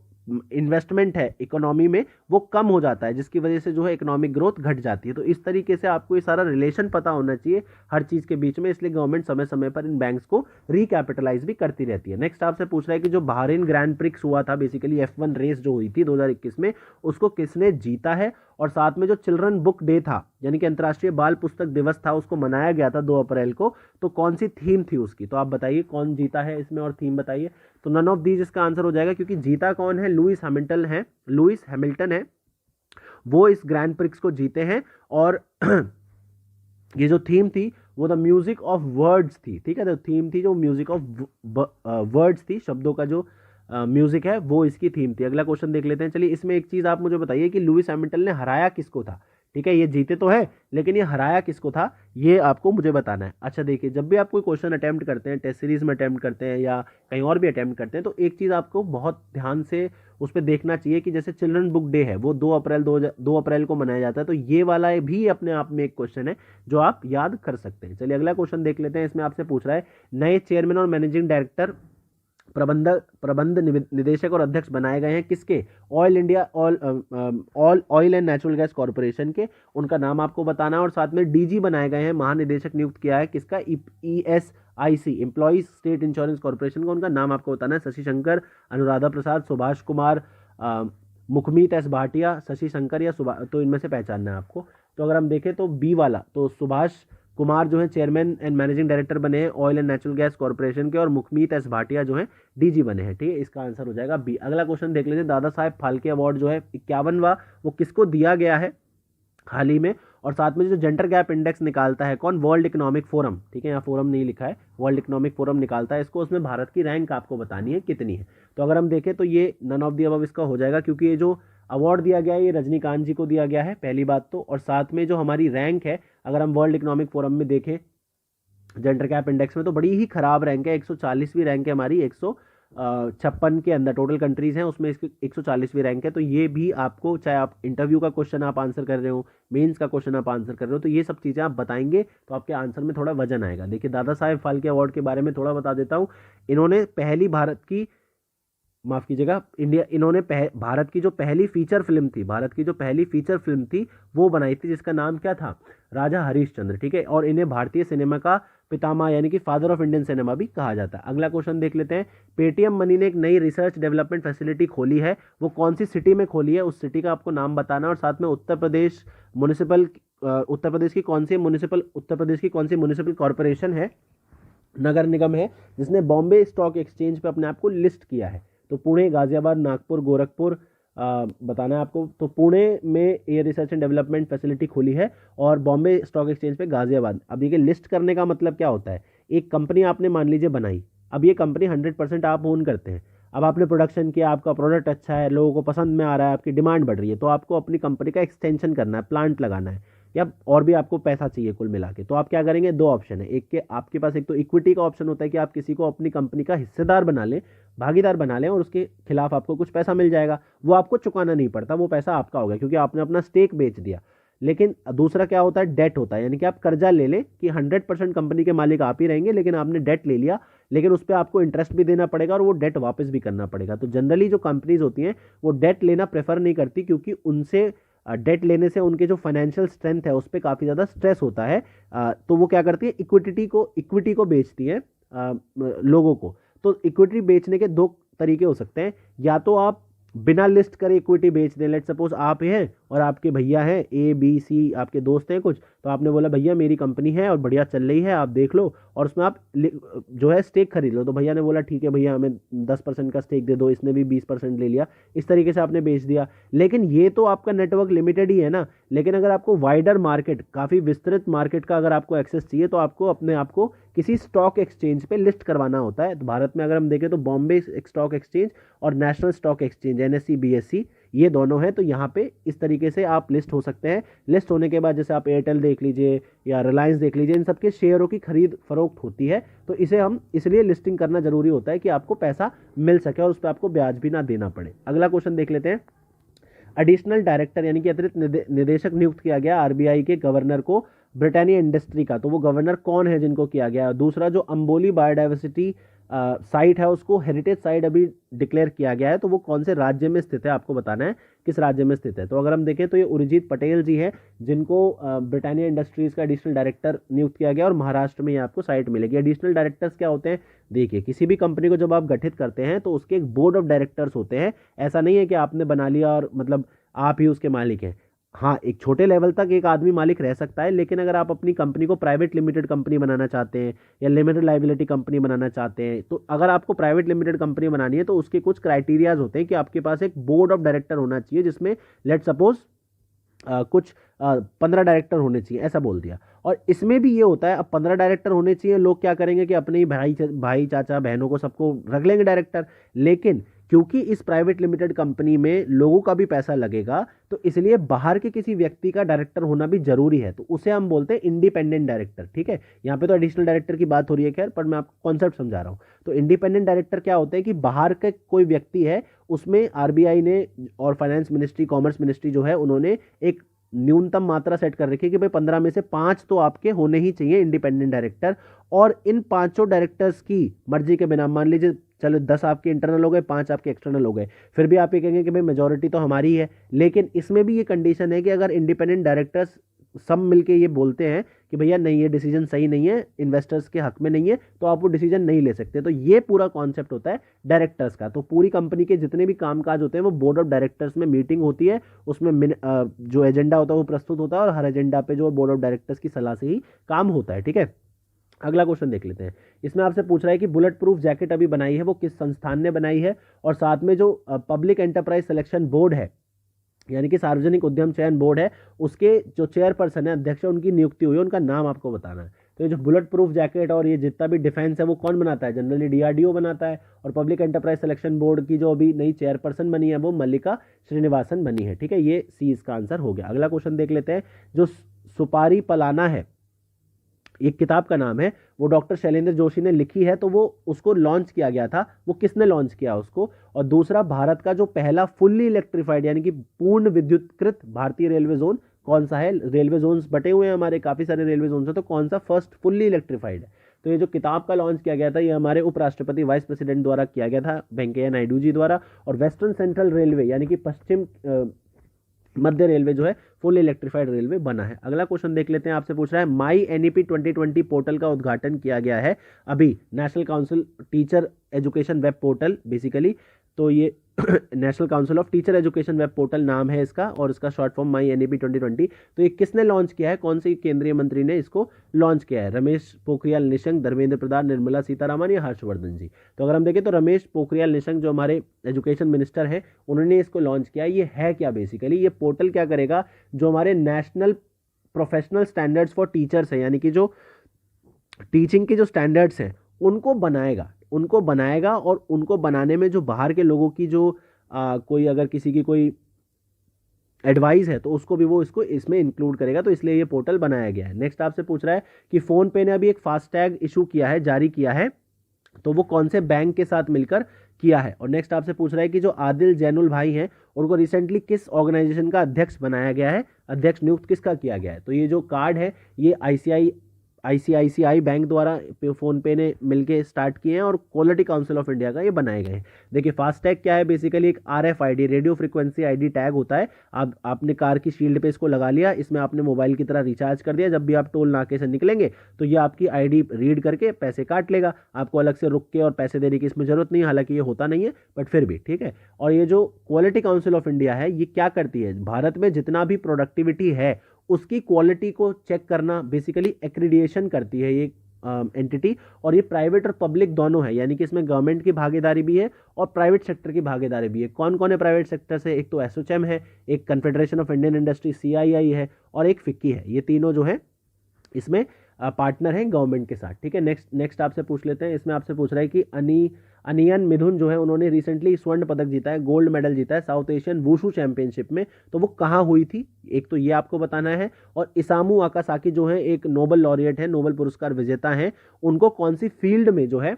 Speaker 2: इन्वेस्टमेंट है इकोनॉमी में वो कम हो जाता है, जिसकी वजह से जो है इकोनॉमिक ग्रोथ घट जाती है। तो इस तरीके से आपको ये सारा रिलेशन पता होना चाहिए हर चीज़ के बीच में, इसलिए गवर्नमेंट समय समय पर इन बैंक्स को रिकैपिटलाइज भी करती रहती है। नेक्स्ट आपसे पूछ रहा है कि जो बहरीन ग्रैंड प्रिक्स हुआ था, बेसिकली F1 रेस जो हुई थी 2021 में, उसको किसने जीता है, और साथ में जो चिल्ड्रन बुक डे था, यानी कि अंतर्राष्ट्रीय बाल पुस्तक दिवस था, उसको मनाया गया था 2 अप्रैल को, तो कौन सी थीम थी उसकी। तो आप बताइए कौन जीता है इसमें, और थीम बताइए। तो नन ऑफ दीज इसका आंसर हो जाएगा, क्योंकि जीता कौन है, लुइस हैमिल्टन है, वो इस ग्रैंड प्रिक्स को जीते हैं। और ये जो थीम थी वो द म्यूजिक ऑफ वर्ड्स थी। ठीक है, तो थीम थी जो म्यूजिक ऑफ वर्ड्स थी, शब्दों का जो म्यूजिक है वो इसकी थीम थी। अगला क्वेश्चन देख लेते हैं। चलिए इसमें एक चीज़ आप मुझे बताइए कि लुइस हैमिल्टन ने हराया किसको था। ठीक है, ये जीते तो है लेकिन ये हराया किसको था, ये आपको मुझे बताना है। अच्छा देखिए, जब भी आप कोई क्वेश्चन अटेम्प्ट करते हैं, टेस्ट सीरीज में अटेम्प्ट करते हैं या कहीं और भी अटेम्प्ट करते हैं, तो एक चीज़ आपको बहुत ध्यान से उस पर देखना चाहिए कि जैसे चिल्ड्रन बुक डे है वो 2 अप्रैल को मनाया जाता है, तो ये वाला भी अपने आप में एक क्वेश्चन है जो आप याद कर सकते हैं। चलिए अगला क्वेश्चन देख लेते हैं। इसमें आपसे पूछ रहा है नए चेयरमैन और मैनेजिंग डायरेक्टर प्रबंध निदेशक और अध्यक्ष बनाए गए हैं किसके, oil and natural gas corporation के। उनका नाम आपको बताना है और साथ में डीजी बनाए गए हैं, महानिदेशक नियुक्त किया है किसका, ESIC employees state insurance corporation का। उनका नाम आपको बताना है, शशि शंकर, अनुराधा प्रसाद, सुभाष कुमार, मुखमीत एस भाटिया, शशि शंकर या सुभाष, तो इनमें से पहचानना है आपको। तो अगर हम देखें तो बी वाला, तो सुभाष कुमार जो है चेयरमैन एंड मैनेजिंग डायरेक्टर बने हैं oil and natural gas corporation के, और मुखमीत एस भाटिया जो है डीजी बने हैं। ठीक है, इसका आंसर हो जाएगा बी। अगला क्वेश्चन देख लेते हैं। दादा साहेब फाल्के अवार्ड जो है 51वां, वो किसको दिया गया है हाल ही में, और साथ में जो जेंडर गैप इंडेक्स निकालता है कौन, वर्ल्ड इकोनॉमिक फोरम। ठीक है, यहाँ फोरम नहीं लिखा है, वर्ल्ड इकोनॉमिक फोरम निकालता है इसको, उसमें भारत की रैंक आपको बतानी है कितनी है। तो अगर हम देखें तो ये नन ऑफ दी अबव इसका हो जाएगा, क्योंकि ये जो अवार्ड दिया गया है ये रजनीकांत जी को दिया गया है, पहली बात तो, और साथ में जो हमारी रैंक है अगर हम वर्ल्ड इकोनॉमिक फोरम में देखें जेंडर गैप इंडेक्स में, तो बड़ी ही खराब रैंक है, 140वीं रैंक है हमारी, 156 के अंदर टोटल कंट्रीज हैं उसमें इसकी 140वीं रैंक है। तो ये भी आपको, चाहे आप इंटरव्यू का क्वेश्चन आप आंसर कर रहे हो, मेंस का क्वेश्चन आप आंसर कर रहे हो, तो ये सब चीज़ें आप बताएंगे तो आपके आंसर में थोड़ा वजन आएगा। देखिए दादा साहेब फाल्के अवार्ड के बारे में थोड़ा बता देता हूँ। इन्होंने पहली भारत की, माफ़ कीजिएगा, इन्होंने भारत की जो पहली फीचर फिल्म थी, भारत की जो पहली फीचर फिल्म थी वो बनाई थी, जिसका नाम क्या था, राजा हरिश्चंद्र। ठीक है, और इन्हें भारतीय सिनेमा का पितामह यानी कि फादर ऑफ इंडियन सिनेमा भी कहा जाता है। अगला क्वेश्चन देख लेते हैं। पेटीएम मनी ने एक नई रिसर्च डेवलपमेंट फैसिलिटी खोली है, वो कौन सी सिटी में खोली है, उस सिटी का आपको नाम बताना, और साथ में उत्तर प्रदेश की कौन सी म्युनिसिपल कॉरपोरेशन है, नगर निगम है, जिसने बॉम्बे स्टॉक एक्सचेंज पे अपने आप को लिस्ट किया है। तो पुणे, गाजियाबाद, नागपुर, गोरखपुर बताना है आपको। तो पुणे में ये रिसर्च एंड डेवलपमेंट फैसिलिटी खुली है और बॉम्बे स्टॉक एक्सचेंज पे गाजियाबाद। अब देखिए लिस्ट करने का मतलब क्या होता है, एक कंपनी आपने मान लीजिए बनाई, अब ये कंपनी 100% आप ओन करते हैं, अब आपने प्रोडक्शन किया, आपका प्रोडक्ट अच्छा है, लोगों को पसंद में आ रहा है, आपकी डिमांड बढ़ रही है, तो आपको अपनी कंपनी का एक्सटेंशन करना है, प्लांट लगाना है, या और भी आपको पैसा चाहिए कुल मिला के। तो आप क्या करेंगे, दो ऑप्शन है, एक के आपके पास एक तो इक्विटी का ऑप्शन होता है कि आप किसी को अपनी कंपनी का हिस्सेदार बना लें, भागीदार बना लें, और उसके खिलाफ आपको कुछ पैसा मिल जाएगा, वो आपको चुकाना नहीं पड़ता, वो पैसा आपका हो गया क्योंकि आपने अपना स्टेक बेच दिया। लेकिन दूसरा क्या होता है, डेट होता है, यानी कि आप कर्जा ले लें कि 100% कंपनी के मालिक आप ही रहेंगे, लेकिन आपने डेट ले लिया, लेकिन उस पर आपको इंटरेस्ट भी देना पड़ेगा और वो डेट वापस भी करना पड़ेगा। तो जनरली जो कंपनीज होती हैं वो डेट लेना प्रेफर नहीं करती, क्योंकि उनसे डेट लेने से उनके जो फाइनेंशियल स्ट्रेंथ है उस पर काफ़ी ज़्यादा स्ट्रेस होता है। तो वो क्या करती है, इक्विटी को बेचती है लोगों को। तो इक्विटी बेचने के दो तरीके हो सकते हैं, या तो आप बिना लिस्ट करे इक्विटी बेच दें। लेट सपोज आप हैं और आपके भैया हैं, ABC आपके दोस्त हैं कुछ, तो आपने बोला भैया मेरी कंपनी है और बढ़िया चल रही है, आप देख लो, और उसमें आप जो है स्टेक खरीद लो। तो भैया ने बोला ठीक है भैया हमें 10% का स्टेक दे दो, इसने भी 20% ले लिया, इस तरीके से आपने बेच दिया। लेकिन ये तो आपका नेटवर्क लिमिटेड ही है ना, लेकिन अगर आपको वाइडर मार्केट, काफ़ी विस्तृत मार्केट का अगर आपको एक्सेस चाहिए, तो आपको अपने आप को किसी स्टॉक एक्सचेंज पे लिस्ट करवाना होता है। तो भारत में अगर हम देखें तो बॉम्बे स्टॉक एक्सचेंज और national stock exchange NSE BSE ये दोनों हैं। तो यहाँ पे इस तरीके से आप लिस्ट हो सकते हैं। लिस्ट होने के बाद जैसे आप एयरटेल देख लीजिए या रिलायंस देख लीजिए, इन सबके शेयरों की खरीद फरोख्त होती है। तो इसे हम इसलिए लिस्टिंग करना जरूरी होता है कि आपको पैसा मिल सके और उस पर आपको ब्याज भी ना देना पड़े। अगला क्वेश्चन देख लेते हैं। एडिशनल डायरेक्टर यानी कि अतिरिक्त निदेशक नियुक्त किया गया RBI के गवर्नर को ब्रिटानिया इंडस्ट्री का, तो वो गवर्नर कौन है जिनको किया गया। दूसरा जो अंबोली बायोडाइवर्सिटी साइट है उसको हेरिटेज साइट अभी डिक्लेयर किया गया है, तो वो कौन से राज्य में स्थित है आपको बताना है, किस राज्य में स्थित है। तो अगर हम देखें तो ये उर्जित पटेल जी हैं जिनको ब्रिटानिया इंडस्ट्रीज का एडिशनल डायरेक्टर नियुक्त किया गया और महाराष्ट्र में ये आपको साइट मिलेगी। एडिशनल डायरेक्टर्स क्या होते हैं, देखिए किसी भी कंपनी को जब आप गठित करते हैं तो उसके एक बोर्ड ऑफ डायरेक्टर्स होते हैं। ऐसा नहीं है कि आपने बना लिया और मतलब आप ही उसके मालिक हैं। हाँ, एक छोटे लेवल तक एक आदमी मालिक रह सकता है, लेकिन अगर आप अपनी कंपनी को प्राइवेट लिमिटेड कंपनी बनाना चाहते हैं या लिमिटेड लाइबिलिटी कंपनी बनाना चाहते हैं, तो अगर आपको प्राइवेट लिमिटेड कंपनी बनानी है तो उसके कुछ क्राइटेरियाज होते हैं कि आपके पास एक बोर्ड ऑफ डायरेक्टर होना चाहिए, जिसमें लेट सपोज कुछ 15 डायरेक्टर होने चाहिए, ऐसा बोल दिया। और इसमें भी ये होता है, अब 15 डायरेक्टर होने चाहिए, लोग क्या करेंगे कि अपने ही भाई चाचा बहनों को सबको रख लेंगे डायरेक्टर, लेकिन क्योंकि इस प्राइवेट लिमिटेड कंपनी में लोगों का भी पैसा लगेगा, तो इसलिए बाहर के किसी व्यक्ति का डायरेक्टर होना भी जरूरी है, तो उसे हम बोलते हैं इंडिपेंडेंट डायरेक्टर। ठीक है, यहाँ पे तो एडिशनल डायरेक्टर की बात हो रही है, खैर, पर मैं आपको कॉन्सेप्ट समझा रहा हूँ। तो इंडिपेंडेंट डायरेक्टर क्या होते हैं कि बाहर का कोई व्यक्ति है, उसमें आरबीआई ने और फाइनेंस मिनिस्ट्री, कॉमर्स मिनिस्ट्री जो है, उन्होंने एक न्यूनतम मात्रा सेट कर रखी है कि भाई 15 में से 5 तो आपके होने ही चाहिए इंडिपेंडेंट डायरेक्टर। और इन पांचों डायरेक्टर्स की मर्जी के बिना, मान लीजिए चलो 10 आपके इंटरनल हो गए, 5 आपके एक्सटर्नल हो गए, फिर भी आप ये कहेंगे कि भाई मेजोरिटी तो हमारी है, लेकिन इसमें भी ये कंडीशन है कि अगर इंडिपेंडेंट डायरेक्टर्स सब मिलके ये बोलते हैं कि भैया नहीं, ये डिसीजन सही नहीं है, इन्वेस्टर्स के हक में नहीं है, तो आप वो डिसीजन नहीं ले सकते। तो ये पूरा कॉन्सेप्ट होता है डायरेक्टर्स का। तो पूरी कंपनी के जितने भी कामकाज होते हैं वो बोर्ड ऑफ डायरेक्टर्स में मीटिंग होती है, उसमें जो एजेंडा होता है वो प्रस्तुत होता है, और हर एजेंडा पे जो बोर्ड ऑफ डायरेक्टर्स की सलाह से ही काम होता है। ठीक है, अगला क्वेश्चन देख लेते हैं। इसमें आपसे पूछ रहा है कि बुलेट प्रूफ जैकेट अभी बनाई है वो किस संस्थान ने बनाई है, और साथ में जो पब्लिक एंटरप्राइज सिलेक्शन बोर्ड है, यानी कि सार्वजनिक उद्यम चयन बोर्ड है, उसके जो चेयरपर्सन है, अध्यक्ष है, उनकी नियुक्ति हुई है, उनका नाम आपको बताना है। तो ये जो बुलेट प्रूफ जैकेट और ये जितना भी डिफेंस है वो कौन बनाता है? जनरली डीआरडीओ बनाता है। और पब्लिक एंटरप्राइज सिलेक्शन बोर्ड की जो अभी नई चेयरपर्सन बनी है वो मल्लिका श्रीनिवासन बनी है। ठीक है, ये सी इसका आंसर हो गया। अगला क्वेश्चन देख लेते हैं। जो सुपारी पलाना है, एक किताब का नाम है, वो डॉक्टर शैलेंद्र जोशी ने लिखी है, तो वो उसको लॉन्च किया गया था, वो किसने लॉन्च किया उसको? और दूसरा, भारत का जो पहला फुल्ली इलेक्ट्रिफाइड यानी कि पूर्ण विद्युतकृत भारतीय रेलवे जोन कौन सा है? रेलवे जोन्स बटे हुए हैं हमारे, काफी सारे रेलवे जोन्स हैं, तो कौन सा फर्स्ट फुल्ली इलेक्ट्रिफाइड है? तो ये जो किताब का लॉन्च किया गया था, ये हमारे उपराष्ट्रपति वाइस प्रेसिडेंट द्वारा किया गया था, वेंकैया नायडू जी द्वारा। और वेस्टर्न सेंट्रल रेलवे यानी कि पश्चिम मध्य रेलवे जो है फुल इलेक्ट्रिफाइड रेलवे बना है। अगला क्वेश्चन देख लेते हैं। आपसे पूछ रहा है माई एनईपी 2020 पोर्टल का उद्घाटन किया गया है अभी, national council teacher education web portal basically. तो ये national council of teacher education web portal नाम है इसका, और इसका शॉर्ट फॉर्म माई एनईपी 2020। तो ये किसने लॉन्च किया है? कौन से केंद्रीय मंत्री ने इसको लॉन्च किया है? रमेश पोखरियाल निशंक, धर्मेंद्र प्रधान, निर्मला सीतारामन या हर्षवर्धन जी? तो अगर हम देखें तो रमेश पोखरियाल निशंक जो हमारे एजुकेशन मिनिस्टर हैं, उन्होंने इसको लॉन्च किया। ये है क्या बेसिकली? ये पोर्टल क्या करेगा? जो हमारे national professional standards for teachers है, यानी कि जो टीचिंग के जो स्टैंडर्ड्स हैं उनको बनाएगा और उनको बनाने में जो बाहर के लोगों की जो कोई अगर किसी की कोई एडवाइस है तो उसको भी वो इसको इसमें इंक्लूड करेगा। तो इसलिए ये पोर्टल बनाया गया है। नेक्स्ट आपसे पूछ रहा है कि फोन पे ने अभी एक फास्टैग इशू किया है, जारी किया है, तो वो कौन से बैंक के साथ मिलकर किया है? और नेक्स्ट आपसे पूछ रहा है कि जो आदिल जैनुल भाई हैं उनको रिसेंटली किस ऑर्गेनाइजेशन का अध्यक्ष बनाया गया है, अध्यक्ष नियुक्त किसका किया गया है? तो ये जो कार्ड है ये आईसीआईसीआई बैंक द्वारा फोन पे ने मिलके स्टार्ट किए हैं और क्वालिटी काउंसिल ऑफ इंडिया का ये बनाए गए हैं। देखिए फास्टैग क्या है? बेसिकली एक RFID radio frequency ID tag होता है। आपने कार की शील्ड पे इसको लगा लिया, इसमें आपने मोबाइल की तरह रिचार्ज कर दिया, जब भी आप टोल नाके से निकलेंगे तो ये आपकी आईडी रीड करके पैसे काट लेगा। आपको अलग से रुक के और पैसे देने की इसमें जरूरत नहीं है, हालांकि ये होता नहीं है बट फिर भी ठीक है। और ये जो क्वालिटी काउंसिल ऑफ इंडिया है ये क्या करती है? भारत में जितना भी प्रोडक्टिविटी है उसकी क्वालिटी को चेक करना, बेसिकली एक्रीडिएशन करती है ये एंटिटी। और ये प्राइवेट और पब्लिक दोनों है, यानी कि इसमें गवर्नमेंट की भागीदारी भी है और प्राइवेट सेक्टर की भागीदारी भी है। कौन कौन है प्राइवेट सेक्टर से? एक तो एसोचैम है, एक confederation of Indian industry CII है, और एक फिक्की है। ये तीनों जो है इसमें पार्टनर हैं गवर्नमेंट के साथ। ठीक है, नेक्स्ट आपसे पूछ लेते हैं। इसमें आपसे पूछ रहा है कि अनियन मिथुन जो है उन्होंने रिसेंटली स्वर्ण पदक जीता है, गोल्ड मेडल जीता है साउथ एशियन वुशु चैंपियनशिप में, तो वो कहाँ हुई थी? एक तो ये आपको बताना है। और इसामू आकासाकी जो है एक नोबेल लॉरिएट है, नोबेल पुरस्कार विजेता हैं, उनको कौन सी फील्ड में जो है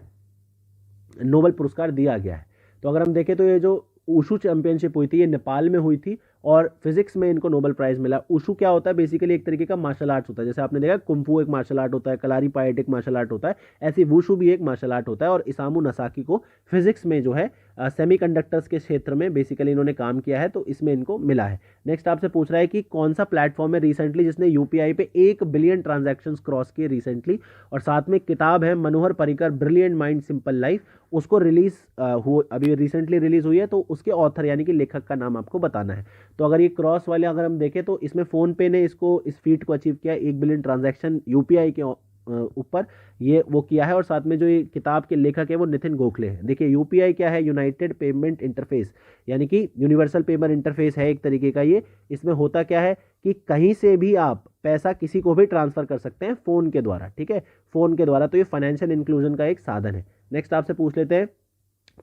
Speaker 2: नोबेल पुरस्कार दिया गया है? तो अगर हम देखें तो ये जो वुशु चैंपियनशिप हुई थी ये नेपाल में हुई थी और फिजिक्स में इनको नोबेल प्राइज मिला। वुशु क्या होता है? बेसिकली एक तरीके का मार्शल आर्ट्स होता है। जैसे आपने देखा कुंफू एक मार्शल आर्ट होता है, कलारी पायट एक मार्शल आर्ट होता है, ऐसे वुशु भी एक मार्शल आर्ट होता है। और इसामू नासाकी को फिजिक्स में जो है सेमीकंडक्टर्स के क्षेत्र में बेसिकली इन्होंने काम किया है, तो इसमें इनको मिला है। नेक्स्ट आपसे पूछ रहा है कि कौन सा प्लेटफॉर्म है रिसेंटली जिसने यूपीआई पे 1 बिलियन ट्रांजैक्शंस क्रॉस किए रिसेंटली? और साथ में किताब है Manohar Parrikar brilliant mind simple life, उसको रिलीज अभी रिसेंटली रिलीज हुई है, तो उसके ऑथर यानी कि लेखक का नाम आपको बताना है। तो अगर ये क्रॉस वाले अगर हम देखें तो इसमें फोन पे ने इसको इस फीट को अचीव किया, 1 बिलियन ट्रांजैक्शन यूपीआई के ऊपर ये वो किया है। और साथ में जो ये किताब के लेखक है वो नितिन गोखले हैं। देखिए यूपीआई क्या है? यूनाइटेड पेमेंट इंटरफेस, यानी कि यूनिवर्सल पेमेंट इंटरफेस है एक तरीके का ये। इसमें होता क्या है कि कहीं से भी आप पैसा किसी को भी ट्रांसफर कर सकते हैं फोन के द्वारा। ठीक है, फोन के द्वारा। तो ये फाइनेंशियल इंक्लूजन का एक साधन है। नेक्स्ट आपसे पूछ लेते हैं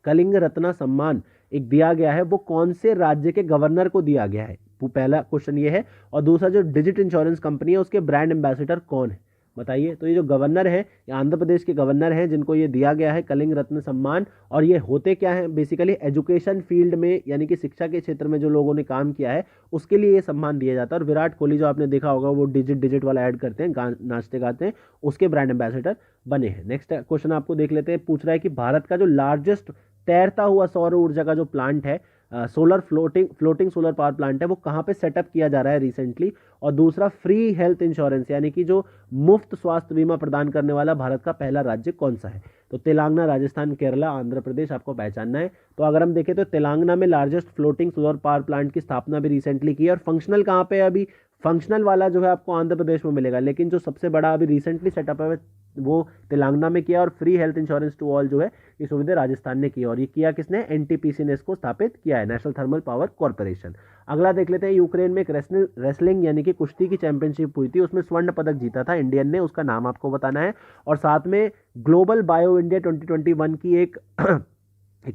Speaker 2: कलिंग रत्ना सम्मान एक दिया गया है वो कौन से राज्य के गवर्नर को दिया गया है, पहला क्वेश्चन ये है। और दूसरा जो डिजिट इंश्योरेंस कंपनी है उसके ब्रांड एम्बेसडर कौन है, बताइए। तो ये जो गवर्नर है, ये आंध्र प्रदेश के गवर्नर हैं जिनको ये दिया गया है कलिंग रत्न सम्मान। और ये होते क्या है, बेसिकली एजुकेशन फील्ड में यानी कि शिक्षा के क्षेत्र में जो लोगों ने काम किया है उसके लिए ये सम्मान दिया जाता है। और विराट कोहली जो आपने देखा होगा वो डिजिट डिजिट वाला ऐड करते हैं, नाचते गाते हैं, उसके ब्रांड एम्बेसडर बने हैं। नेक्स्ट क्वेश्चन आपको देख लेते हैं, पूछ रहा है कि भारत का जो लार्जेस्ट तैरता हुआ सौर ऊर्जा का जो प्लांट है, solar floating solar power plant है, वो कहाँ पे सेटअप किया जा रहा है रिसेंटली। और दूसरा फ्री हेल्थ इंश्योरेंस यानी कि जो मुफ्त स्वास्थ्य बीमा प्रदान करने वाला भारत का पहला राज्य कौन सा है। तो तेलंगाना, राजस्थान, केरला, आंध्र प्रदेश आपको पहचानना है। तो अगर हम देखें तो तेलंगाना में largest floating solar power plant की स्थापना भी रिसेंटली की है। और फंक्शनल कहाँ पे है अभी, फंक्शनल वाला जो है आपको आंध्र प्रदेश में मिलेगा, लेकिन जो सबसे बड़ा अभी रिसेंटली सेटअप है वो तेलंगाना में किया। और free health insurance to all जो है ये सुविधा राजस्थान ने की। और ये किया किसने, एनटीपीसी ने इसको स्थापित किया है, नेशनल थर्मल पावर कॉर्पोरेशन। अगला देख लेते हैं, यूक्रेन में एक रेसलिंग यानी कि कुश्ती की चैंपियनशिप हुई थी, उसमें स्वर्ण पदक जीता था इंडियन ने, उसका नाम आपको बताना है। और साथ में ग्लोबल बायो इंडिया 2021 की एक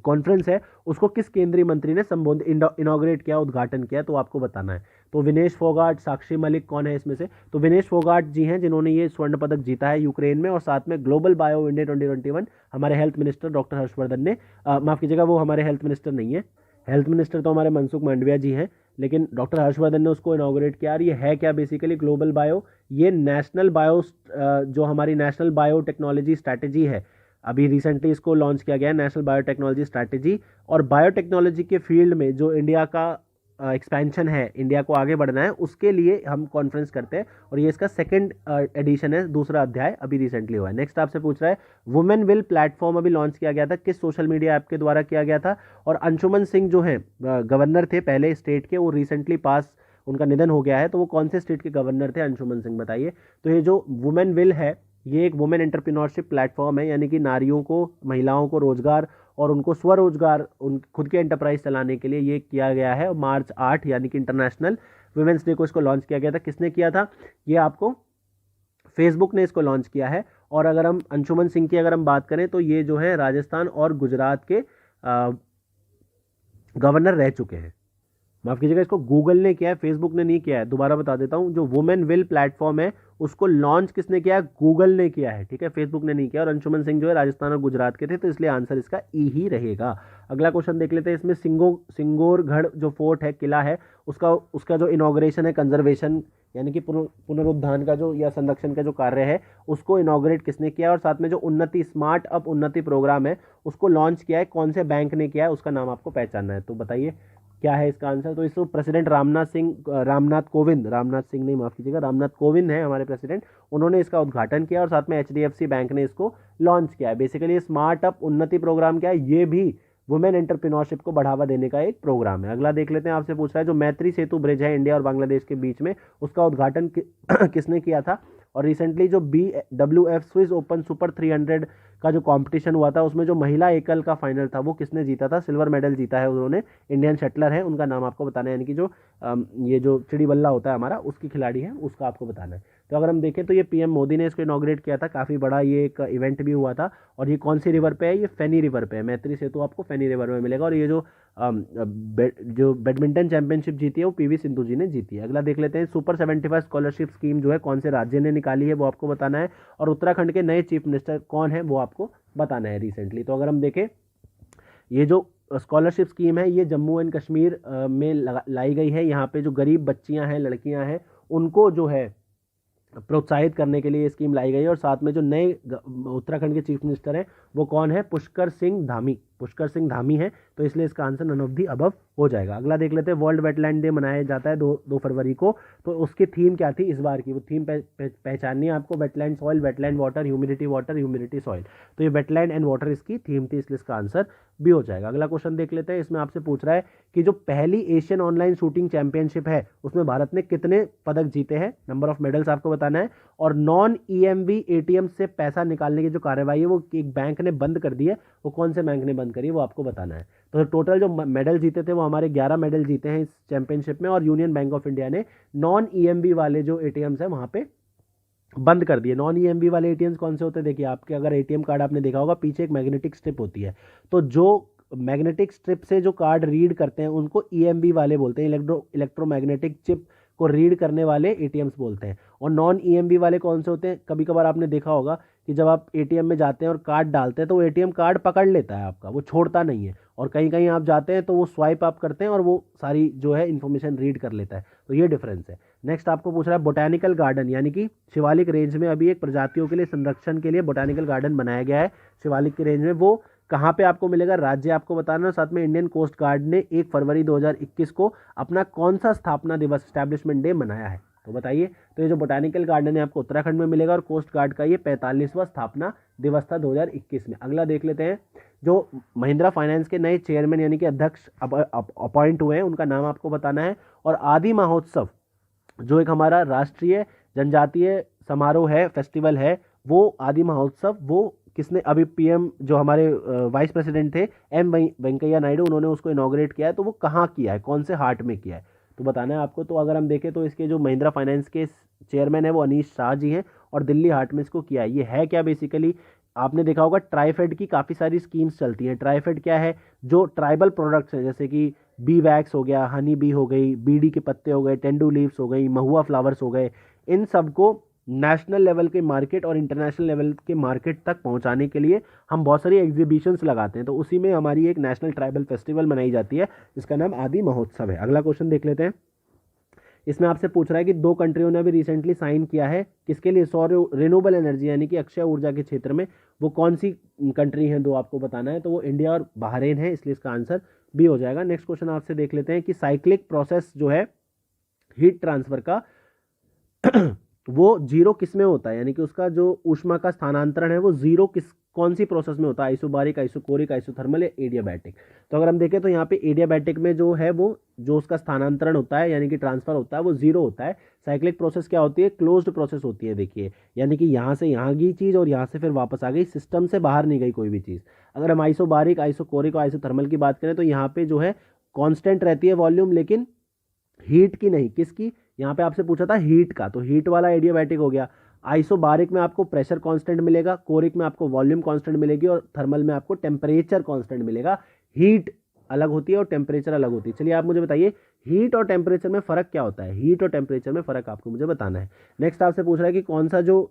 Speaker 2: कॉन्फ्रेंस है, उसको किस केंद्रीय मंत्री ने संबोधित इनॉग्रेट किया, उद्घाटन किया, तो आपको बताना है। तो विनेश फोगाट, साक्षी मलिक, कौन है इसमें से, तो विनेश फोगाट जी हैं जिन्होंने ये स्वर्ण पदक जीता है यूक्रेन में। और साथ में ग्लोबल बायो इंडिया 2021 हमारे हेल्थ मिनिस्टर डॉक्टर हर्षवर्धन ने, माफ कीजिएगा वो हमारे हेल्थ मिनिस्टर नहीं है, हेल्थ मिनिस्टर तो हमारे मनसुख मांडविया जी हैं, लेकिन डॉक्टर हर्षवर्धन ने उसको इनॉग्रेट किया। और ये है क्या बेसिकली ग्लोबल बायो, ये नेशनल बायो जो हमारी नेशनल बायो टेक्नोलॉजी स्ट्रैटेजी है, अभी रिसेंटली इसको लॉन्च किया गया है, नेशनल बायोटेक्नोलॉजी स्ट्रैटेजी। और बायोटेक्नोलॉजी के फील्ड में जो इंडिया का एक्सपेंशन है, इंडिया को आगे बढ़ना है, उसके लिए हम कॉन्फ्रेंस करते हैं। और ये इसका सेकंड एडिशन है, दूसरा अध्याय अभी रिसेंटली हुआ है। नेक्स्ट आपसे पूछ रहा है, वुमेन विल प्लेटफॉर्म अभी लॉन्च किया गया था, किस सोशल मीडिया ऐप के द्वारा किया गया था। और अंशुमन सिंह जो है गवर्नर थे पहले स्टेट के, वो रिसेंटली उनका निधन हो गया है, तो वो कौन से स्टेट के गवर्नर थे, अंशुमन सिंह, बताइए। तो ये जो वुमेन विल है ये एक वुमेन एंटरप्रेन्योरशिप प्लेटफॉर्म है, यानी कि नारियों को, महिलाओं को रोजगार और उनको स्वरोजगार, उन खुद के एंटरप्राइज चलाने के लिए ये किया गया है। मार्च 8 यानी कि इंटरनेशनल वुमेन्स डे को इसको लॉन्च किया गया था। किसने किया था, ये आपको फेसबुक ने इसको लॉन्च किया है। और अगर हम अंशुमन सिंह की अगर हम बात करें तो ये जो है राजस्थान और गुजरात के गवर्नर रह चुके हैं। माफ कीजिएगा, इसको गूगल ने किया है, फेसबुक ने नहीं किया है। दोबारा बता देता हूं, जो वुमेन विल प्लेटफॉर्म है उसको लॉन्च किसने किया है, गूगल ने किया है, ठीक है, फेसबुक ने नहीं किया। और अंशुमन सिंह जो है राजस्थान और गुजरात के थे, तो इसलिए आंसर इसका ई ही रहेगा। अगला क्वेश्चन देख लेते हैं, इसमें सिंगोरगढ़ जो फोर्ट है, किला है, उसका जो इनॉग्रेशन है, कंजर्वेशन यानी कि पुनरुद्धान का जो या संरक्षण का जो कार्य है, उसको इनॉग्रेट किसने किया। और साथ में जो उन्नति, स्मार्ट अप उन्नति प्रोग्राम है, उसको लॉन्च किया है, कौन से बैंक ने किया है, उसका नाम आपको पहचानना है। तो बताइए क्या है इसका आंसर। तो इसको प्रेसिडेंट रामनाथ कोविंद है हमारे प्रेसिडेंट, उन्होंने इसका उद्घाटन किया। और साथ में HDFC बैंक ने इसको लॉन्च किया है। बेसिकली स्मार्ट अप उन्नति प्रोग्राम क्या है, ये भी वुमेन एंटरप्रेन्योरशिप को बढ़ावा देने का एक प्रोग्राम है। अगला देख लेते हैं, आपसे पूछ रहा है जो मैत्री सेतु ब्रिज है इंडिया और बांग्लादेश के बीच में, उसका उद्घाटन किसने किया था। और रिसेंटली जो BWF स्विस ओपन सुपर 300 का जो कंपटीशन हुआ था, उसमें जो महिला एकल का फाइनल था वो किसने जीता था, सिल्वर मेडल जीता है उन्होंने, इंडियन शटलर है, उनका नाम आपको बताना है, यानी कि जो ये जो चिड़ी बल्ला होता है हमारा, उसकी खिलाड़ी है, उसका आपको बताना है। तो अगर हम देखें तो ये PM मोदी ने इसको इनॉग्रेट किया था, काफ़ी बड़ा ये एक इवेंट भी हुआ था। और ये कौन सी रिवर पे है, ये फेनी रिवर पे है, मैत्री सेतु आपको फेनी रिवर में मिलेगा। और ये जो बैडमिंटन चैंपियनशिप जीती है वो PV सिंधु जी ने जीती है। अगला देख लेते हैं, सुपर 75 स्कॉलरशिप स्कीम जो है कौन से राज्य ने निकाली है, वो आपको बताना है। और उत्तराखंड के नए चीफ मिनिस्टर कौन है, वो आपको बताना है रिसेंटली। तो अगर हम देखें, ये जो स्कॉलरशिप स्कीम है ये जम्मू एंड कश्मीर में लाई गई है। यहाँ पे जो गरीब बच्चियाँ हैं, लड़कियाँ हैं, उनको जो है प्रोत्साहित करने के लिए ये स्कीम लाई गई है। और साथ में जो नए उत्तराखंड के चीफ मिनिस्टर हैं वो कौन है, पुष्कर सिंह धामी है, तो इसलिए इसका answer none of the above हो जाएगा। अगला देख लेते हैं, वर्ल्ड वेटलैंड डे मनाया जाता है 2 फरवरी को, तो उसकी थीम क्या थी इस बार की, वो थीम पहचाननी है आपको, wetland soil, wetland water, humidity soil. तो ये वेटलैंड एंड वाटर इसकी थीम थी, इसलिए इसका आंसर भी हो जाएगा। अगला क्वेश्चन देख लेते हैं, इसमें आपसे पूछ रहा है कि जो पहली एशियन ऑनलाइन शूटिंग चैंपियनशिप है उसमें भारत ने कितने पदक जीते हैं, नंबर ऑफ मेडल्स आपको बताना है। और नॉन EMV ATM से पैसा निकालने की जो कार्रवाई है वो एक बैंक ने बंद कर दी है, वो कौन से बैंक ने बंद करी है वो आपको बताना है। तो टोटल जो मेडल जीते थे वो हमारे 11 मेडल जीते हैं इस चैंपियनशिप में। और यूनियन बैंक ऑफ इंडिया ने नॉन EMV वाले जो ATMs है वहाँ पे बंद कर दिए। नॉन EMV वाले ATMs कौन से होते हैं, देखिए आपके अगर ATM कार्ड आपने देखा होगा, पीछे एक मैग्नेटिक स्ट्रिप होती है, तो जो मैग्नेटिक स्ट्रिप से जो कार्ड रीड करते हैं उनको ईएमबी वाले बोलते हैं, इलेक्ट्रोमैग्नेटिक चिप को रीड करने वाले एटीएम्स बोलते हैं। और नॉन ईएमबी वाले कौन से होते हैं? कभी कभार आपने देखा होगा कि जब आप एटीएम में जाते हैं और कार्ड डालते हैं तो वो एटीएम कार्ड पकड़ लेता है आपका, वो छोड़ता नहीं है। और कहीं कहीं आप जाते हैं तो वो स्वाइप आप करते हैं और वो सारी जो है इन्फॉर्मेशन रीड कर लेता है। तो ये डिफरेंस है। नेक्स्ट आपको पूछ रहा है बोटैनिकल गार्डन, यानी कि शिवालिक रेंज में अभी एक प्रजातियों के लिए संरक्षण के लिए बोटैनिकल गार्डन बनाया गया है शिवालिक की रेंज में। वो कहाँ पे आपको मिलेगा? राज्य आपको बताना है। साथ में इंडियन कोस्ट गार्ड ने 1 फरवरी 2021 को अपना कौन सा स्थापना दिवस, एस्टैब्लिशमेंट डे मनाया है? तो बताइए। तो ये जो बोटैनिकल गार्डन है आपको उत्तराखंड में मिलेगा और कोस्ट गार्ड का ये 45वां स्थापना दिवस था 2021 में। अगला देख लेते हैं। जो महिंद्रा फाइनेंस के नए चेयरमैन यानी कि अध्यक्ष अपॉइंट हुए हैं उनका नाम आपको बताना है। और आदि महोत्सव जो एक हमारा राष्ट्रीय जनजातीय समारोह है, फेस्टिवल है, वो आदि महोत्सव वो किसने, अभी पीएम जो हमारे वाइस प्रेसिडेंट थे एम वेंकैया नायडू, उन्होंने उसको इनॉग्रेट किया है। तो वो कहाँ किया है, कौन से हाट में किया है, तो बताना है आपको। तो अगर हम देखें तो इसके जो महिंद्रा फाइनेंस के चेयरमैन है वो अनीश शाह जी हैं और दिल्ली हाट में इसको किया है। ये है क्या? बेसिकली आपने देखा होगा ट्राइफेड की काफ़ी सारी स्कीम्स चलती हैं। ट्राइफेड क्या है? जो ट्राइबल प्रोडक्ट्स हैं जैसे कि बी वैक्स हो गया, हनी बी हो गई, बीड़ी के पत्ते हो गए, टेंडू लीव्स हो गई, महुआ फ्लावर्स हो गए, इन सबको नेशनल लेवल के मार्केट और इंटरनेशनल लेवल के मार्केट तक पहुंचाने के लिए हम बहुत सारी एग्जीबिशंस लगाते हैं। तो उसी में हमारी एक नेशनल ट्राइबल फेस्टिवल मनाई जाती है जिसका नाम आदि महोत्सव है। अगला क्वेश्चन देख लेते हैं। इसमें आपसे पूछ रहा है कि 2 कंट्रियों ने अभी रिसेंटली साइन किया है किसके लिए? सौर रिन्यूएबल एनर्जी यानी कि अक्षय ऊर्जा के क्षेत्र में। वो कौन सी कंट्री हैं? 2 आपको बताना है। तो वो इंडिया और बहरीन है, इसलिए इसका आंसर बी हो जाएगा। नेक्स्ट क्वेश्चन आपसे देख लेते हैं कि साइक्लिक प्रोसेस जो है हीट ट्रांसफर का वो जीरो किस में होता है, यानी कि उसका जो ऊष्मा का स्थानांतरण है वो जीरो कौन सी प्रोसेस में होता है? आइसोबारिक, आइसोकोरिक, आइसोथर्मल या एडियाबैटिक? तो अगर हम देखें तो यहाँ पे एडियाबैटिक में जो है वो जो उसका स्थानांतरण होता है यानी कि ट्रांसफर होता है वो जीरो होता है। साइक्लिक प्रोसेस क्या होती है? क्लोज्ड प्रोसेस होती है। देखिए, यानी कि यहाँ से यहाँ गई चीज़ और यहाँ से फिर वापस आ गई, सिस्टम से बाहर नहीं गई कोई भी चीज़। अगर हम आइसोबारिक, आइसोकोरिक और आइसोथर्मल की बात करें तो यहाँ पे जो है कॉन्स्टेंट रहती है वॉल्यूम, लेकिन हीट की नहीं। किसकी? यहाँ पे आपसे पूछा था हीट का, तो हीट वाला एडियाबैटिक हो गया। आइसोबारिक में आपको प्रेशर कांस्टेंट मिलेगा, कोरिक में आपको वॉल्यूम कांस्टेंट मिलेगी और थर्मल में आपको टेम्परेचर कांस्टेंट मिलेगा। हीट अलग होती है और टेम्परेचर अलग होती है। चलिए आप मुझे बताइए हीट और टेम्परेचर में फ़र्क क्या होता है? हीट और टेम्परेचर में फ़र्क आपको मुझे बताना है। नेक्स्ट आपसे पूछ रहा है कि कौन सा जो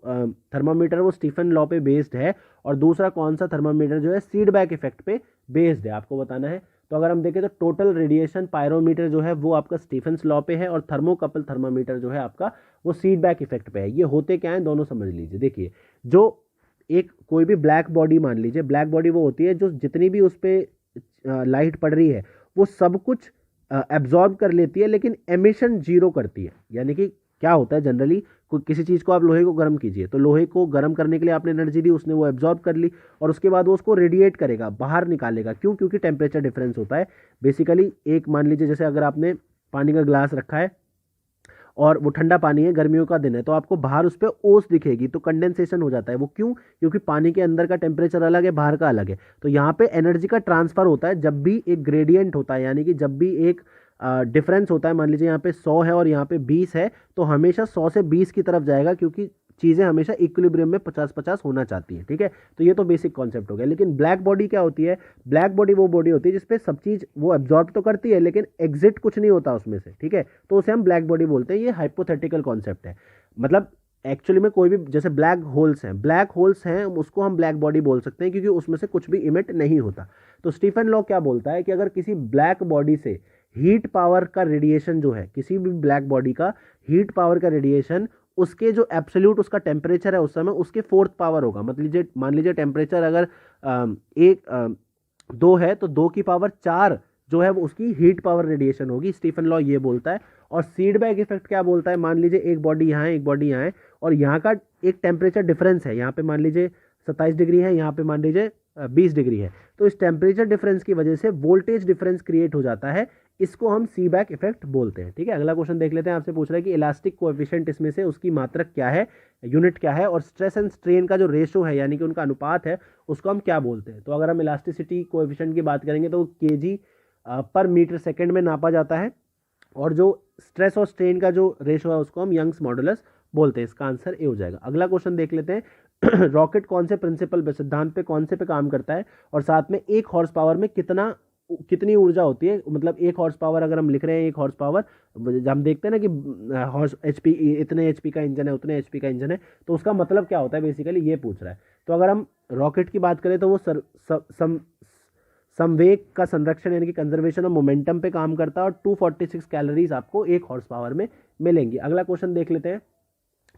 Speaker 2: थर्मामीटर वो स्टीफन लॉ पे बेस्ड है और दूसरा कौन सा थर्मामीटर जो है फीडबैक इफेक्ट पे बेस्ड है, आपको बताना है। तो अगर हम देखें तो टोटल रेडिएशन पायरोमीटर जो है वो आपका स्टीफन्स लॉ पे है और थर्मोकपल थर्मामीटर जो है आपका वो फीडबैक इफेक्ट पे है। ये होते क्या है दोनों समझ लीजिए। देखिए, जो एक कोई भी ब्लैक बॉडी मान लीजिए, ब्लैक बॉडी वो होती है जो जितनी भी उस पर लाइट पड़ रही है वो सब कुछ एब्जॉर्ब कर लेती है लेकिन एमिशन जीरो करती है। यानी कि क्या होता है जनरली, किसी चीज़ को आप लोहे को गर्म कीजिए तो लोहे को गर्म करने के लिए आपने एनर्जी दी, उसने वो एब्जॉर्ब कर ली और उसके बाद वो उसको रेडिएट करेगा, बाहर निकालेगा। क्यों? क्योंकि टेम्परेचर डिफरेंस होता है। बेसिकली एक मान लीजिए जैसे अगर आपने पानी का ग्लास रखा है और वो ठंडा पानी है, गर्मियों का दिन है, तो आपको बाहर उस पर ओस दिखेगी तो कंडेंसेशन हो जाता है। वो क्यों? क्योंकि पानी के अंदर का टेम्परेचर अलग है, बाहर का अलग है। तो यहाँ पे एनर्जी का ट्रांसफर होता है जब भी एक ग्रेडियंट होता है, यानी कि जब भी एक डिफरेंस होता है। मान लीजिए यहाँ पे 100 है और यहाँ पे 20 है तो हमेशा 100 से 20 की तरफ जाएगा क्योंकि चीज़ें हमेशा इक्विलिब्रियम में 50-50 होना चाहती हैं। ठीक है, तो ये तो बेसिक कॉन्सेप्ट हो गया। लेकिन ब्लैक बॉडी क्या होती है? ब्लैक बॉडी वो बॉडी होती है जिसपे सब चीज़ वो एब्जॉर्ब तो करती है लेकिन एग्जिट कुछ नहीं होता उसमें से। ठीक है, तो उसे हम ब्लैक बॉडी बोलते हैं। ये हाइपोथेटिकल कॉन्सेप्ट है, मतलब एक्चुअली में कोई भी जैसे ब्लैक होल्स हैं उसको हम ब्लैक बॉडी बोल सकते हैं क्योंकि उसमें से कुछ भी इमिट नहीं होता। तो स्टीफन लॉ क्या बोलता है कि अगर किसी ब्लैक बॉडी से हीट पावर का रेडिएशन जो है, किसी भी ब्लैक बॉडी का हीट पावर का रेडिएशन उसके जो एब्सोल्यूट उसका टेम्परेचर है उस समय उसके 4th पावर होगा। मतलब मान लीजिए टेम्परेचर अगर 2 है तो 2 की पावर 4 जो है वो उसकी हीट पावर रेडिएशन होगी। स्टीफन लॉ ये बोलता है। और फीडबैक इफेक्ट क्या बोलता है? मान लीजिए एक बॉडी यहाँ है, एक बॉडी यहाँ है और यहाँ का एक टेम्परेचर डिफरेंस है, यहाँ पे मान लीजिए 27 डिग्री है, यहाँ पे मान लीजिए 20 डिग्री है। तो इस टेम्परेचर डिफरेंस की वजह से वोल्टेज डिफरेंस क्रिएट हो जाता है, इसको हम सीबैक इफेक्ट बोलते हैं। ठीक है, अगला क्वेश्चन देख लेते हैं। आपसे पूछ रहा है कि इलास्टिक कोएफिशिएंट इसमें से उसकी मात्रक क्या है, यूनिट क्या है, और स्ट्रेस एंड स्ट्रेन का जो रेशो है यानी कि उनका अनुपात है उसको हम क्या बोलते हैं? तो अगर हम इलास्टिसिटी कोएफिशिएंट की बात करेंगे तो kg पर मीटर सेकेंड में नापा जाता है और जो स्ट्रेस और स्ट्रेन का जो रेशो है उसको हम यंग्स मॉडुलस बोलते हैं। इसका आंसर ए हो जाएगा। अगला क्वेश्चन देख लेते हैं। रॉकेट कौन से प्रिंसिपल पे, सिद्धांत पे, कौन से पे काम करता है, और साथ में 1 हॉर्स पावर में कितनी ऊर्जा होती है, मतलब 1 हॉर्स पावर अगर हम लिख रहे हैं, 1 हॉर्स पावर हम देखते हैं ना कि हॉर्स एचपी, इतने एचपी का इंजन है, उतने एचपी का इंजन है, तो उसका मतलब क्या होता है, बेसिकली ये पूछ रहा है। तो अगर हम रॉकेट की बात करें तो वो संवेग का संरक्षण यानी कि कंजर्वेशन ऑफ मोमेंटम पे काम करता है, और 246 कैलोरीज आपको 1 हॉर्स पावर में मिलेंगी। अगला क्वेश्चन देख लेते हैं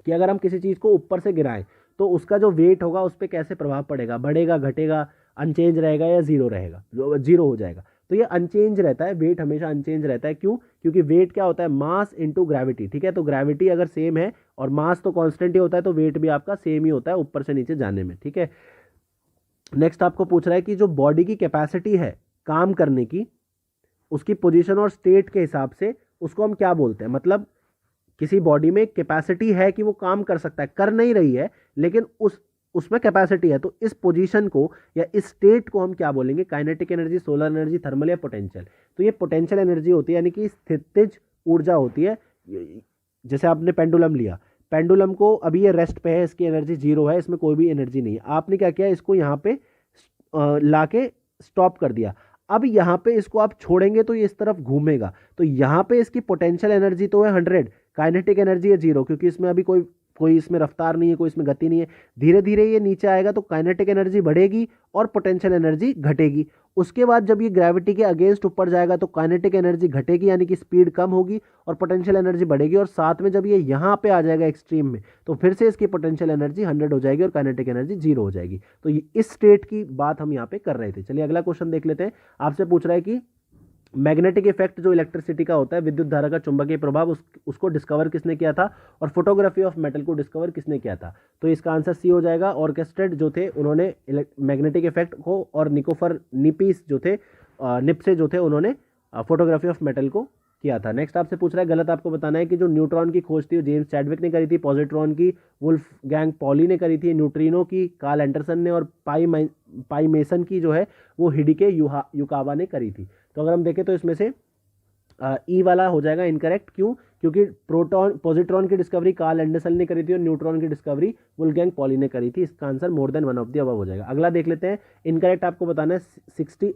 Speaker 2: कि अगर हम किसी चीज़ को ऊपर से गिराएं तो उसका जो वेट होगा उस पर कैसे प्रभाव पड़ेगा, बढ़ेगा, घटेगा, अनचेंज रहेगा या जीरो रहेगा, जीरो हो जाएगा। तो ये अनचेंज रहता है, वेट हमेशा अनचेंज रहता है। क्यों? क्योंकि वेट क्या होता है, मास इनटू ग्रेविटी, ठीक है। तो ग्रेविटी अगर सेम है और मास तो कांस्टेंट ही होता है, तो वेट भी आपका सेम ही होता है ऊपर से नीचे जाने में, ठीक है। नेक्स्ट आपको पूछ रहा है कि जो बॉडी की कैपेसिटी है काम करने की, उसकी पोजीशन और स्टेट के हिसाब से उसको हम क्या बोलते हैं। मतलब किसी बॉडी में कैपेसिटी है कि वो काम कर सकता है, कर नहीं रही है लेकिन उसमें कैपेसिटी है, तो इस पोजीशन को या इस स्टेट को हम क्या बोलेंगे, kinetic energy, solar energy, thermal या पोटेंशियल। तो ये पोटेंशियल एनर्जी होती है, यानी कि स्थितिज ऊर्जा होती है। जैसे आपने पेंडुलम लिया, पेंडुलम को अभी ये रेस्ट पे है, इसकी एनर्जी 0 है, इसमें कोई भी एनर्जी नहीं है। आपने क्या किया, इसको यहाँ पे लाके स्टॉप कर दिया। अब यहाँ पे इसको आप छोड़ेंगे तो ये इस तरफ घूमेगा, तो यहाँ पे इसकी पोटेंशियल एनर्जी तो है 100, काइनेटिक एनर्जी है 0, क्योंकि इसमें अभी कोई इसमें रफ्तार नहीं है, कोई इसमें गति नहीं है। धीरे धीरे ये नीचे आएगा तो काइनेटिक एनर्जी बढ़ेगी और पोटेंशियल एनर्जी घटेगी। उसके बाद जब ये ग्रेविटी के अगेंस्ट ऊपर जाएगा तो काइनेटिक एनर्जी घटेगी, यानी कि स्पीड कम होगी, और पोटेंशियल एनर्जी बढ़ेगी। और साथ में जब ये यहाँ पे आ जाएगा एक्सट्रीम में, तो फिर से इसकी पोटेंशियल एनर्जी 100 हो जाएगी और काइनेटिक एनर्जी 0 हो जाएगी। तो इस स्टेट की बात हम यहाँ पे कर रहे थे। चलिए अगला क्वेश्चन देख लेते हैं। आपसे पूछ रहा है कि मैग्नेटिक इफेक्ट जो इलेक्ट्रिसिटी का होता है, विद्युत धारा का चुंबकीय प्रभाव, उसको डिस्कवर किसने किया था, और फोटोग्राफी ऑफ मेटल को डिस्कवर किसने किया था। तो इसका आंसर सी हो जाएगा। ऑर्केस्ट्रेट जो थे उन्होंने मैग्नेटिक इफेक्ट को, और निकोफर निपीस जो थे, निप्से जो थे, उन्होंने फोटोग्राफी ऑफ मेटल को किया था। नेक्स्ट आपसे पूछ रहा है, गलत आपको बताना है कि जो न्यूट्रॉन की खोज थी वो जेम्स चैडविक ने करी थी, पॉजिट्रॉन की वुल्फ गैंग पॉली ने करी थी, न्यूट्रिनो की कार्ल एंडरसन ने, और पाई मेसन की जो है वो हिडिके युकावा ने करी थी। तो अगर हम देखें तो इसमें से ई वाला हो जाएगा इनकरेक्ट। क्यों? क्योंकि पॉजिट्रॉन की डिस्कवरी कार्ल एंडरसन ने करी थी और न्यूट्रॉन की डिस्कवरी वुल्फगैंग पॉली ने करी थी। इसका answer more than one of the above हो जाएगा। अगला देख लेते हैं। इनकरेक्ट आपको बताना है। 60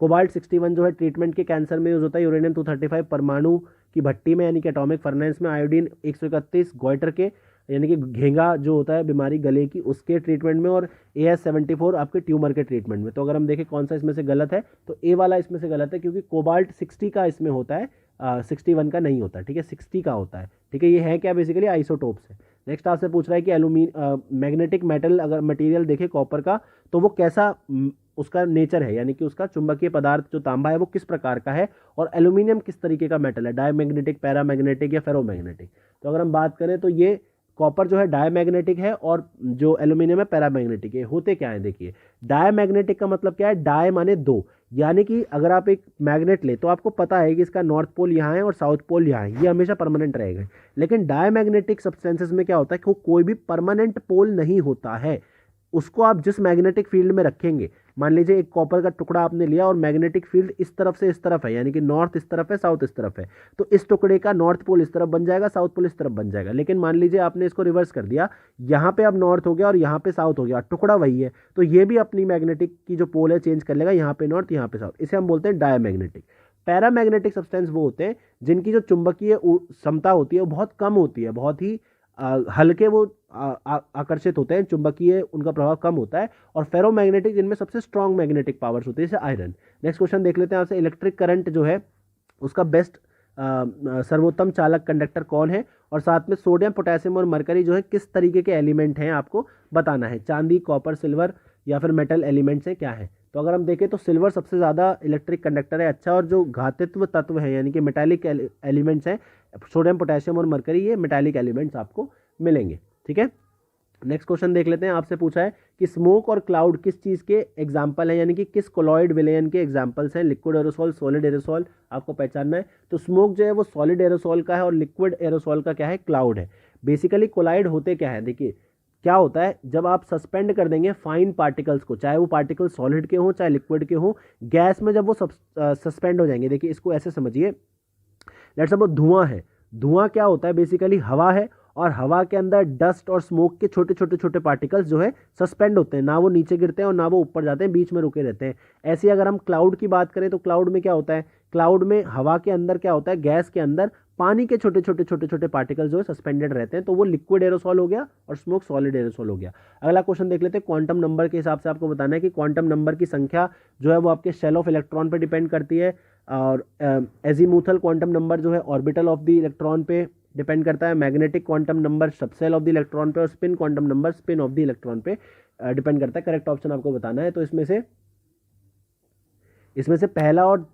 Speaker 2: कोबाल्ट 61 जो है ट्रीटमेंट के कैंसर में यूज होता है। यूरेनियम 235 परमाणु की भट्टी में यानी कि एटॉमिक फर्नेस में। आयोडीन 131 गोइटर के यानी कि घेंगा जो होता है बीमारी गले की, उसके ट्रीटमेंट में। और AS74 आपके ट्यूमर के ट्रीटमेंट में। तो अगर हम देखें कौन सा इसमें से गलत है, तो ए वाला इसमें से गलत है, क्योंकि कोबाल्ट 60 का इसमें होता है, 61 का नहीं होता, ठीक है, 60 का होता है, ठीक है। ये है क्या, बेसिकली आइसोटोप्स है। नेक्स्ट आपसे पूछ रहा है कि मैग्नेटिक मेटल अगर मटेरियल देखे कॉपर का, तो वो कैसा उसका नेचर है, यानी कि उसका चुंबकीय पदार्थ जो तांबा है वो किस प्रकार का है, और एल्यूमिनियम किस तरीके का मेटल है, डायमैग्नेटिक, पैरामैग्नेटिक या फेरोमैग्नेटिक। तो अगर हम बात करें तो ये कॉपर जो है डायमैग्नेटिक है, और जो एल्यूमिनियम है पैरामैग्नेटिक है। होते क्या है देखिए, डायमैग्नेटिक का मतलब क्या है, डाय माने 2, यानी कि अगर आप एक मैग्नेट ले तो आपको पता है कि इसका नॉर्थ पोल यहाँ है और साउथ पोल यहाँ है, ये हमेशा परमानेंट रहेगा। लेकिन डायमैग्नेटिक सब्सटेंसेस में क्या होता है कि कोई भी परमानेंट पोल नहीं होता है। उसको आप जिस मैग्नेटिक फील्ड में रखेंगे, मान लीजिए एक कॉपर का टुकड़ा आपने लिया और मैग्नेटिक फील्ड इस तरफ से इस तरफ है, यानी कि नॉर्थ इस तरफ है, साउथ इस तरफ है, तो इस टुकड़े का नॉर्थ पोल इस तरफ बन जाएगा, साउथ पोल इस तरफ बन जाएगा। लेकिन मान लीजिए आपने इसको रिवर्स कर दिया, यहाँ पे अब नॉर्थ हो गया और यहाँ पे साउथ हो गया, टुकड़ा वही है, तो ये भी अपनी मैग्नेटिक की जो पोल है चेंज कर लेगा, यहाँ पे नॉर्थ यहाँ पे साउथ। इसे हम बोलते हैं डायमैग्नेटिक। पैरामैग्नेटिक सब्सटेंस वो होते हैं जिनकी जो चुंबकीय क्षमता होती है वो बहुत कम होती है, बहुत ही हल्के वो आकर्षित होते हैं, चुंबकीय उनका प्रभाव कम होता है। और फेरोमैग्नेटिक जिनमें सबसे स्ट्रॉन्ग मैग्नेटिक पावर्स होती है, जैसे आयरन। नेक्स्ट क्वेश्चन देख लेते हैं आपसे। इलेक्ट्रिक करंट जो है उसका बेस्ट सर्वोत्तम चालक कंडक्टर कौन है, और साथ में सोडियम, पोटेशियम और मरकरी जो है किस तरीके के एलिमेंट हैं आपको बताना है। चांदी, कॉपर, सिल्वर या फिर मेटल एलिमेंट्स हैं, क्या है। तो अगर हम देखें तो सिल्वर सबसे ज़्यादा इलेक्ट्रिक कंडक्टर है, अच्छा। और जो घातित्व तत्व है यानी कि मेटालिक एलिमेंट्स हैं, सोडियम, पोटेशियम और मरकरी, ये मेटालिक एलिमेंट्स आपको मिलेंगे, ठीक है। नेक्स्ट क्वेश्चन देख लेते हैं। आपसे पूछा है कि स्मोक और क्लाउड किस चीज़ के एग्जाम्पल हैं, यानी कि किस कोलॉइड विलयन के एग्जाम्पल्स हैं। लिक्विड एरोसोल, सॉलिड एरोसोल आपको पहचानना है। तो स्मोक जो है वो सॉलिड एरोसोल का है, और लिक्विड एरोसोल का क्या है, क्लाउड है। बेसिकली कोलाइड होते क्या है, देखिए क्या होता है, जब आप सस्पेंड कर देंगे फाइन पार्टिकल्स को, चाहे वो पार्टिकल सॉलिड के हों चाहे लिक्विड के हों, गैस में जब वो सस्पेंड हो जाएंगे। देखिए इसको ऐसे समझिए, लेट्स सपोज धुआं है। धुआं क्या होता है, बेसिकली हवा है, और हवा के अंदर डस्ट और स्मोक के छोटे छोटे छोटे पार्टिकल्स जो है सस्पेंड होते हैं, ना वो नीचे गिरते हैं और ना वो ऊपर जाते हैं, बीच में रुके रहते हैं। ऐसे ही अगर हम क्लाउड की बात करें तो क्लाउड में क्या होता है, क्लाउड में हवा के अंदर क्या होता है, गैस के अंदर पानी के छोटे छोटे छोटे छोटे पार्टिकल जो है सस्पेंडेड रहते हैं, तो वो लिक्विड एरोसॉल हो गया और स्मोक सॉलिड एरोसॉल हो गया। अगला क्वेश्चन देख लेते हैं। क्वांटम नंबर के हिसाब से आपको बताना है कि क्वांटम नंबर की संख्या जो है वो आपके शेल ऑफ इलेक्ट्रॉन पर डिपेंड करती है, और एजीमुथल क्वांटम नंबर जो है ऑर्बिटल ऑफ द इलेक्ट्रॉन पे डिपेंड करता है, magnetic quantum number subshell of the electron पे, और spin quantum number spin off the electron पे डिपेंड करता है। करेक्ट ऑप्शन आपको बताना है। तो इसमें से पहला और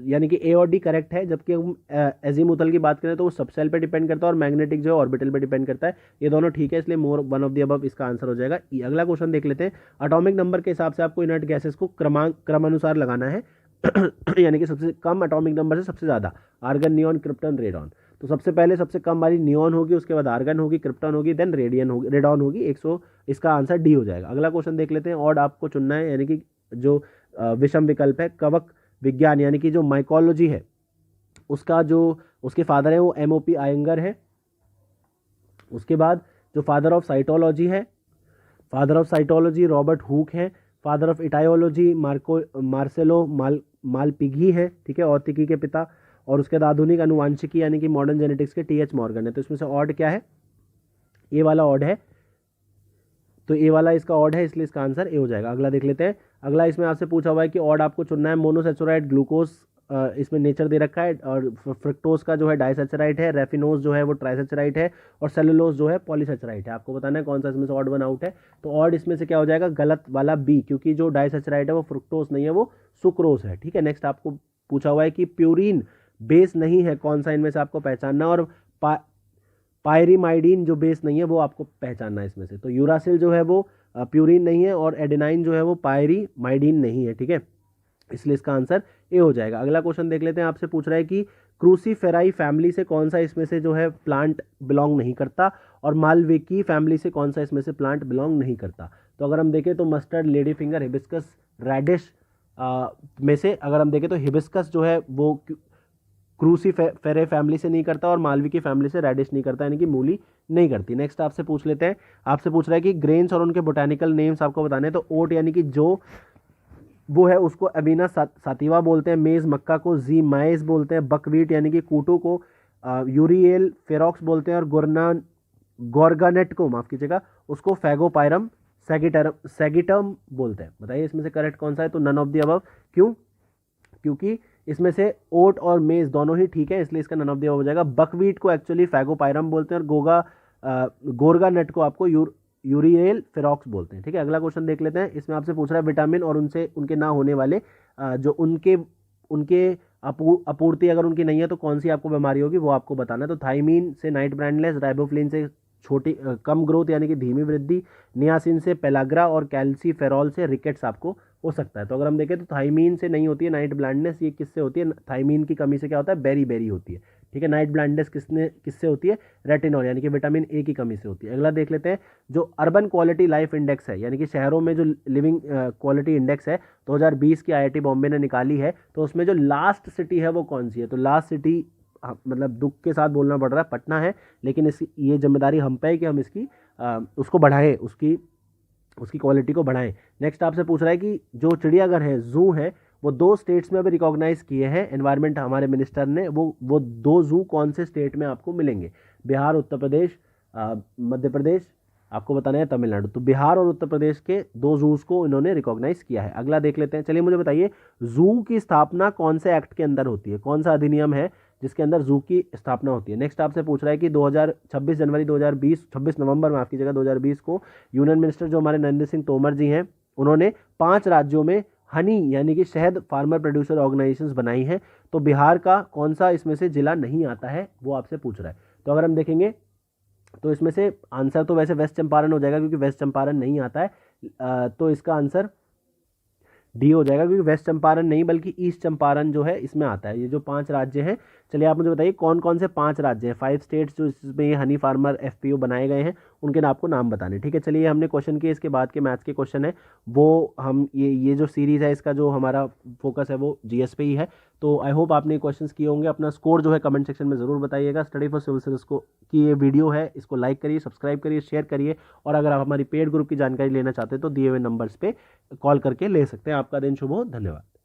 Speaker 2: यानी कि ए और डी करेक्ट है, जबकि हम एजीमुथल की बात करें तो वो सबसेल पे डिपेंड करता है और मैग्नेटिक जो है ऑर्बिटल पे डिपेंड करता है। ये दोनों ठीक है, इसलिए more one of the above इसका आंसर हो जाएगा। अगला क्वेश्चन देख लेते हैं। एटॉमिक नंबर के हिसाब से आपको इनर्ट गैसेस को क्रमानुसार लगाना है यानी कि सबसे कम एटॉमिक नंबर से सबसे ज़्यादा, आर्गन, नियॉन, क्रिप्टन, रेडॉन। तो सबसे पहले सबसे कम वाली नियॉन होगी, उसके बाद आर्गन होगी, क्रिप्टन होगी, देन रेडॉन होगी 100। इसका आंसर डी हो जाएगा। अगला क्वेश्चन देख लेते हैं। ऑड आपको चुनना है, यानी कि जो विषम विकल्प है। कवक विज्ञान यानी कि जो माइकोलॉजी है उसका जो उसके फादर है वो MOP आयंगर है। उसके बाद जो फादर ऑफ साइटोलॉजी है, father of cytology Robert Hooke है। फादर ऑफ इटायोलॉजी मार्सेलो मालपिघी है, ठीक है, औतिकी के पिता। और उसके बाद आधुनिक अनुवांशिकी यानी कि मॉडर्न जेनेटिक्स के TH मॉर्गन है। तो इसमें से ऑड क्या है, ए वाला ऑड है, तो ए वाला इसका ऑड है, इसलिए इसका आंसर ए हो जाएगा। अगला देख लेते हैं। अगला इसमें आपसे पूछा हुआ है कि ऑड आपको चुनना है। मोनोसेचुराइड ग्लूकोज इसमें नेचर दे रखा है, और फ्रक्टोज का जो है डाइसेचराइड है, रेफिनोज जो है वो ट्राइसेचराइड है, और सेलुलोज जो है पॉलीसेचराइड है। आपको बताना है कौन सा इसमें से ऑड वन आउट है। तो ऑड इसमें से क्या हो जाएगा, गलत वाला बी, क्योंकि जो डाइसेचराइड है वो फ्रुक्टोज नहीं है, वो सुक्रोज है, ठीक है। नेक्स्ट आपको पूछा हुआ है कि प्यूरिन बेस नहीं है, कौन सा इनमें से आपको पहचानना, और पायरीमाइडिन जो बेस नहीं है वो आपको पहचानना है इसमें से। तो यूरासिल जो है वो प्यूरिन नहीं है, और एडेनाइन जो है वो पायरीमाइडिन नहीं है, ठीक है, इसलिए इसका आंसर ए हो जाएगा। अगला क्वेश्चन देख लेते हैं। आपसे पूछ रहा है कि क्रूसीफेराई फैमिली से कौन सा इसमें से जो है प्लांट बिलोंग नहीं करता, और मालवेकी फैमिली से कौन सा इसमें से प्लांट बिलोंग नहीं करता। तो अगर हम देखें तो mustard, lady finger, hibiscus, radish में से अगर हम देखें तो हिबिस्कस जो है वो क्रूसीफेरे फैमिली से नहीं करता, और मालवी की फैमिली से रेडिश नहीं करता, यानी कि मूली नहीं करती। नेक्स्ट आपसे पूछ लेते हैं। आपसे पूछ रहा है कि ग्रेन्स और उनके बोटानिकल नेम्स आपको बताने हैं। तो ओट यानी कि जो वो है उसको अबीना सातिवा बोलते हैं, मेज़ मक्का को जी माइज बोलते हैं, बकवीट यानी कि कूटू को यूरियल फेरोक्स बोलते हैं, और गोर्गानेट को माफ़ कीजिएगा उसको फैगोपायरम सैगिटम बोलते हैं। बताइए इसमें से करेक्ट कौन सा है। तो नन ऑफ द अबव। क्यों, क्योंकि इसमें से ओट और मेज दोनों ही ठीक है, इसलिए इसका नन ऑफ द अबव हो जाएगा। बकवीट को एक्चुअली फैगोपायरम बोलते हैं, और गोर्गा नट को आपको यूरियल फेरोक्स बोलते हैं, ठीक है। अगला क्वेश्चन देख लेते हैं। इसमें आपसे पूछ रहा है विटामिन और उनके ना होने वाले जो उनके आपूर्ति अगर उनकी नहीं है तो कौन सी आपको बीमारी होगी वो आपको बताना है। तो थाइमीन से नाइट ब्राइंडनेस, राइबोफ्लिन से छोटी कम ग्रोथ यानी कि धीमी वृद्धि, नियासिन से पेलाग्रा, और कैल्सीफेरॉल से रिकेट्स आपको हो सकता है। तो अगर हम देखें तो थाइमीन से नहीं होती है नाइट ब्लाइंडनेस, ये किससे होती है, थाइमीन की कमी से क्या होता है, बेरी होती है, ठीक है। नाइट ब्लाइंडनेस किससे होती है, रेटिनॉल यानी कि विटामिन ए की कमी से होती है। अगला देख लेते हैं। जो अर्बन क्वालिटी लाइफ इंडेक्स है, यानी कि शहरों में जो लिविंग क्वालिटी इंडेक्स है 2020 की IIT बॉम्बे ने निकाली है, तो उसमें जो लास्ट सिटी है वो कौन सी है। तो लास्ट सिटी मतलब दुख के साथ बोलना पड़ रहा है पटना है, लेकिन ये जिम्मेदारी हम पे है कि हम इसकी उसको बढ़ाएं, उसकी क्वालिटी को बढ़ाएं। नेक्स्ट आपसे पूछ रहा है कि जो चिड़ियाघर है, जू है, वो 2 स्टेट्स में अभी रिकॉग्नाइज किए हैं एनवायरनमेंट हमारे मिनिस्टर ने। वो 2 जू कौन से स्टेट में आपको मिलेंगे, बिहार, उत्तर प्रदेश, मध्य प्रदेश, आपको बताना है तमिलनाडु। तो बिहार और उत्तर प्रदेश के 2 जूस को इन्होंने रिकॉग्नाइज किया है। अगला देख लेते हैं। चलिए मुझे बताइए जू की स्थापना कौन से एक्ट के अंदर होती है, कौन सा अधिनियम है जिसके अंदर जू की स्थापना होती है। नेक्स्ट आपसे पूछ रहा है कि 26 नवंबर माफ कीजिएगा 2020 को यूनियन मिनिस्टर जो हमारे नरेंद्र सिंह तोमर जी हैं, उन्होंने 5 राज्यों में हनी यानी कि शहद फार्मर प्रोड्यूसर ऑर्गेनाइजेशंस बनाई हैं। तो बिहार का कौन सा इसमें से जिला नहीं आता है वो आपसे पूछ रहा है। तो अगर हम देखेंगे तो इसमें से आंसर तो वैसे वेस्ट चंपारण हो जाएगा, क्योंकि वेस्ट चंपारण नहीं आता है। तो इसका आंसर डी हो जाएगा, क्योंकि वेस्ट चंपारण नहीं बल्कि ईस्ट चंपारण जो है इसमें आता है। ये जो 5 राज्य हैं, चलिए आप मुझे बताइए कौन कौन से 5 राज्य हैं, 5 स्टेट्स जो इसमें ये हनी फार्मर FPO बनाए गए हैं, उनके आपको नाम बताने। ठीक है, चलिए हमने क्वेश्चन किए, इसके बाद के मैथ्स के क्वेश्चन है वो हम ये जो सीरीज़ है इसका जो हमारा फोकस है वो जीएस पे ही है। तो आई होप आपने क्वेश्चंस किए होंगे। अपना स्कोर जो है कमेंट सेक्शन में ज़रूर बताइएगा। स्टडी फॉर सिविल सर्विस को की ये वीडियो है, इसको लाइक करिए, सब्सक्राइब करिए, शेयर करिए, और अगर आप हमारी पेड ग्रुप की जानकारी लेना चाहते हैं तो दिए हुए नंबर्स पे कॉल करके ले सकते हैं। आपका दिन शुभ हो, धन्यवाद।